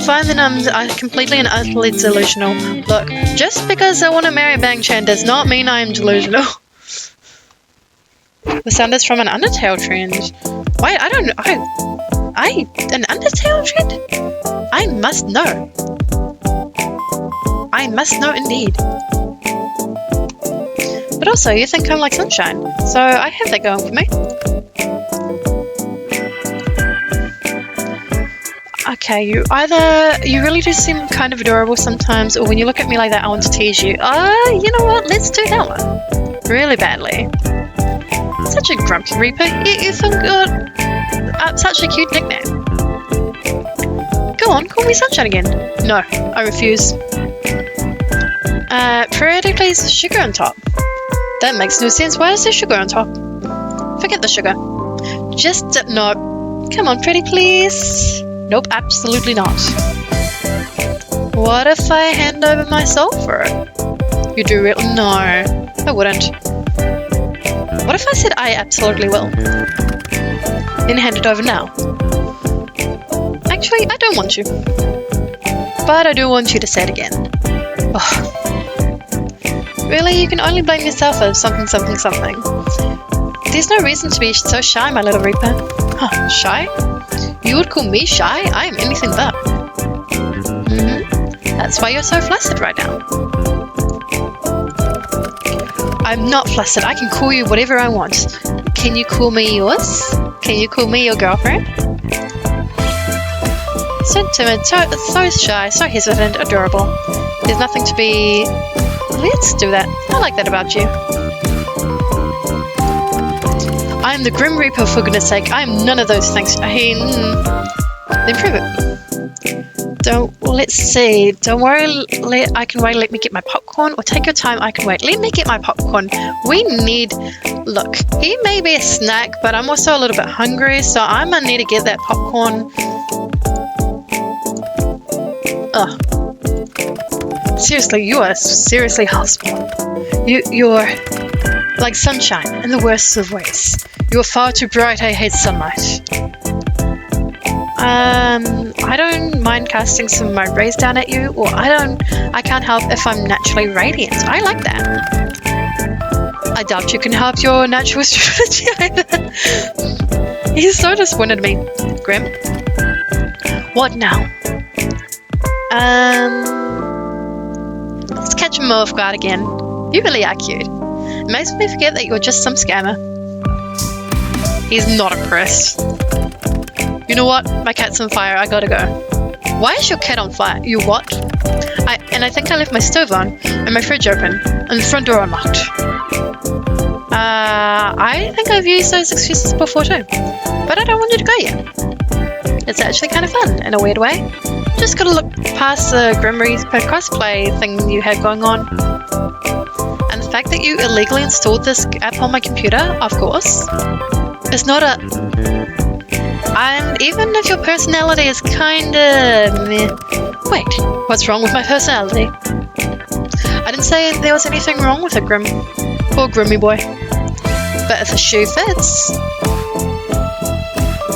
Fine, then I'm completely and utterly delusional. Look, just because I want to marry Bang Chan does not mean I am delusional. The sound is from an Undertale trend. Wait, an Undertale trend? I must know. I must know indeed. But also, you think I'm like sunshine, so I have that going for me. Okay, you really do seem kind of adorable sometimes, or when you look at me like that, I want to tease you. You know what? Let's do that one. Really badly. Such a grumpy Reaper. You think you're such a cute nickname. Go on, call me Sunshine again. No, I refuse. Pretty please, sugar on top. That makes no sense. Why is there sugar on top? Forget the sugar. Just, no. Come on, pretty please. Nope, absolutely not. What if I hand over my soul for it? You do real? No, I wouldn't. What if I said I absolutely will? Then hand it over now. Actually, I don't want you. But I do want you to say it again. Oh. Really, you can only blame yourself for something. There's no reason to be so shy, my little Reaper. Huh, shy? You would call me shy? I am anything but. That's why you're so flustered right now. I'm not flustered. I can call you whatever I want. Can you call me yours? Can you call me your girlfriend? So timid, so shy, so hesitant, adorable. There's nothing to be... Let's do that. I like that about you. I'm the Grim Reaper, for goodness sake. I'm none of those things. Then prove it. Let's see. Don't worry, I can wait. Let me get my popcorn. Or take your time, I can wait. Let me get my popcorn. Look, he may be a snack, but I'm also a little bit hungry, so I'm gonna need to get that popcorn. Ugh. Seriously, you are seriously houseborn. You're like sunshine in the worst of ways. You're far too bright, I hate sunlight. I don't mind casting some of my rays down at you, or I can't help if I'm naturally radiant. I like that. I doubt you can help your natural strategy either. He's so disappointed in me. Grim? What now? Let's catch him off guard again. You really are cute. It makes me forget that you're just some scammer. He's not impressed. You know what? My cat's on fire. I gotta go. Why is your cat on fire? You what? I think I left my stove on and my fridge open and the front door unlocked. I think I've used those excuses before too, but I don't want you to go yet. It's actually kind of fun in a weird way. Just gotta look past the Grim Reaper cosplay thing you had going on. And the fact that you illegally installed this app on my computer, of course, is not a... And even if your personality is kinda meh. Wait, what's wrong with my personality? I didn't say there was anything wrong with it, Grim. Poor Grimmy boy. But if the shoe fits,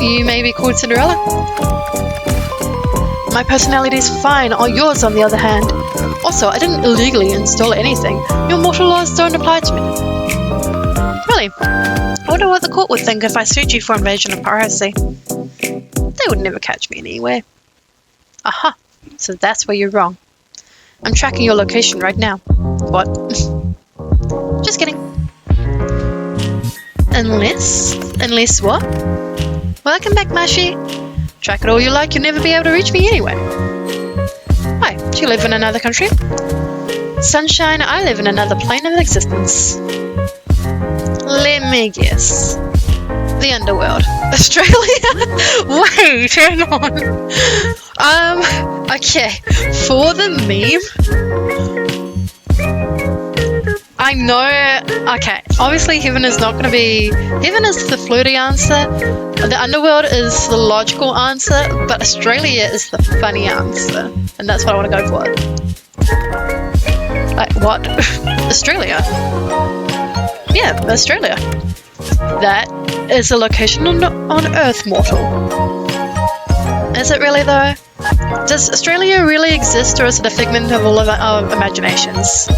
you may be called Cinderella. My personality is fine, all yours on the other hand. Also, I didn't illegally install anything. Your mortal laws don't apply to me. Really? I wonder what the court would think if I sued you for invasion of privacy. They would never catch me anywhere. Aha, so that's where you're wrong. I'm tracking your location right now. What? Just kidding. Unless what? Welcome back, Mashi. Track it all you like, you'll never be able to reach me anyway. Why, do you live in another country? Sunshine, I live in another plane of existence. Let me guess. The underworld. Australia? Wait, hang on. Okay. For the meme, I know, okay, obviously heaven is not going to be, heaven is the floaty answer, the underworld is the logical answer, but Australia is the funny answer, and that's what I want to go for. Like, what? Australia? Yeah, Australia. That is a location on Earth, mortal. Is it really though? Does Australia really exist, or is it a figment of all of our imaginations?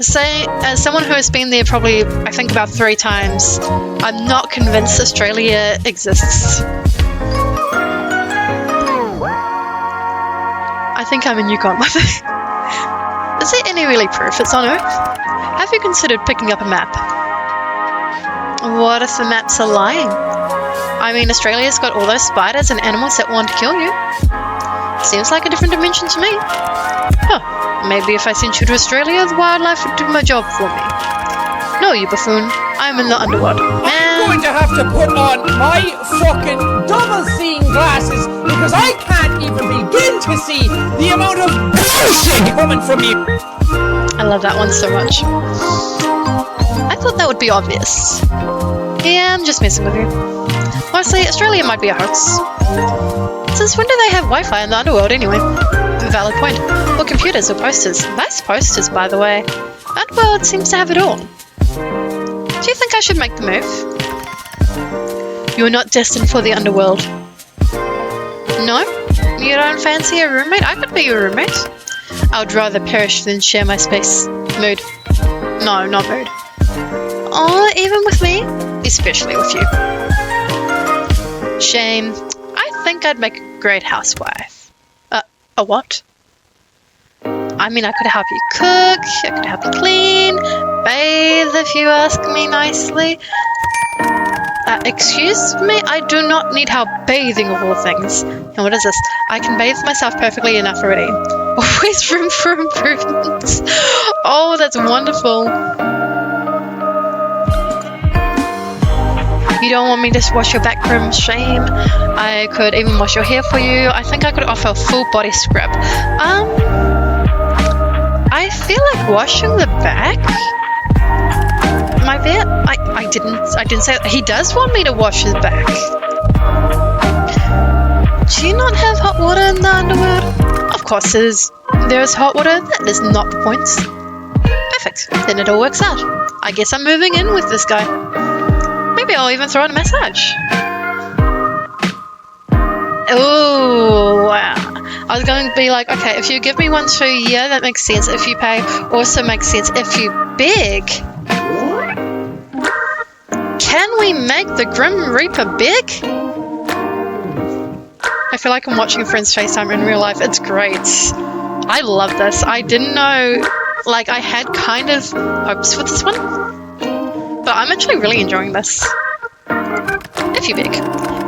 Say, as someone who has been there probably, I think, about 3 times, I'm not convinced Australia exists. I think I'm in Yukon. Is there any really proof it's on Earth? Have you considered picking up a map? What if the maps are lying? I mean, Australia's got all those spiders and animals that want to kill you. Seems like a different dimension to me. Huh, maybe if I sent you to Australia, the wildlife would do my job for me. No, you buffoon. I'm in the underworld. I'm going to have to put on my fucking double-seeing glasses because I can't even begin to see the amount of bullshit coming from you. I love that one so much. I thought that would be obvious. Yeah, I'm just messing with you. Honestly, Australia might be a hoax. Since when do they have Wi-Fi in the underworld anyway? Valid point. Or computers or posters. Nice posters, by the way. Underworld seems to have it all. Do you think I should make the move? You're not destined for the underworld. No? You don't fancy a roommate? I could be your roommate. I would rather perish than share my space. Mood. No, not mood. Oh, even with me? Especially with you. Shame. I think I'd make a great housewife. A what? I mean, I could help you cook, I could help you clean, bathe if you ask me nicely. Excuse me? I do not need help bathing of all things. And what is this? I can bathe myself perfectly enough already. Always room for improvement. Oh, that's wonderful. You don't want me to wash your back room? Shame. I could even wash your hair for you. I think I could offer a full body scrub. I feel like washing the back. My bad. I didn't say he does want me to wash his back. Do you not have hot water in the underworld? Of course there's hot water. That is not the point. Perfect. Then it all works out. I guess I'm moving in with this guy. Maybe I'll even throw in a massage. Oh, wow. I was going to be like, okay, if you give me one too, yeah, that makes sense. If you pay, also makes sense. If you beg, can we make the Grim Reaper big? I feel like I'm watching Friends FaceTime in real life. It's great. I love this. I didn't know, like, I had kind of hopes for this one, but I'm actually really enjoying this. If you beg.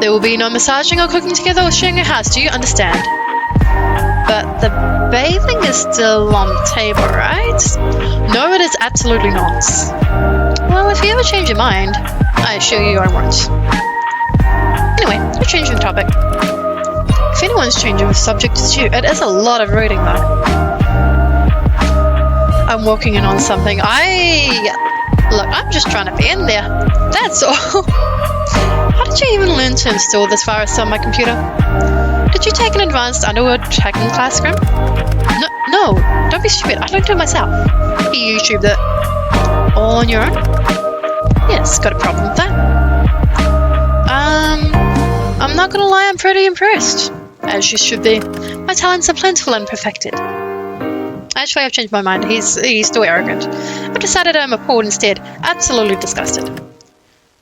There will be no massaging or cooking together or sharing a house, do you understand? But the bathing is still on the table, right? No, it is absolutely not. Well, if you ever change your mind, I assure you I won't. Anyway, we're changing the topic. If anyone's changing the subject, it's you. It is a lot of reading, though. I'm walking in on something. Look, I'm just trying to be in there. That's all. How did you even learn to install this virus on my computer? Did you take an advanced underworld hacking class, Grim? No, don't be stupid. I learned it myself. You YouTubed it. All on your own? Yes, got a problem with that. I'm not gonna lie, I'm pretty impressed. As you should be. My talents are plentiful and perfected. Actually, I've changed my mind. He's still arrogant. I've decided I'm appalled instead. Absolutely disgusted.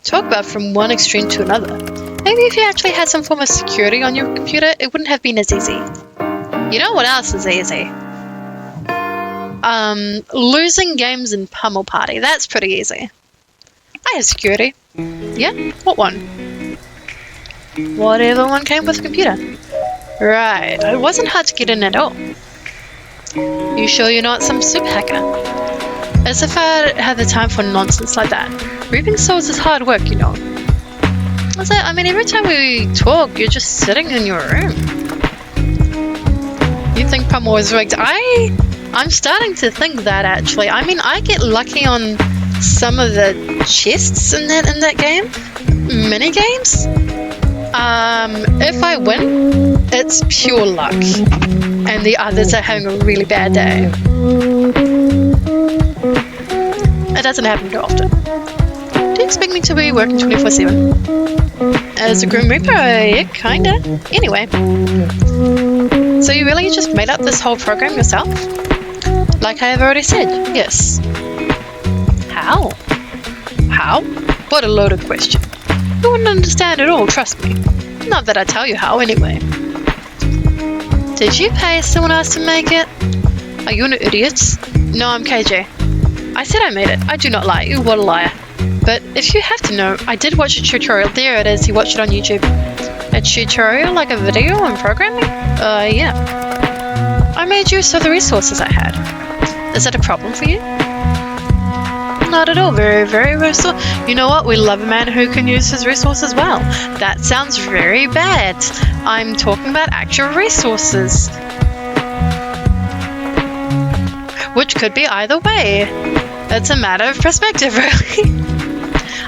Talk about from one extreme to another. Maybe if you actually had some form of security on your computer, it wouldn't have been as easy. You know what else is easy? Losing games in Pummel Party. That's pretty easy. I have security. Yeah? What one? Whatever one came with a computer. Right. It wasn't hard to get in at all. You sure you're not some super hacker? As if I had the time for nonsense like that. Reaping souls is hard work, you know. I mean, every time we talk, you're just sitting in your room. You think Pummel is rigged? I'm starting to think that, actually. I mean, I get lucky on some of the chests in that game. Mini games. If I win, it's pure luck. And the others are having a really bad day. It doesn't happen too often. Do you expect me to be working 24/7? As a Grim Reaper? Yeah, kinda. Anyway. So you really just made up this whole program yourself? Like I have already said, yes. How? How? What a loaded question. You wouldn't understand at all, trust me. Not that I tell you how, anyway. Did you pay someone else to make it? Are you an idiot? No, I'm KJ. I said I made it. I do not lie. What a liar. But if you have to know, I did watch a tutorial. There it is, you watched it on YouTube. A tutorial, like a video on programming? Yeah. I made use of the resources I had. Is that a problem for you? Not at all. Very, very versatile. You know what? We love a man who can use his resources well. That sounds very bad. I'm talking about actual resources. Which could be either way. It's a matter of perspective, really.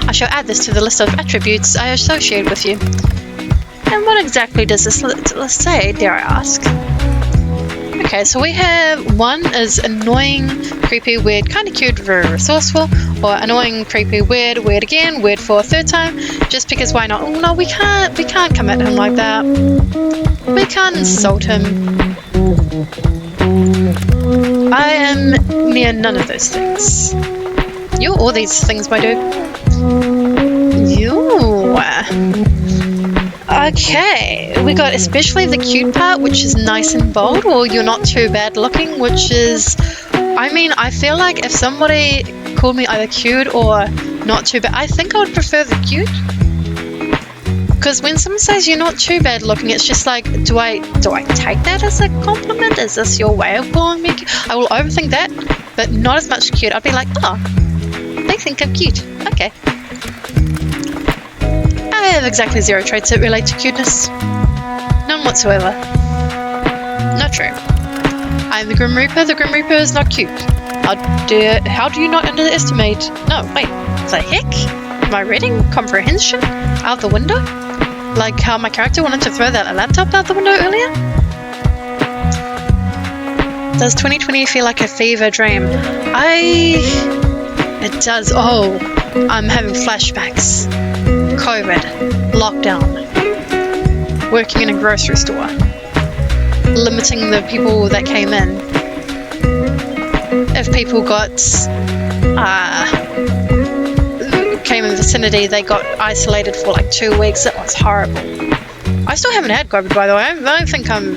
I shall add this to the list of attributes I associate with you. And what exactly does this list say, dare I ask? Okay, so we have one is annoying, creepy, weird, kinda cute, very resourceful, or annoying, creepy, weird, weird again, weird for a third time, just because why not? Oh no, we can't commit him like that. We can't insult him. I am near none of those things. You're all these things, my dude. You. Okay, we got especially the cute part, which is nice and bold, or you're not too bad looking, which is, I mean, I feel like if somebody called me either cute or not too bad, I think I would prefer the cute. Because when someone says you're not too bad looking, it's just like, do I take that as a compliment? Is this your way of calling me cute? I will overthink that, but not as much cute. I'd be like, oh, they think I'm cute. Okay. I have exactly 0 traits that relate to cuteness. None whatsoever. Not true. I am the Grim Reaper. The Grim Reaper is not cute. How do you not underestimate? No, wait. The heck? Am I reading comprehension out the window? Like how my character wanted to throw that laptop out the window earlier? Does 2020 feel like a fever dream? It does. Oh, I'm having flashbacks. COVID, lockdown, working in a grocery store, limiting the people that came in. If people came in the vicinity, they got isolated for like 2 weeks. It was horrible. I still haven't had COVID, by the way. I don't think I'm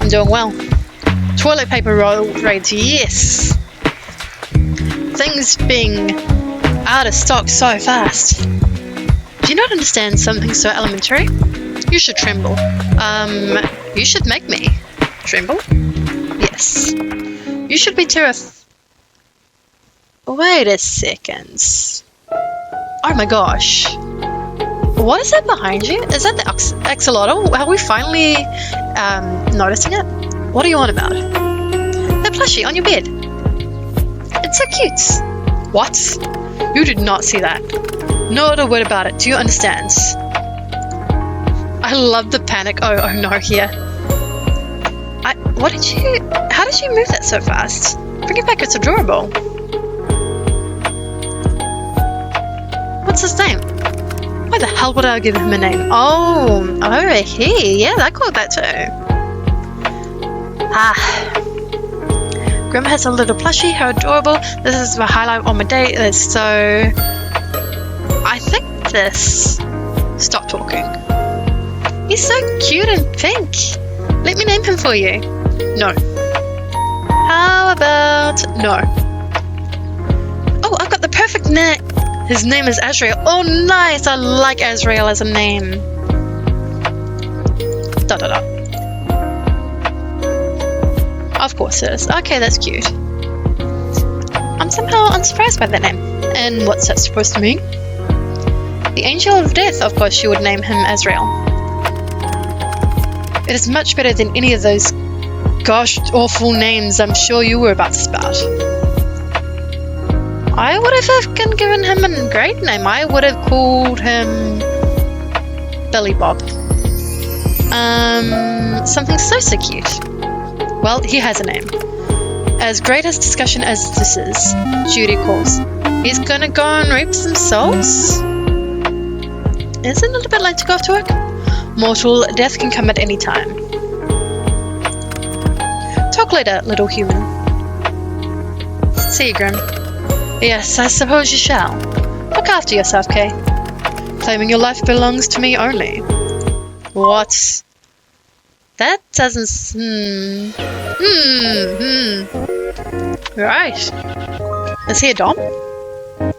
doing well. Toilet paper roll rates, yes. Things being out of stock so fast. Do you not understand something so elementary? You should tremble. You should make me tremble? Yes. You should be terrified. Wait a second. Oh my gosh. What is that behind you? Is that the axolotl? Are we finally noticing it? What are you on about? The plushie on your bed. It's so cute. What? You did not see that. Not a word about it. Do you understand? I love the panic. Oh no, here. How did you move that so fast? Bring it back, it's adorable. What's his name? Why the hell would I give him a name? Oh, he. Yeah, I called that too. Grim has a little plushie, how adorable. This is the highlight on my day, so I think this. Stop talking. He's so cute and pink. Let me name him for you. No. How about no? Oh, I've got the perfect name. His name is Azrael. Oh, nice. I like Azrael as a name. Da da da. Of course it is. Okay, that's cute. I'm somehow unsurprised by that name. And what's that supposed to mean? The Angel of Death, of course she would name him Azrael. It is much better than any of those gosh awful names I'm sure you were about to spout. I would have given him a great name. I would have called him Billy Bob. Something so cute. Well, he has a name. As great as discussion as this is, Judy calls. He's gonna go and reap some souls? Isn't it a bit late to go off to work? Mortal death can come at any time. Talk later, little human. See you, Grim. Yes, I suppose you shall. Look after yourself, Kay. Claiming your life belongs to me only. What? That doesn't... Right. Is he a dom?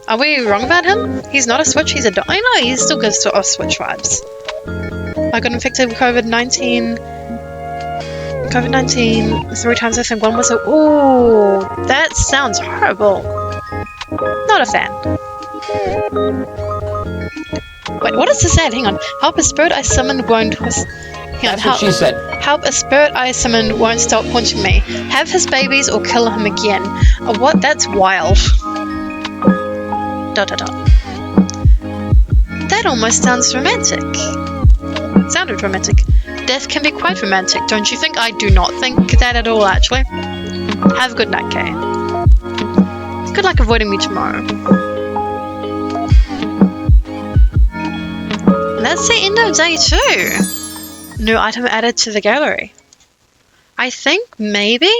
Are we wrong about him? He's not a Switch, he's a dino? He still gives to us Switch vibes. I got infected with COVID-19 3 times, I think one was a... Ooh, that sounds horrible. Not a fan. Wait, what does this say? Hang on. Help a spirit I summoned won't... Hang on, That's what she said. Help a spirit I summoned won't stop haunting me. Have his babies or kill him again. What? That's wild. ... That almost sounds romantic. Sounded romantic. Death can be quite romantic, don't you think? I do not think that at all, actually. Have a good night, Kay. Good luck avoiding me tomorrow. That's the end of day 2. New item added to the gallery. I think maybe?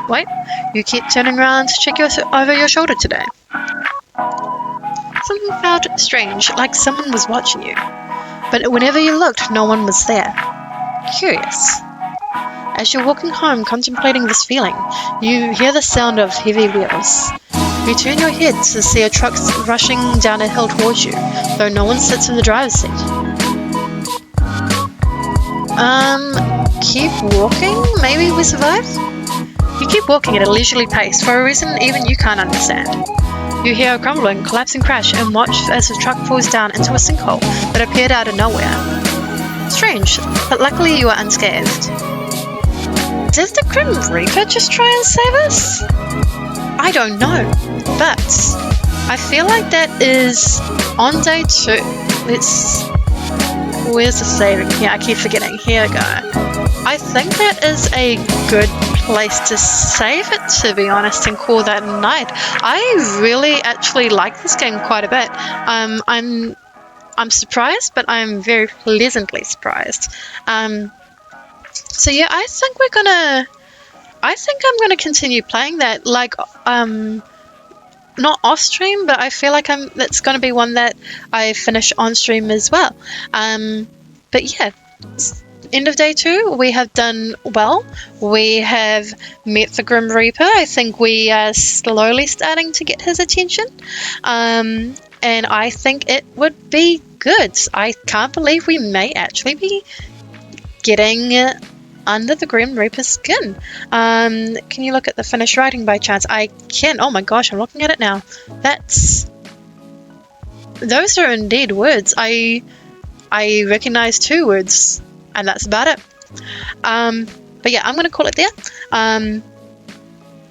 Wait, you keep turning around to check over your shoulder today. Something felt strange, like someone was watching you. But whenever you looked, no one was there. Curious. As you're walking home contemplating this feeling, you hear the sound of heavy wheels. You turn your head to see a truck rushing down a hill towards you, though no one sits in the driver's seat. Keep walking? Maybe we survive? You keep walking at a leisurely pace for a reason even you can't understand. You hear a grumbling, collapsing crash and watch as the truck falls down into a sinkhole that appeared out of nowhere. Strange, but luckily you are unscathed. Did the Grim Reaper just try and save us? I don't know, but I feel like that is on day 2. Where's the saving? Yeah, I keep forgetting. Here we go. I think that is a good place to save it, to be honest, and call that a night. I really actually like this game quite a bit. I'm surprised, but I'm very pleasantly surprised. So yeah, I think I'm gonna continue playing that, like, not off stream, but I feel like that's gonna be one that I finish on stream as well. But yeah, end of day 2, we have done well. We have met the Grim Reaper. I think we are slowly starting to get his attention. And I think it would be good. I can't believe we may actually be getting under the Grim Reaper's skin. Can you look at the finished writing by chance? I can. Oh my gosh, I'm looking at it now. Those are indeed words. I recognize 2 words, and that's about it. But yeah, I'm gonna call it there.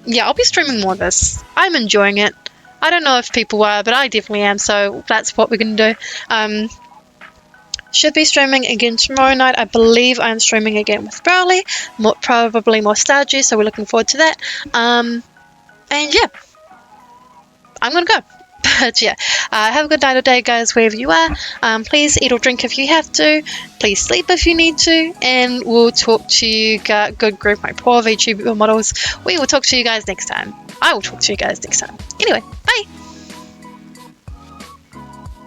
Yeah, I'll be streaming more of this. I'm enjoying it. I don't know if people are, but I definitely am, so that's what we're gonna do. Should be streaming again tomorrow night. I believe I'm streaming again with Browley, probably more Stardew, so we're looking forward to that. And yeah, I'm gonna go. But yeah, have a good night or day, guys, wherever you are. Please eat or drink if you have to. Please sleep if you need to. And we'll talk to you, good group, my poor VTuber models. We will talk to you guys next time. I will talk to you guys next time. Anyway, bye!